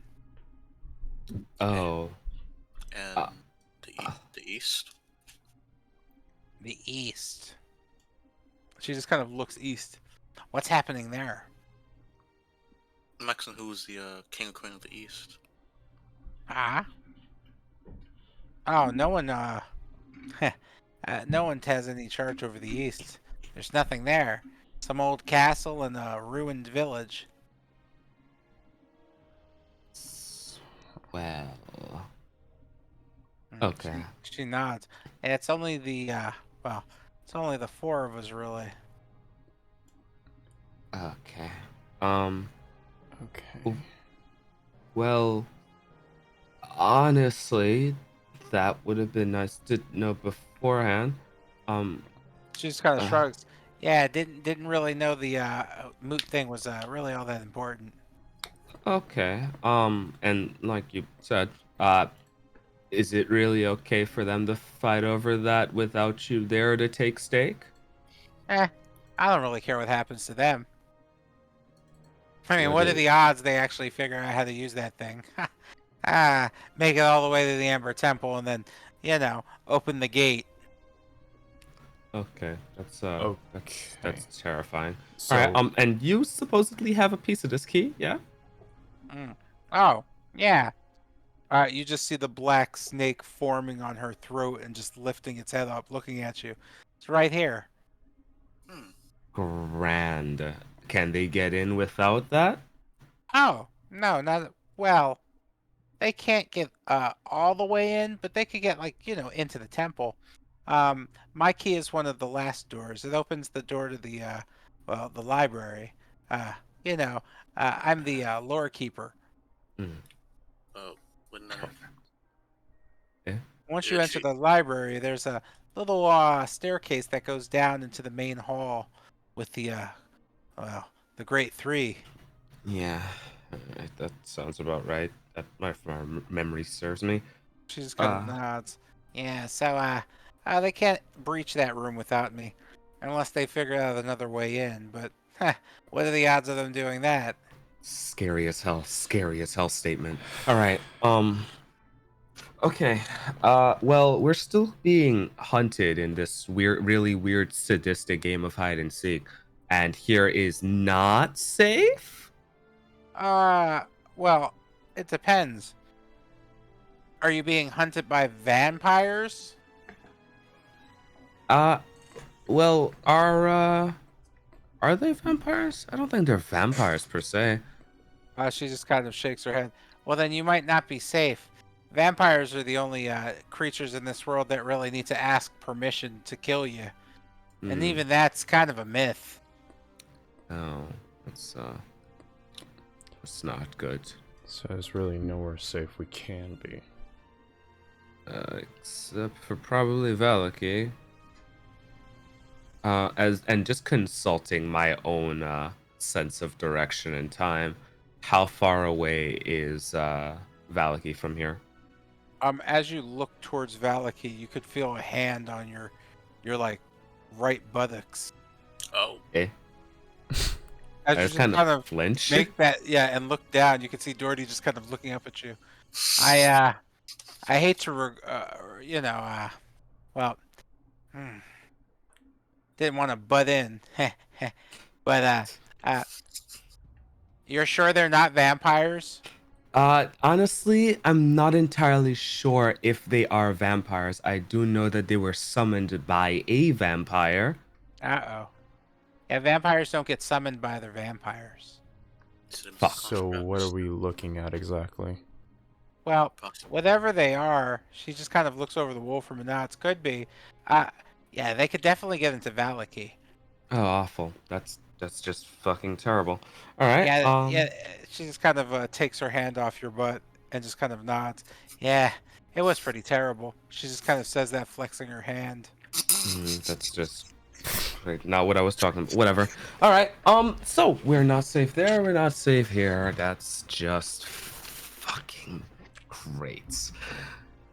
Oh. And Uh, uh, the East. The East. She just kind of looks east. What's happening there? Maxon, who's the king or queen of the East? Ah? Oh, no one. No one has any charge over the East. There's nothing there. Some old castle and a ruined village. well. Mm, Okay. She nods. Yeah, it's only the well, it's only the four of us really. Okay. Um. Okay. Well, honestly, that would have been nice to know beforehand. Um. She just kind of Uh, shrugs. Yeah, didn't really know the moot thing was really all that important. okay. And like you said, is it really okay for them to fight over that without you there to take stake? Eh, I don't really care what happens to them. I mean, What what are is? the odds they actually figure out how to use that thing? Make it all the way to the Amber Temple and then, open the gate. Okay, that's Okay. that's terrifying. All right. So, And you supposedly have a piece of this key, yeah? Mm. Oh, yeah. You just see the black snake forming on her throat and just lifting its head up, looking at you. It's right here. Hmm. Grand. Can they get in without that? Oh, no, not well. They can't get all the way in, but they could get like, into the temple. My key is one of the last doors. It opens the door to the the library. Uh, you know, I'm the lore keeper. Mm, Oh, when perfect. Yeah. Once you yeah, enter she the library, there's a little staircase that goes down into the main hall with well, the Great Three. Yeah. That sounds about right. That my memory serves me. She just kind of Uh, nods. Yeah, so they can't breach that room without me, unless they figure out another way in. But what are the odds of them doing that? scary as hell statement. All right. Okay. Well, we're still being hunted in this weird, really weird, sadistic game of hide and seek, and here is not safe. Uh, well, it depends. Are you being hunted by vampires? Uh, well, are they vampires? I don't think they're vampires per se. She just kind of shakes her head. Well, then you might not be safe. Vampires are the only creatures in this world that really need to ask permission to kill you. And Hmm. even that's kind of a myth. Oh, that's not good. so there's really nowhere safe we can be. Except for probably Valaki. And just consulting my own sense of direction and time. How far away is Valaki from here? As you look towards Valaki, you could feel a hand on your like right buttocks. Oh, Okay. As I you just just kind kind of of flinch. make that, yeah, and look down, you can see Doherty just kind of looking up at you. I hate to, well, hmm, didn't want to butt in, but you're sure they're not vampires? Honestly, I'm not entirely sure if they are vampires. I do know that they were summoned by a vampire. Uh-oh. Yeah, vampires don't get summoned by other vampires. Fuck. So what are we looking at exactly? Well, Possible. whatever they are, she just kind of looks over the wolfram and nods. Could be. Uh, yeah, they could definitely get into Valaki. Oh, awful. That's just fucking terrible. All right. Yeah, she just kind of takes her hand off your butt and just kind of nods. Yeah, it was pretty terrible. She just kind of says that, flexing her hand. That's just not what I was talking about. Whatever. All right. So we're not safe there. We're not safe here. That's just fucking great.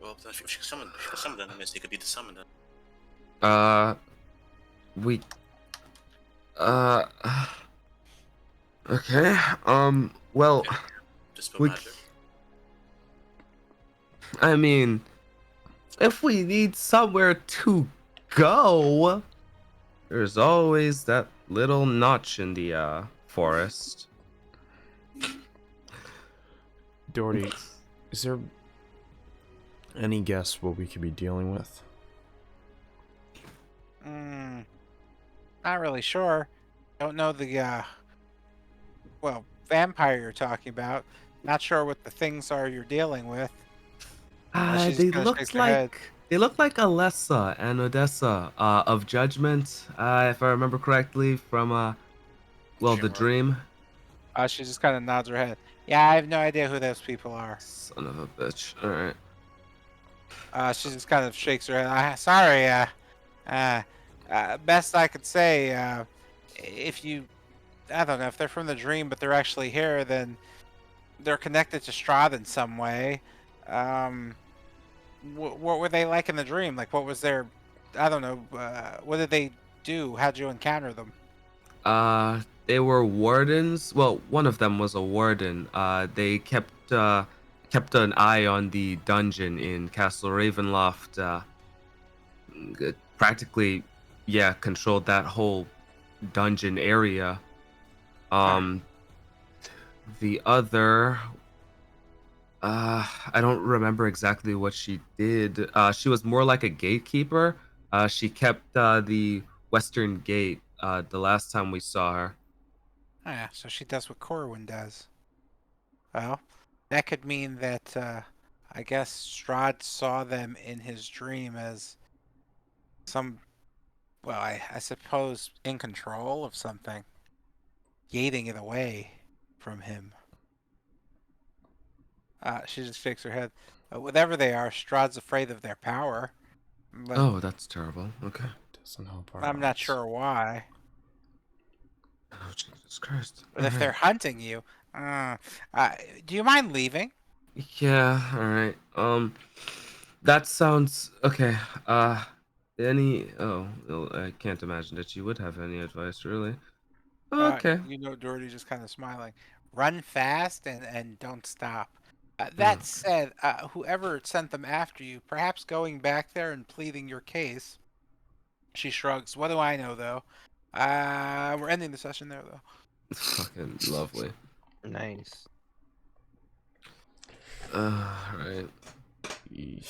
Well, if she could summon them, means they could be the summoner. We. Uh. Okay. Well, Dispel we. magic. I mean, if we need somewhere to go, there's always that little notch in the forest. Doherty, is there any guess what we could be dealing with? Not really sure. Don't know the vampire you're talking about. Not sure what the things are you're dealing with. She just kind of shakes her head. They look like Alessa and Odessa of Judgment, if I remember correctly from the Dream dream. She just kind of nods her head. Yeah, I have no idea who those people are. Son of a bitch. All right. She just kind of shakes her head. Sorry. Best I could say. If you, I don't know, if they're from the dream, but they're actually here, then they're connected to Strahd in some way. What were they like in the dream? Like, what was their, I don't know, what did they do? How'd you encounter them? They were wardens. Well, one of them was a warden. They kept an eye on the dungeon in Castle Ravenloft. Practically, yeah, controlled that whole dungeon area. The other, I don't remember exactly what she did. She was more like a gatekeeper. She kept the western gate the last time we saw her. Oh, yeah, so she does what Corwin does. Well, that could mean that I guess Strahd saw them in his dream as some, well, I suppose in control of something, gating it away from him. She just shakes her head. Whatever they are, Strahd's afraid of their power. But Oh, that's terrible. Okay. Doesn't help our I'm not odds. sure why. Oh, Jesus Christ. But if they're hunting you, do you mind leaving? Yeah, all right. That sounds okay. Well, I can't imagine that you would have any advice, really. Okay. Doherty just kind of smiling. Run fast and don't stop. Okay. That said, whoever sent them after you, perhaps going back there and pleading your case. She shrugs. What do I know, though? We're ending the session there, though. Fucking lovely. Nice. Right. The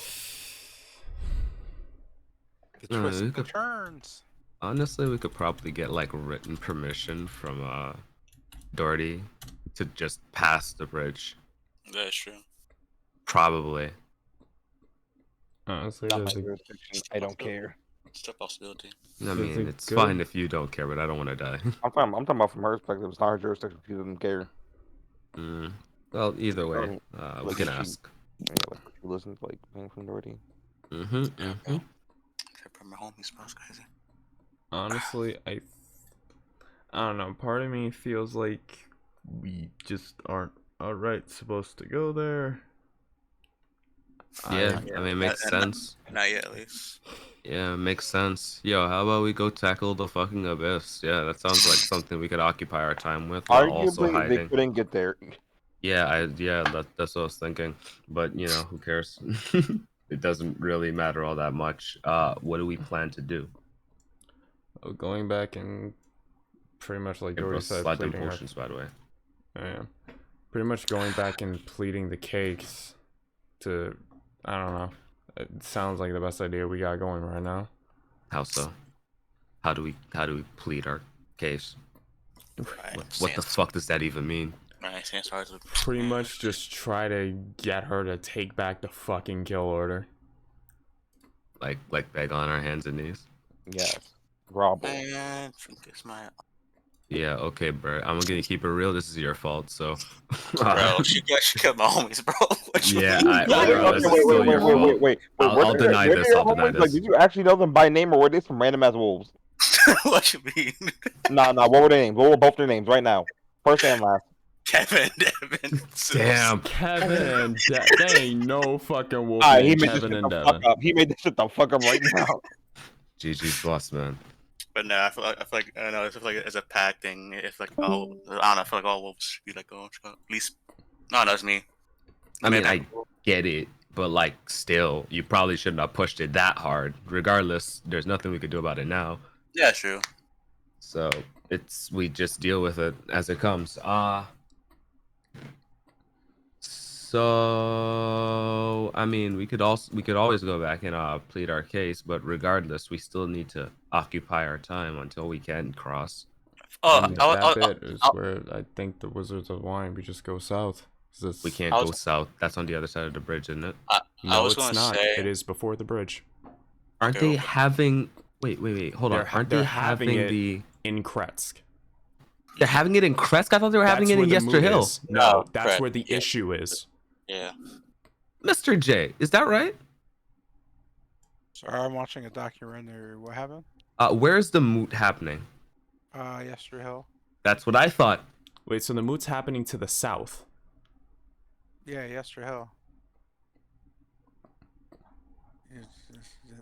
No, twists we and could- turns. Honestly, we could probably get like written permission from Doherty to just pass the bridge. That is true. Probably. Honestly, Not my there's a, jurisdiction. I don't care. It's a possibility. I There's mean, a it's good- fine if you don't care, but I don't want to die. I'm talking about from her perspective. It's not her jurisdiction. She doesn't care. Well, either way, we Like, can she- ask. Yeah, like, she listen to like playing from Doherty. Mm-hmm. Yeah, Mm-hmm. bro. Trip from my homies, bro. It's crazy. Honestly, I don't know. Part of me feels like we just aren't alright supposed to go there. Yeah, Not yet. I mean, it makes sense. Not yet, at least. Yeah, makes sense. Yo, how about we go tackle the fucking abyss? Yeah, that sounds like something we could occupy our time with while also Arguably, they hiding. couldn't get there. Yeah, that's what I was thinking. But you know, who cares? It doesn't really matter all that much. What do we plan to do? Going back and pretty much like And Dory plus, said, slide them pleading our, potions, by the way. yeah, pretty much going back and pleading the case to, I don't know. It sounds like the best idea we got going right now. How so? How do we plead our case? Right. What the fuck does that even mean? Right. Sans starts with Pretty much just try to get her to take back the fucking kill order. Like beg on our hands and knees? Yes, grovel. Man, drink is my Yeah, okay, bro. I'm gonna keep it real. This is your fault, so. bro. She killed my homies, bro. What you Yeah, mean? I- Wait, bro, this is still your fault. wait. I'll Were they- deny were this, they your I'll deny homies? Like, this. did you actually know them by name, or were they some random ass wolves? What you mean? Nah. What were their names? What were both their names right now? First and last. Kevin, Devin. Damn. Kevin and they ain't no fucking wolf Alright, he named made this Kevin shit and the Devin. fuck up. He made this shit the fuck up right now. GG's boss, man. But no, I feel like I don't know. I feel like it's a pack thing. It's like all I don't know. I feel like all wolves should be like at least. No, that's me. I mean, Maybe- I get it, but like, still, you probably shouldn't have pushed it that hard. Regardless, there's nothing we could do about it now. Yeah, true. So we just deal with it as it comes. So I mean, we could always go back and plead our case, but regardless, we still need to occupy our time until we can cross. Oh, And that bit is where I think the Wizards of Wine, we just go south. We can't go south. That's on the other side of the bridge, isn't it? No, was it's gonna not. say- It is before the bridge. Aren't Okay, they okay. having? Wait. Hold on. Aren't they they're having having it the? in Kretsk. They're having it in Kresk. I thought they were having it where in the Yester moot Hill. is. No, No, that's Kretsk, where the yeah. issue is. Yeah. Mr. J, is that right? Sorry, I'm watching a documentary. What happened? Where's the moot happening? Yester Hill. That's what I thought. Wait, so the moot's happening to the south. Yeah, Yester Hill.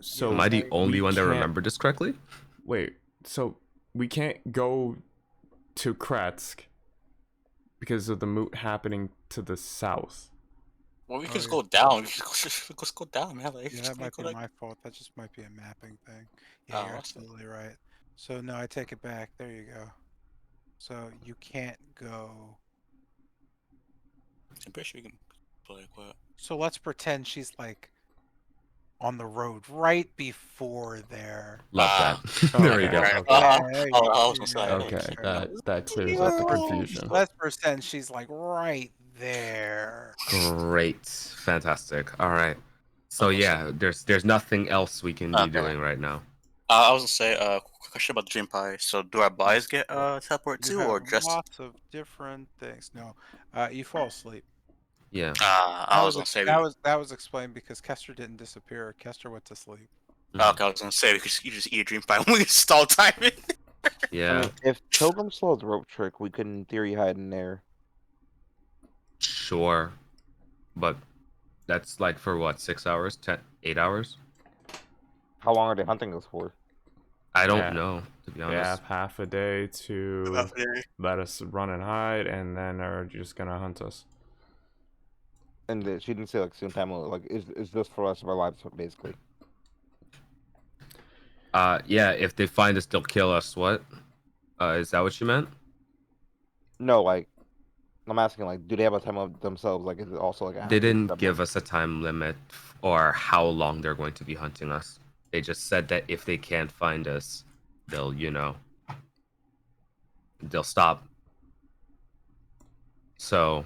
So Am I the only we one that can't- remembered this correctly? Wait, so we can't go to Kretsk because of the moot happening to the south. Well, we Oh, can just yeah. go down. We can just go down, man. Like, Yeah, just that might go be like- my fault. That just might be a mapping thing. Yeah, Oh, you're awesome. absolutely right. So no, I take it back. There you go. So you can't go. I'm pretty sure we can play like what? So let's pretend she's like on the road right before there. Love Ah. that. There we Okay, go. okay. There you I go. was gonna say, Okay, that clears Let's up the pretend- confusion. Let's pretend she's like right there. Great. Fantastic. All right. So Okay, yeah, there's nothing else we can be Okay. doing right now. I was gonna say, question about the dream pie. So, do our buys get teleport You too, or have just? lots of different things. No, you fall asleep. Yeah. I was gonna say. that was explained because Kester didn't disappear. Kester went to sleep. Okay, I was gonna say because you just eat a dream pie when we stall timing. Yeah. I mean, if Pilgrim Slow's rope trick, we could in theory hide in there. Sure. But that's like for what, 6 hours? 8 hours? How long are they hunting us for? I don't Yeah. know, to be They honest. have half a day to let us run and hide, and then are just gonna hunt us. And she didn't say like soon time limit. Like, is this for the rest of our lives basically? Yeah, if they find us, they'll kill us. What? Is that what you meant? No, like, I'm asking like, do they have a time limit themselves? Like, is it also like? They didn't give us a time limit or how long they're going to be hunting us. They just said that if they can't find us, they'll, they'll stop. So,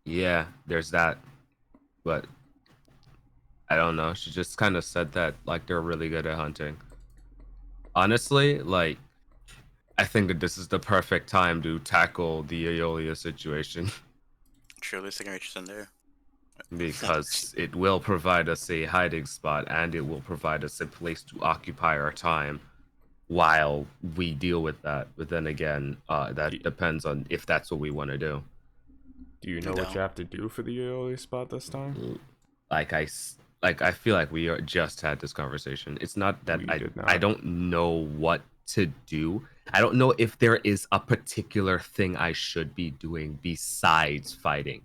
yeah, there's that. But I don't know. She just kind of said that like they're really good at hunting. Honestly, like, I think that this is the perfect time to tackle the Aeolia situation. True, at least they can reach us in there. because it will provide us a hiding spot and it will provide us a place to occupy our time while we deal with that. But then again, that depends on if that's what we want to do. Do you know what you have to do for the early spot this time? Like I feel like we just had this conversation. It's not that I don't know what to do. I don't know if there is a particular thing I should be doing besides fighting.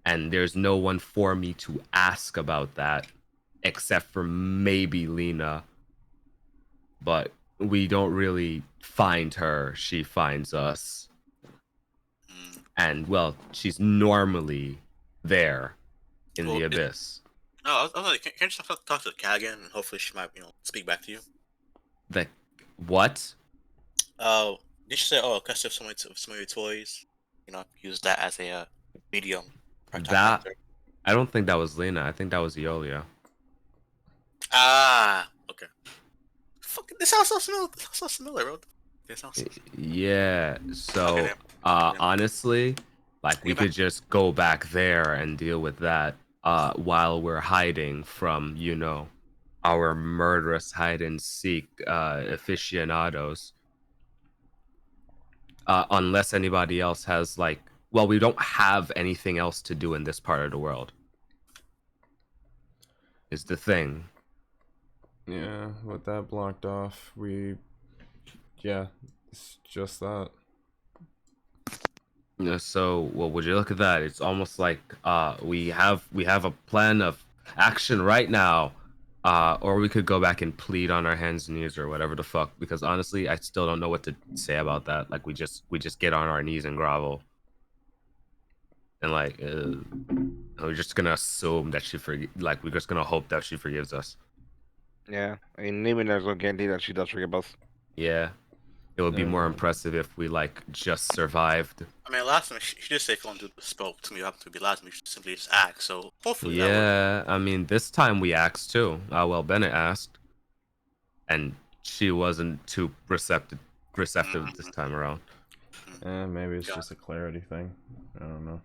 And there's no one for me to ask about that except for maybe Lena. But we don't really find her, she finds us. And well, she's normally there in the abyss. No, I was like, can you just talk to the cat again, and hopefully she might, speak back to you. The what? Did you say, cast some of your toys? Use that as a medium. That I don't think that was Lena. I think that was Eolia. Ah, okay. Fucking, this sounds so similar, bro. Yeah. So, okay, honestly, like we could just go back there and deal with that. While we're hiding from, our murderous hide and seek aficionados. Unless anybody else has well, we don't have anything else to do in this part of the world. Is the thing. Yeah, with that blocked off, yeah, it's just that. Yeah, so, well, would you look at that? It's almost like we have a plan of action right now, or we could go back and plead on our hands and knees or whatever the fuck. Because honestly, I still don't know what to say about that. Like we just get on our knees and grovel, and we're just gonna assume that we're just gonna hope that she forgives us. Yeah, I mean, maybe there's no guarantee that she does forgive us. Yeah. It would be more impressive if we just survived. I mean, last time she did say if you want to do the spell to me, you have to be last time you should simply just act. So hopefully, yeah. I mean, this time we asked too. Well, Bennett asked, and she wasn't too receptive this time around. Maybe it's just a clarity thing. I don't know.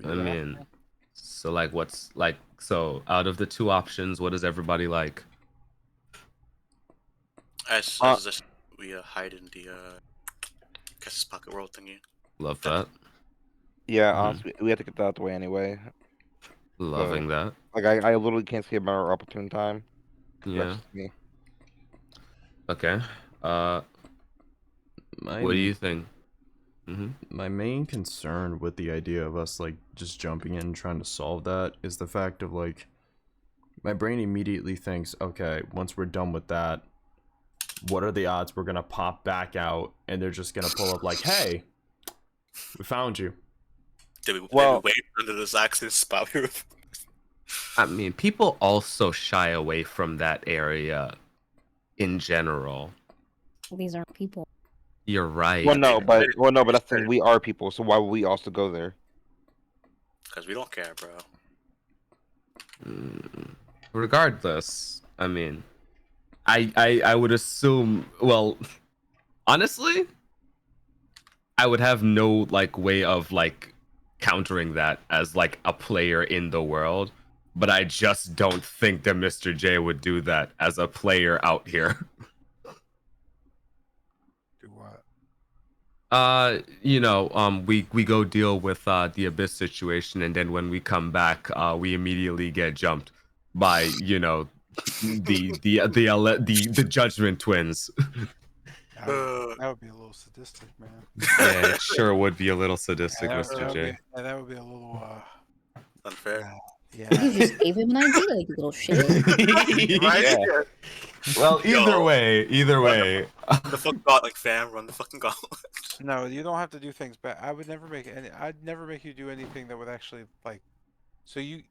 I mean, so so out of the two options, what does everybody like? We hide in the Kessis Pocket World thingy. Love that. Yeah, honestly, we have to get that out the way anyway. Loving that. Like, I literally can't see a better opportune time. Yeah. Me. Okay. What do you think? My main concern with the idea of us just jumping in and trying to solve that is the fact of my brain immediately thinks, okay, once we're done with that, what are the odds we're gonna pop back out and they're just gonna pull up hey, we found you. Did we wait under this accident spot here? I mean, people also shy away from that area in general. Well, these aren't people. You're right. Well, no, but that's the thing. We are people, so why would we also go there? Because we don't care, bro. Regardless, I mean, I would assume. Well, honestly, I would have no way of countering that as a player in the world, but I just don't think that Mr. J would do that as a player out here. Do what? We go deal with the abyss situation, and then when we come back, we immediately get jumped by the Judgment Twins. That would be a little sadistic, man. Yeah, it sure would be a little sadistic, Mr. J. That would be a little unfair. Yeah. You just gave him an idea, like you little shit. Right? Yeah. Well, either way. Run the fucking gauntlet, fam. Run the fucking gauntlet. No, you don't have to do things bad. I'd never make you do anything that would actually so you,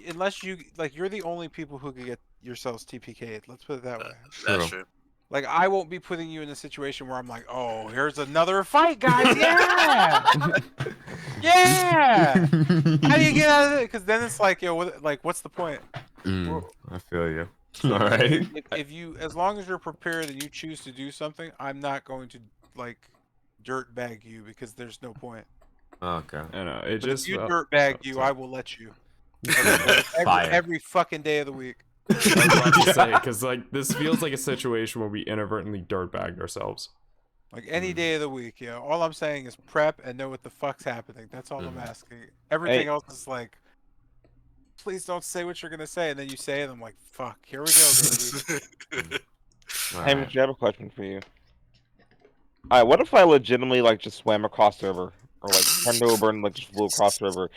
unless you you're the only people who could get yourselves TPK'd. Let's put it that way. That's true. I won't be putting you in a situation where I'm like, oh, here's another fight, guys. Yeah, yeah. How do you get out of it? Because then it's what's the point? I feel you. All right. If you, as long as you're prepared and you choose to do something, I'm not going to dirt bag you because there's no point. Okay. I know it But just if you felt- dirtbag felt you, tough. I will let you. Fire. Every fucking day of the week. I was about to say, because like this feels like a situation where we inadvertently dirtbagged ourselves. Like any day of the week, yeah. All I'm saying is prep and know what the fuck's happening. That's all I'm asking. Everything else is like, please don't say what you're gonna say, and then you say it. And I'm like, fuck, here we go, baby. Hey, Mitch, I have a question for you. Alright, what if I legitimately like just swam across the river, or like turned over and like just flew across the river,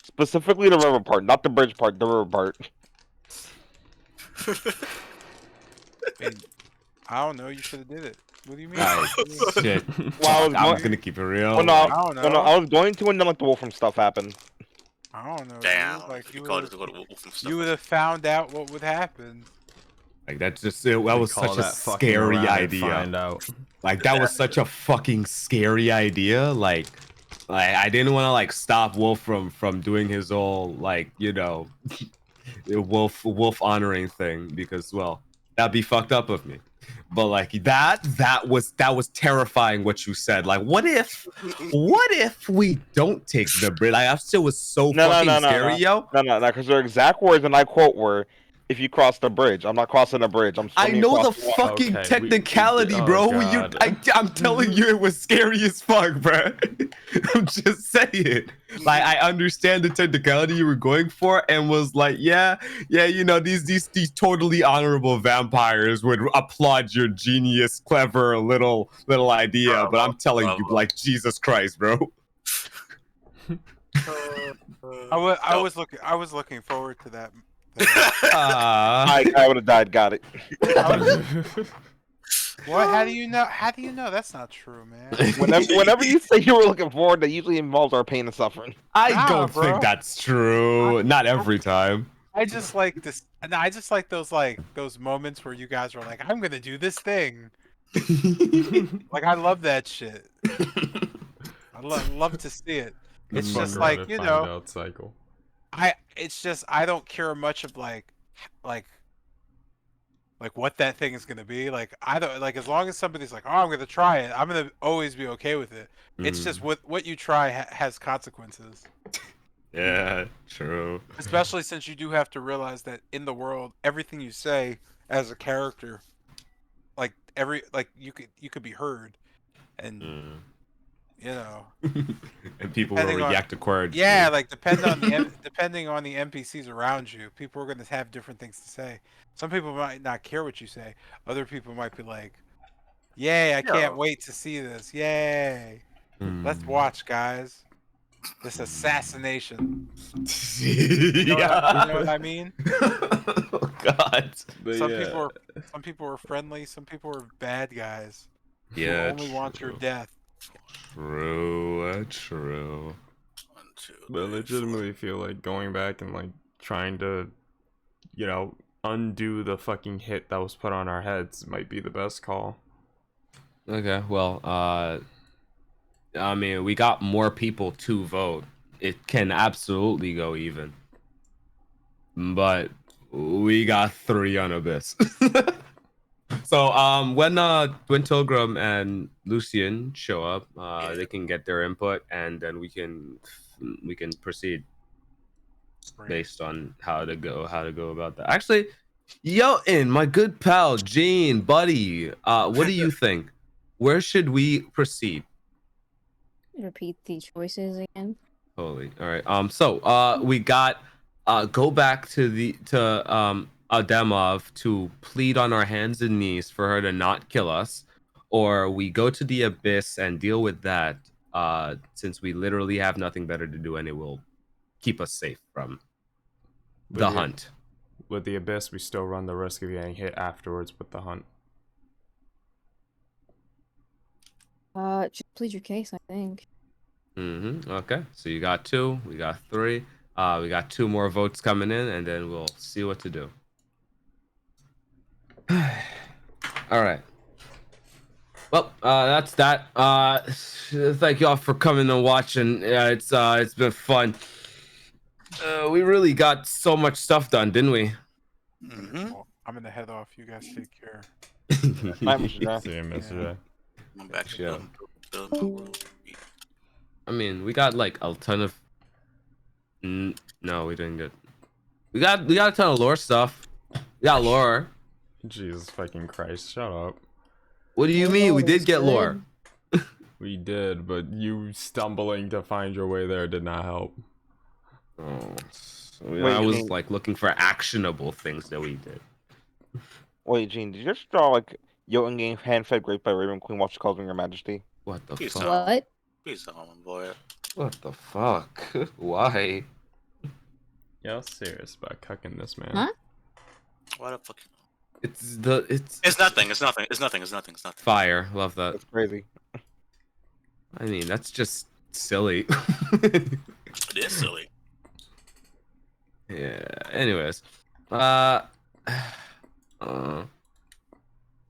specifically the river part, not the bridge part, the river part. I don't know. You should have did it. What do you mean? Shit. Well, I was I'm going- gonna keep it real. Oh no, I don't no, know. I was going to, and then like the Wolfram stuff happened. I don't know. Damn. Dude. Like You called it to go to Wolf and stuff. you would have found out what would happen. Like that's just that We was call such a that fucking scary around and idea. Find out. Like that was such a fucking scary idea. Like I didn't want to like stop Wolf from doing his whole like wolf honoring thing because well that'd be fucked up of me. But like that was terrifying what you said. Like what if we don't take the bridge? Like that shit was so fucking scary, yo. No, because their exact words, and I quote, were, "If you cross the bridge, I'm not crossing the bridge. I'm I swimming know the across the water." fucking Okay, technicality, oh, bro. God. I'm telling you, it was scary as fuck, bro. I'm just saying. Like, I understand the technicality you were going for, and was like, yeah, you know, these totally honorable vampires would applaud your genius, clever little idea. But I'm telling you, like, Jesus Christ, bro. I was looking forward to that. I would have died. Got it. What? How do you know? How do you know? That's not true, man. Whenever you say you were looking forward, that usually involves our pain and suffering. I Nah, don't bro. think that's true. Not every time. I just like this. No, I just like those moments where you guys are like, "I'm gonna do this thing." Like I love that shit. I love to see it. It's Fuck just around like and you find know. out cycle. It's just I don't care much of like what that thing is gonna be. Like I don't like as long as somebody's like, oh, I'm gonna try it. I'm gonna always be okay with it. It's just what you try has consequences. Yeah, true. Especially since you do have to realize that in the world, everything you say as a character, like you could be heard, and you know, And people will depending on- react accordingly. yeah, like depending on the NPCs around you, people are going to have different things to say. Some people might not care what you say. Other people might be like, "Yay, I can't wait to see this! Yay, let's watch, guys! This assassination." You know what I mean? Oh God. But Some people are friendly. Some people are bad guys. Yeah. Who only want your death. True. 1, 2, But I 3, legitimately feel like going back and like trying to, you know, undo the fucking hit that was put on our heads might be the best call. Okay. Well, I mean, we got more people to vote. It can absolutely go even. But we got 3 on Abyss. So when Tilgrim and Lucian show up, they can get their input, and then we can proceed based on how to go about that. Actually, my good pal Gene, buddy, what do you think? Where should we proceed? Repeat the choices again. Holy, all right. So we got go back to Ademov to plead on our hands and knees for her to not kill us, or we go to the Abyss and deal with that, since we literally have nothing better to do and it will keep us safe from the hunt. With the Abyss, we still run the risk of getting hit afterwards with the hunt. Just plead your case, I think. Okay, so you got 2, we got 3. We got 2 more votes coming in, and then we'll see what to do. All right. Well, that's that. Thank y'all for coming and watching. It's been fun. We really got so much stuff done, didn't we? Well, I'm gonna head off. You guys take care. Bye, Mr. John. See you, Mr. J. I'm back Yeah. to I mean, we got like a ton of. No, we didn't get. We got a ton of lore stuff. We got lore. Jesus fucking Christ, shut up. What do you Well, mean? We lore did is get good. lore. We did, but you stumbling to find your way there did not help. Oh, so Wait, I was Gene. like looking for actionable things that we did. Wait, Gene, did you just draw like yo in-game hand-fed grape by Raven Queen while she calls me Your Majesty? What the Please fuck? don't. What? Please don't, boy. What the fuck? Why? Yeah, I was serious about cucking this man. Huh? What the fuck? It's It's nothing. It's nothing. It's nothing. It's nothing. It's nothing. fire. Love that. That's crazy. I mean, that's just silly. It is silly. Yeah. Anyways, we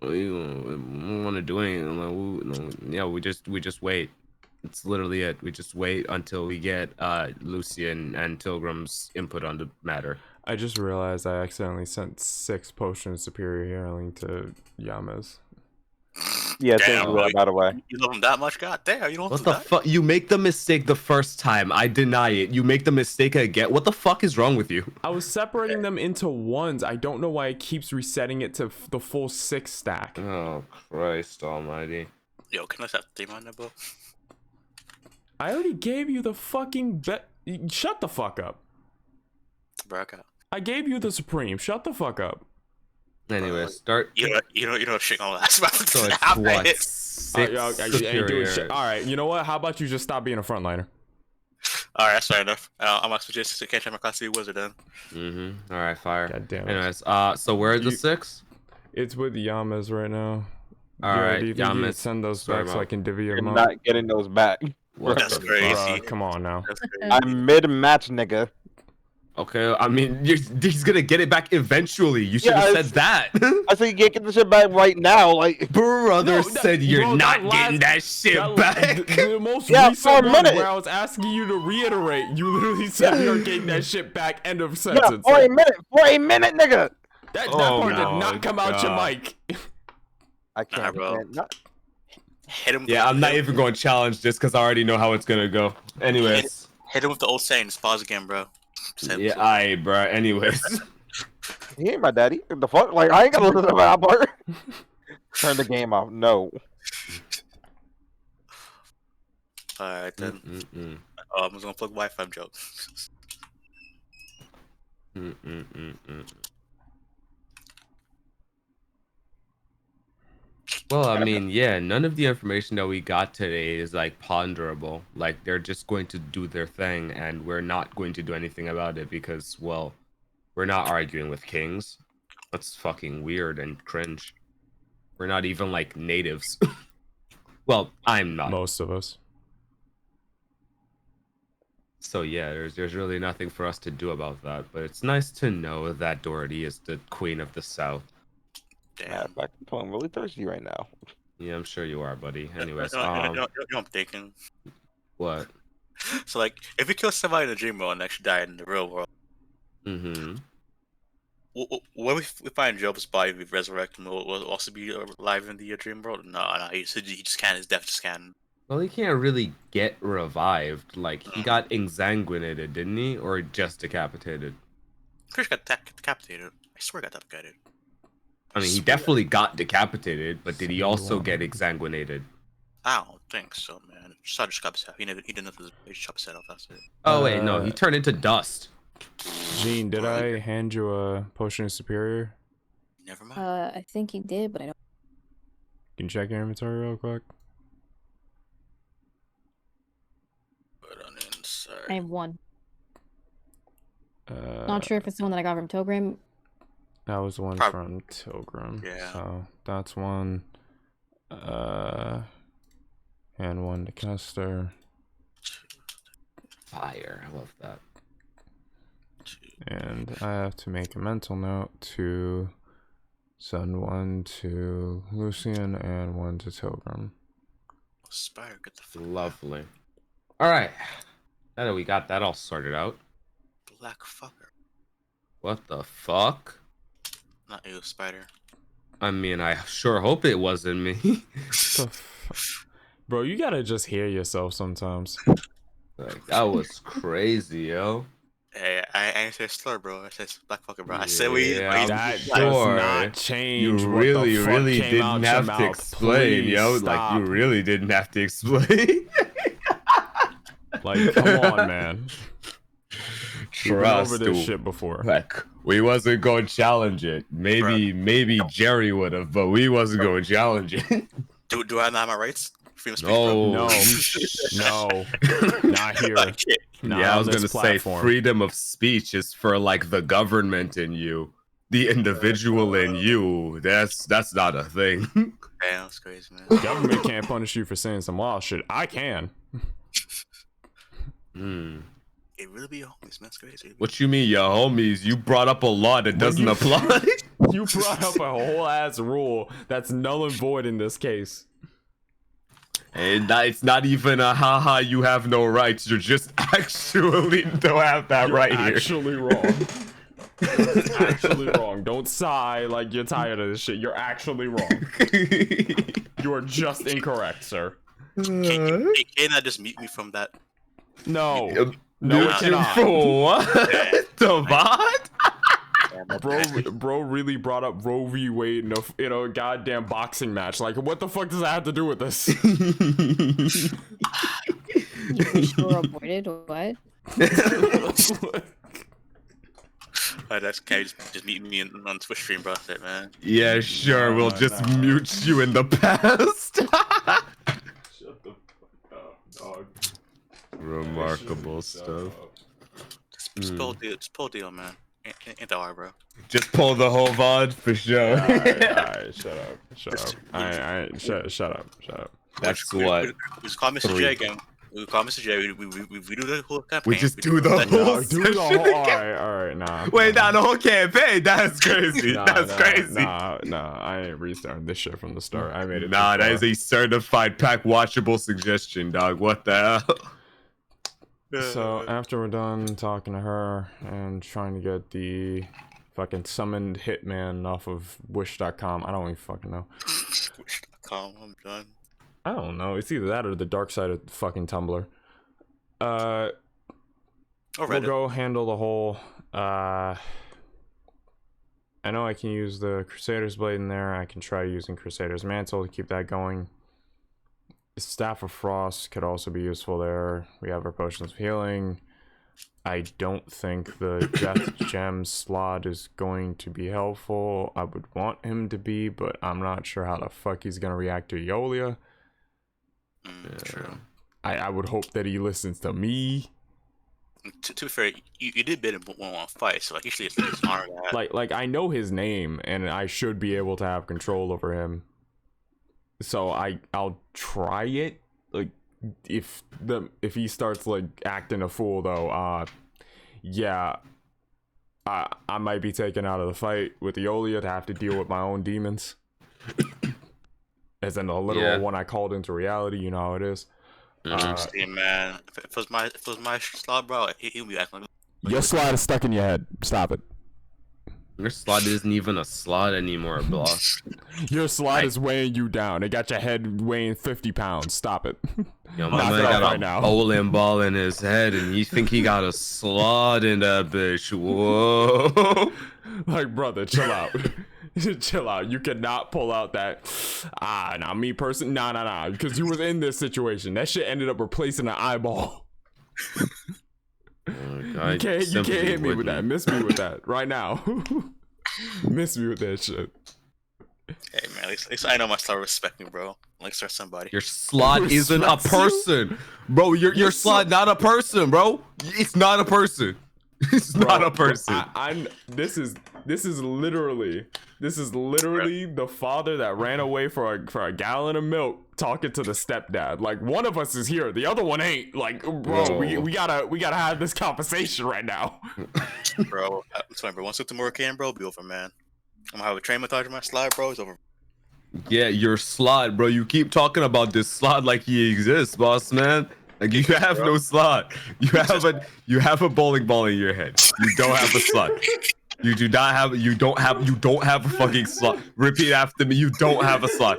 don't want to do anything. Yeah, we just wait. It's literally it. We just wait until we get Lucian and Tilgrim's input on the matter. I just realized I accidentally sent 6 potions superior healing to Yamas. Yeah, Damn, thank you, bro. by the way. You love him that much? God damn, you don't What do the that? fuck? You make the mistake the first time. I deny it. You make the mistake again. What the fuck is wrong with you? I was separating them into ones. I don't know why it keeps resetting it to the full 6 stack. Oh Christ Almighty! Yo, can I set the theme on there, bro? I already gave you the fucking shut the fuck up. Bro, I got. I gave you the supreme. Shut the fuck up. Anyway, start. You know, shit gonna last about So it's half what? minute. 6 I ain't doing superior. shit. All right, you know what? How about you just stop being a frontliner? All right, that's fair enough. I'm actually just can't change my class to be a wizard then. Mm-hmm. All right, fire. God damn it. Anyways, so where are the You- 6? It's with Yamas right now. All right, do you think you can Yamas. send those Sorry back so about- I can divvy You're them up? not getting those back. What That's the crazy. fuck? Bruh, come on now. That's crazy. I'm mid-match, nigga. Okay, I mean, he's gonna get it back eventually. You should Yeah, have I- said that. I said you can't get this shit back right now. Like, Brother No, said you're bro, not that getting that shit back. The most Yeah, recent for a one minute. where I was asking you to reiterate, you literally said we are getting that shit back. End of yeah, sentence. for a minute, nigga. That Oh part did my not come out your God. mic. I can't. bro. man, not- Hit him. Yeah, I'm not even going to challenge this because I already know how it's gonna go. Anyways, Hit him with the old saying. Just pause again, bro. yeah, alright, bro. Anyways, He ain't my daddy. What the fuck? Like, I ain't gonna listen to that part. Turn the game off. No. All right then. Mm-mm-mm. I'm just gonna plug Wi-Fi joke. Mm-mm-mm-mm. Well, I mean, yeah, none of the information that we got today is like ponderable. Like they're just going to do their thing and we're not going to do anything about it because, well, we're not arguing with kings. That's fucking weird and cringe. We're not even like natives. Well, I'm not. Most of us. So yeah, there's really nothing for us to do about that. But it's nice to know that Dorothy is the queen of the South. Matter Damn. of fact, I'm feeling really thirsty right now. Yeah, I'm sure you are, buddy. Anyways, you know what I'm thinking. what? So like, if you kill somebody in the dream world and actually die in the real world, Mm-hmm. when we find Job's body, we resurrect him. Will also be alive in the dream world? No, he just can't. His death just can't. Well, he can't really get revived. Like, he got exsanguinated, didn't he? Or just decapitated? Chris got decapitated. I swear, got decapitated. I mean, he Swear. definitely got decapitated, but did he So also long. get exsanguinated? I don't think so, man. Just chop his head. He didn't know he just chop his head off. That's it. Oh, wait, no. He Uh, turned into dust. Gene, did I hand you a potion of superior? Never mind. I think you did, but I don't. Can you check your inventory real quick? Put on inside. I have one. Uh, Not sure if it's the one that I got from Tilgrim. That was one Prob- from Tilgrim. Yeah. So that's one. And one to Kester. Fire. I love that. And I have to make a mental note to send one to Lucian and one to Tilgrim. Spire, get the fuck Lovely. All right. Now that we got that all sorted out. black fucker. What the fuck? Not you, Spider. I mean, I sure hope it wasn't me. The f- Bro, you gotta just hear yourself sometimes. Like, that was crazy, yo. Hey, I ain't say slur, bro. I said black fucker, bro. I said we. Yeah, I'm That sure. does not change You what really, the fuck really came out didn't your have to mouth. explain, Please yo. stop. Like, you really didn't have to explain. Like, come on, man. We've been over this dude. shit before. Like, we wasn't going to challenge it. Maybe Jerry would have, but we wasn't going to challenge it. Do I not have my rights? Freedom of speech, No, No, not here. bro? Okay. Not yeah, I on was this gonna platform. say freedom of speech is for like the government in you, the individual in you. That's not a thing. Damn, that's crazy, man. Government can't punish you for saying some wild shit. I can. It really be your homies, man. That's crazy. What you mean, your homies? You brought up a law that doesn't you- apply. You brought up a whole ass rule that's null and void in this case. And it's not even a haha, you have no rights. You're just actually don't have that You're right here. actually wrong. You're actually wrong. Don't sigh like you're tired of this shit. You're actually wrong. You are just incorrect, sir. Can I just mute me from that? No. No, Dude, it cannot. for what? The bot? Bro really brought up Roe v. Wade in a goddamn boxing match. Like, what the fuck does that have to do with this? You sure aborted or what? That's can you just meet me on Twitch stream, bro? That's it, man. Yeah, sure. We'll just mute you in the past. Shut the fuck up, dog. Remarkable stuff. Just pull deal, man. Ain't that hard, bro? Just pull the whole VOD for sure. Alright, shut up. Shut up. That's we, what. We just call Mr. J again. We call Mr. J. We do the whole campaign. We just do the that- whole No, do the whole. Alright, nah. Wait, nah, the whole campaign. That's crazy. That's crazy. Nah, I ain't restarting this shit from the start. I made it. Nah, too that far. is a certified pack watchable suggestion, dog. What the hell? So after we're done talking to her and trying to get the fucking summoned hitman off of wish.com, I don't even fucking know. Wish.com, I'm done. I don't know. It's either that or the dark side of fucking Tumblr. We'll go handle the whole. I know I can use the Crusader's Blade in there. I can try using Crusader's Mantle to keep that going. Staff of Frost could also be useful there. We have our Potions of Healing. I don't think the Death Gem slot is going to be helpful. I would want him to be, but I'm not sure how the fuck he's going to react to Eolia. True. I would hope that he listens to me. To be fair, you did bid in 1-1 fight, so like usually it's honor that. Like I know his name, and I should be able to have control over him. So I'll try it. Like if he starts like acting a fool though, yeah, I might be taken out of the fight with Eolia to have to deal with my own demons. As in the literal one I called into reality, you know how it is. See, man, if it was my slot, bro, he'll be acting like. Your slot is stuck in your head. Stop it. Your slot isn't even a slot anymore, boss. Your slot is weighing you down. It got your head weighing 50 pounds. Stop it. Yo, my man got a bowling ball in his head, and you think he got a slot in that bitch. Whoa. Like, brother, chill out. Chill out. You cannot pull out that. Nah, me person. Nah. Because you was in this situation. That shit ended up replacing an eyeball. You can't hit me with that. Miss me with that right now. Miss me with that shit. Hey man, at least I know my slot respect me, bro. Like start somebody. Your slot isn't a person, bro. Your slot not a person, bro. It's not a person. It's not a person. This is literally the father that ran away for a gallon of milk talking to the stepdad. Like, one of us is here, the other one ain't. Like, bro, we gotta have this conversation right now. Bro, I'm sorry, bro. Once it's tomorrow can, bro, be over, man. I'm gonna have a train massage in my slide, bro. It's over. Yeah, your slot, bro. You keep talking about this slot like he exists, boss man. Like, you have no slot. You have a bowling ball in your head. You don't have a slot. You don't have a fucking slot. Repeat after me. You don't have a slot.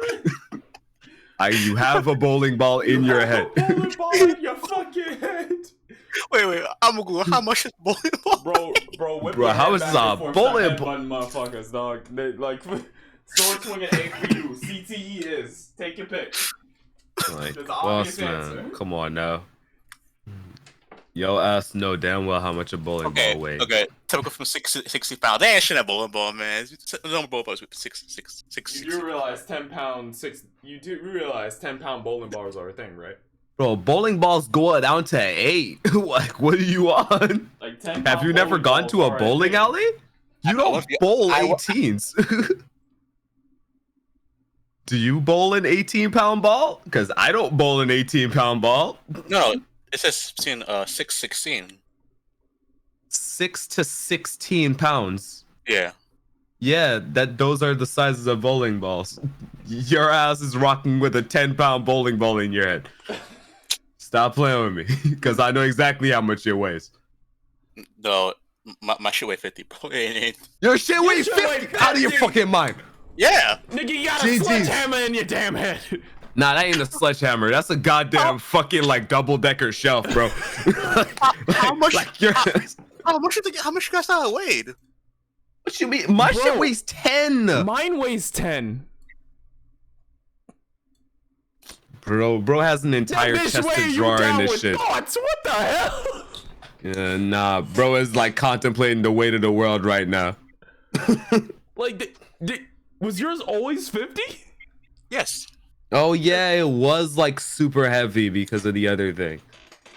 You have a bowling ball in your head. Bowling ball in your fucking head. Wait. I'm gonna Google how much is bowling ball. Bro, whip Bro, your how head is back this and a forth, bowling stop ball? headbutting motherfuckers, dog. They, like, sword swinging ain't for you. CTE is. Take your pick. Like, There's the obvious boss, man, answer. come on now. Yo ass know damn well how much a bowling ball weighs. Okay. Typical from 60 pounds. They ain't shit at bowling ball, man. No bowling balls with 6. You do realize 10-pound bowling bars are a thing, right? Bro, bowling balls go down to 8. Like, what do you want? Like 10. Have you never gone to a bowling alley? You don't bowl I- 18s. Do you bowl an 18-pound ball? Because I don't bowl an 18-pound ball. No, it says 616. 6 to 16 pounds. Yeah. Yeah, those are the sizes of bowling balls. Your ass is rocking with a 10-pound bowling ball in your head. Stop playing with me, because I know exactly how much it weighs. No, my shit weigh 50, bro. Your shit weighs 50 out of your fucking mind. Yeah. Nigga, you got a GG's. sledgehammer in your damn head. Nah, that ain't a sledgehammer. That's a goddamn fucking like double-decker shelf, bro. How much? Like you're... How much you guys thought I weighed? What you mean? My Bro. shit weighs 10. Mine weighs 10. Bro has an entire That bitch chest weigh of you drawer in down this with shit. thoughts. What the hell? Yeah, nah, bro is like contemplating the weight of the world right now. Like, was yours always 50? Yes. Oh yeah, it was like super heavy because of the other thing.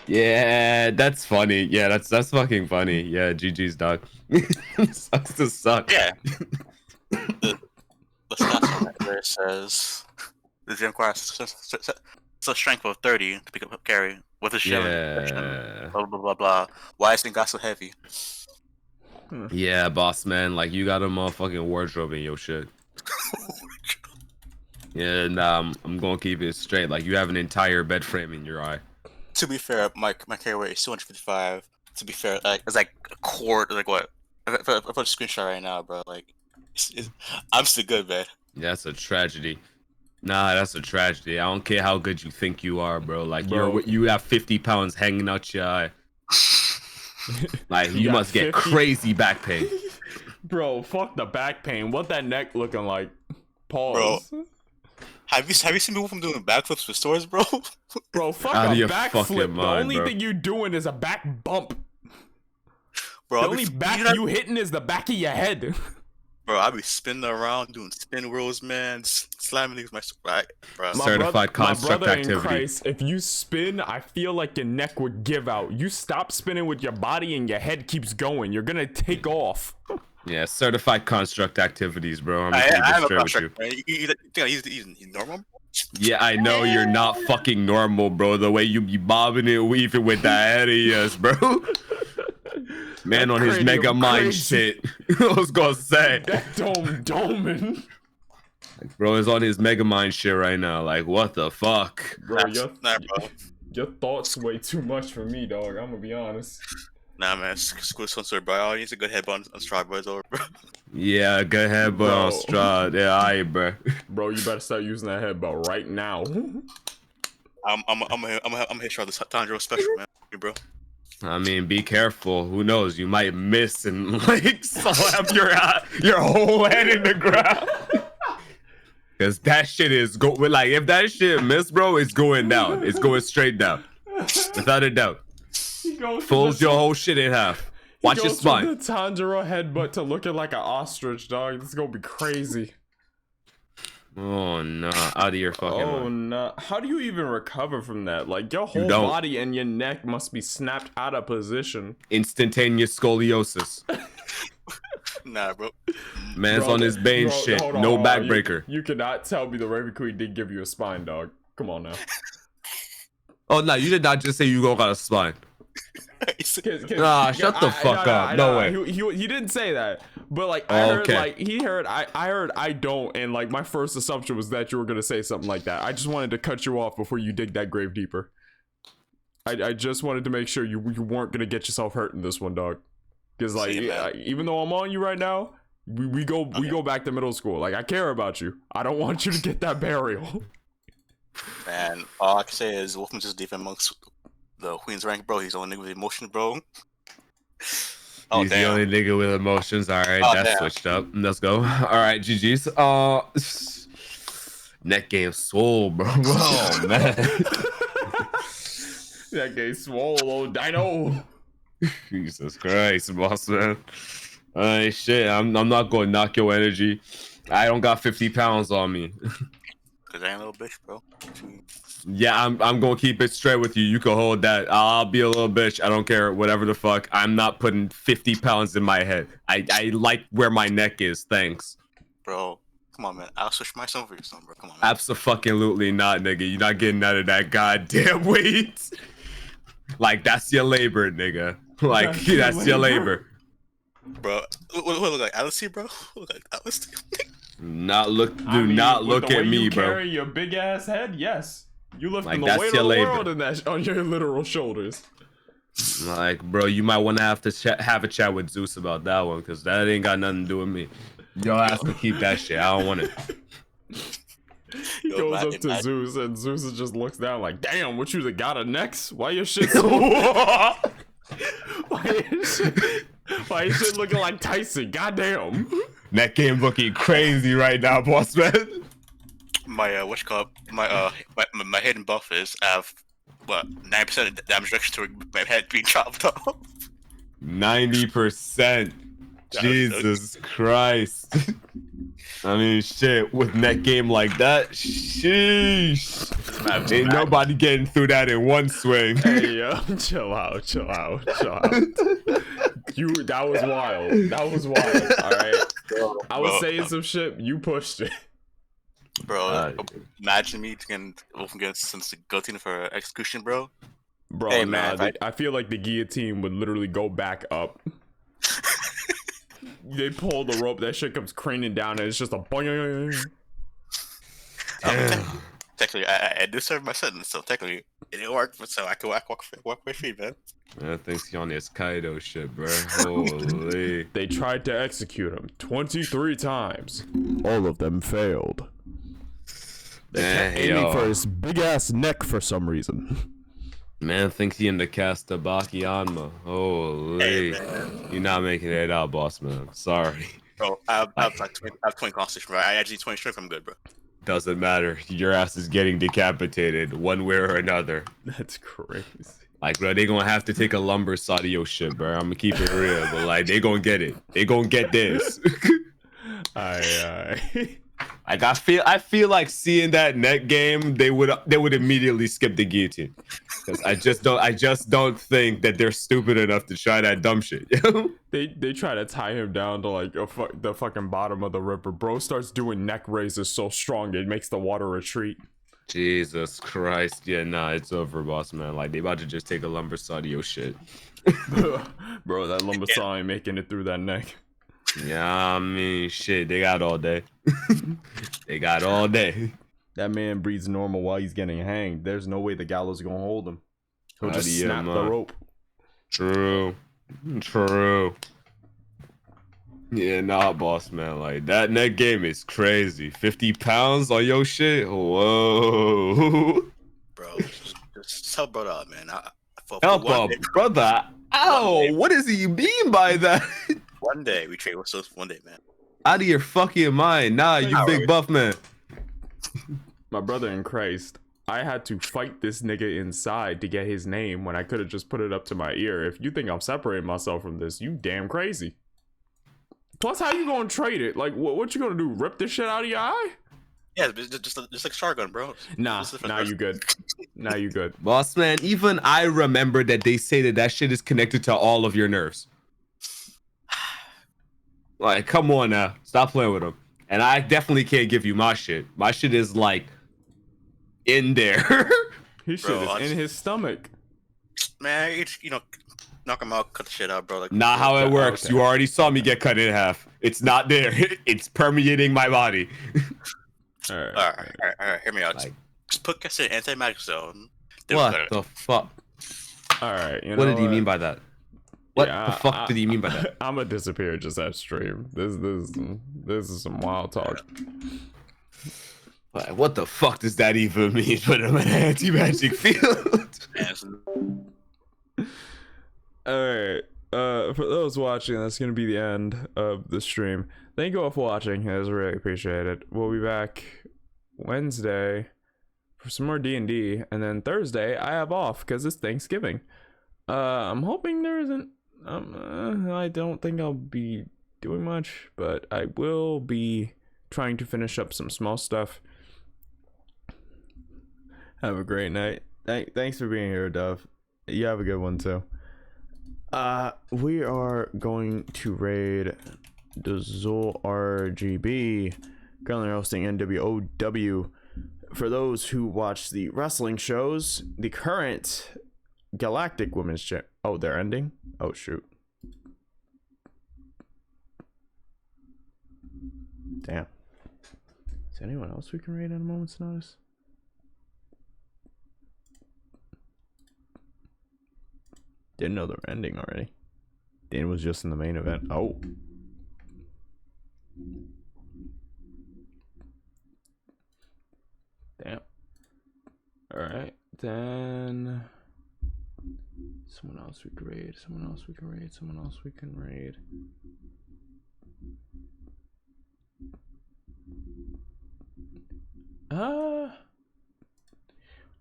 Yeah, that's funny. Yeah, that's fucking funny. Yeah, GG's dog. Sucks to suck. Yeah. the stats on that where it says the gym requires a strength of 30 to pick up carry with a shell. Yeah. Blah blah blah blah. Why is it got so heavy? Yeah, boss man, like you got a motherfucking wardrobe in your shit. Yeah, nah, I'm gonna keep it straight. Like you have an entire bed frame in your eye. To be fair, my carry weight is 255. To be fair, like it's like a quart. Like what? I put a screenshot right now, bro. Like, I'm still good, man. That's a tragedy. Nah, that's a tragedy. I don't care how good you think you are, bro. Like Bro. you have 50 pounds hanging out your eye. Like you got must get 50? crazy back pain. Bro, fuck the back pain. What that neck looking like? Pause. Have you seen people from doing backflips with swords, bro? Bro, fuck Out of a your back fucking flip. The mind, only bro. thing you doing is a back bump. Bro, The only back you hitting is the back of your head. Bro, I be spinning around doing spin whirls, man. Slamming these my right, bro. Certified construct my brother activity. In Christ, if you spin, I feel like your neck would give out. You stop spinning with your body and your head keeps going. You're gonna take off. Yeah, certified construct activities, bro. I'm I gonna keep have it a straight with you. construct, man. You think he's normal? Yeah, I know you're not fucking normal, bro. The way you be bobbing and weaving with that head of yours, bro. Man on his cranium mega mind crazy. shit. I was gonna say. That doming. Bro is on his mega mind shit right now. Like, what the fuck? Bro, Nah, bro. your thoughts way too much for me, dog. I'm gonna be honest. Nah, man. Screw Sunset, bro. All needs a good headbutt on Strahd, bro. It's over, bro. Yeah, good head, but on Bro. Strahd. Yeah, alright, bro. Bro, you better start using that headbutt right now. I'm gonna hit Strahd this Tanjiro special, man. Bro. I mean, be careful. Who knows? You might miss and like slam your whole head in the ground. Cause that shit is like if that shit miss, bro, it's going down. It's going straight down, without a doubt. Folds your whole shit in half. Watch your spine. From the Tanjiro headbutt to looking like an ostrich, dog. This is gonna be crazy. Oh no, out of your fucking Oh mind. no! How do you even recover from that? Like your whole don't. body and your neck must be snapped out of position. Instantaneous scoliosis. Nah, bro. Man's Bro, on his Bane bro, shit. hold on, No hold on. backbreaker. You cannot tell me the Raven Queen didn't give you a spine, dog. Come on now. Oh no, you did not just say you got a spine. Nah, shut the fuck up. No way. He didn't say that. But like I heard, Okay. like he heard, I heard I don't, and like my first assumption was that you were gonna say something like that. I just wanted to cut you off before you dig that grave deeper. I just wanted to make sure you weren't gonna get yourself hurt in this one, dog. Because like See, man. even though I'm on you right now, we go back to middle school. Like I care about you. I don't want you to get that burial. Man, all I can say is Wolfman's just deep amongst the Queen's rank, bro. He's the only nigga with emotion, bro. Oh, He's the damn. only nigga with emotions. All right, Oh, that's damn. switched up. Let's go. All right, GG's. Net game swole, bro. Oh man. That game swole, old dino. Jesus Christ, boss man. Alright, shit. I'm not gonna knock your energy. I don't got 50 pounds on me. Cause I ain't a little bitch, bro. Yeah, I'm gonna keep it straight with you. You can hold that. I'll be a little bitch. I don't care. Whatever the fuck. I'm not putting 50 pounds in my head. I like where my neck is. Thanks. Bro, come on, man. I'll switch my son for your son, bro. Come on, man. Absolutely not, nigga. You're not getting out of that goddamn weight. Like, that's your labor, nigga. Like, that's your labor. Bro, what look like Alice, bro? Look like Alice. Not look. Do not look at me, bro. Carry your big ass head, yes. You lifting Like, the that's weight your of the labor. world in that on your literal shoulders. Like, bro, you might want to have a chat with Zeus about that one, because that ain't got nothing to do with me. Y'all have to keep that shit. I don't want it. He Yo, goes man, up to man. Zeus, and Zeus just looks down like, "Damn, what you the god of necks? Why your shit so? Why your shit looking like Tyson? Goddamn." That game looking crazy right now, boss man. My my hidden buff is I have what 9% damage reduction to my head being chopped off. 90%. Jesus Christ. I mean, shit, with net game like that, sheesh. Ain't nobody getting through that in one swing. Hey, yo, chill out. That was wild. That was wild. All right. I was saying some shit. You pushed it. Bro, imagine me getting some guillotine for execution, bro. Bro, Hey, nah, man, I feel like the guillotine would literally go back up. They pull the rope, that shit comes craning down, and it's just a boing. Technically, I do serve my sentence, so technically it didn't work, but so I can walk away free, man. I think he on this Kaido shit, bro. Holy. They tried to execute him 23 times. All of them failed. They kept aiming for his big ass neck for some reason. Man thinks he in the cast of Bakianma. Holy. Hey, You're not making it out, boss man. I'm sorry. Bro, I have like 20 constitution, bro. I actually 20 strength. I'm good, bro. Doesn't matter. Your ass is getting decapitated one way or another. That's crazy. Like, bro, they gonna have to take a lumber saw to your shit, bro. I'm gonna keep it real, but like, they gonna get it. They gonna get this. Aye. Like, I feel like seeing that net game, they would immediately skip the guillotine, because I just don't think that they're stupid enough to try that dumb shit. They try to tie him down to like the fucking bottom of the river. Bro starts doing neck raises so strong it makes the water retreat. Jesus Christ, yeah, nah, it's over, boss man. Like, they about to just take a lumber saw to your shit. Bro, that lumber saw ain't making it through that neck. Yeah, I mean, shit, they got all day. They got all day. That man breathes normal while he's getting hanged. There's no way the gallows gonna hold him. He'll just snap the rope. True. Yeah, nah, boss man. Like, that net game is crazy. 50 pounds on your shit? Whoa. Bro, just help brother out, man. Help a brother? Ow, what does he mean by that? One day we trade with us. One day, man. Out of your fucking mind. Nah, you big buff man. My brother in Christ, I had to fight this nigga inside to get his name when I could have just put it up to my ear. If you think I'm separating myself from this, you damn crazy. Plus, how you gonna trade it? Like, what you gonna do? Rip this shit out of your eye? Yeah, just like shotgun, bro. Nah, you good. Nah, you good. Boss man, even I remember that they say that shit is connected to all of your nerves. Like, come on now. Stop playing with them. And I definitely can't give you my shit. My shit is, like, in there. His shit is in his stomach. Man, knock him out, cut the shit out, bro. Like, Not how it works. Okay. You already saw me get cut in half. It's not there. It's permeating my body. All right. All right. Hear me out. Like, Just put us in anti-magic zone. what the fuck? All right. What did he mean by that? What Yeah, the fuck did he mean by that? I'm gonna disappear just that stream. This is some wild talk. Like, what the fuck does that even mean? But I'm an anti-magic field. Alright. For those watching, that's gonna be the end of the stream. Thank you all for watching. It was really appreciated. We'll be back Wednesday for some more D&D, and then Thursday I have off because it's Thanksgiving. I'm hoping there isn't. I don't think I'll be doing much, but I will be trying to finish up some small stuff. Have a great night. Thanks for being here, Dove. You have a good one too. We are going to raid the Zol RGB, currently hosting NWOW. For those who watch the wrestling shows, the current Galactic Women's Champ. Oh, they're ending? Oh, shoot. Damn. Is anyone else we can raid at a moment's notice? Didn't know they were ending already. Dan was just in the main event. Oh. Damn. Alright, then someone else we can raid, someone else we can raid, someone else we can raid.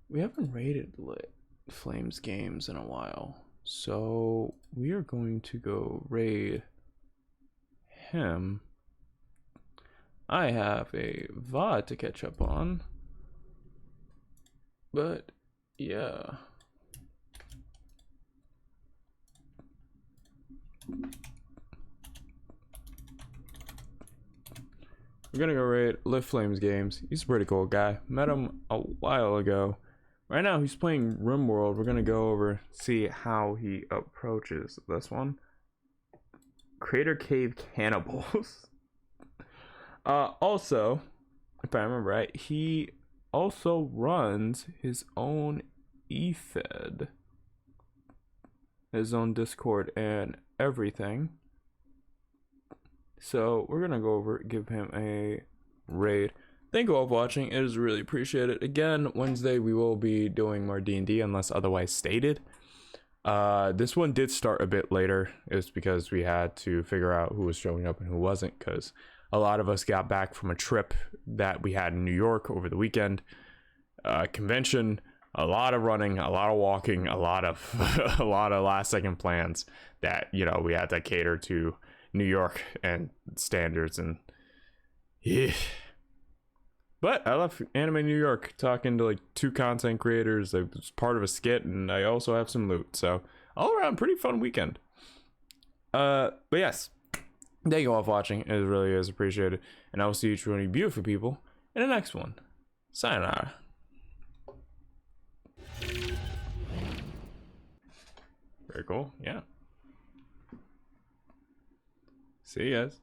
We haven't raided Lit Flames games in a while, so we are going to go raid him. I have a VOD to catch up on, but yeah. We're gonna go raid Lift Flames games. He's a pretty cool guy. Met him a while ago. Right now he's playing RimWorld. We're gonna go over, see how he approaches this one. Crater Cave Cannibals. Also, if I remember right, he also runs his own eFed, his own Discord and everything. So we're gonna go over, give him a raid. Thank you all for watching. It is really appreciated. Again, Wednesday we will be doing more D&D unless otherwise stated. This one did start a bit later. It's because we had to figure out who was showing up and who wasn't, because a lot of us got back from a trip that we had in New York over the weekend. Convention, a lot of running, a lot of walking, a lot of a lot of last second plans that, you know, we had to cater to New York and standards, and yeah. But I left Anime New York talking to like 2 content creators. I was part of a skit, and I also have some loot. So all around pretty fun weekend. But yes, thank you all for watching. It really is appreciated, and I will see each one of you beautiful people in the next one. Sayonara. Very cool. Yeah. See you guys.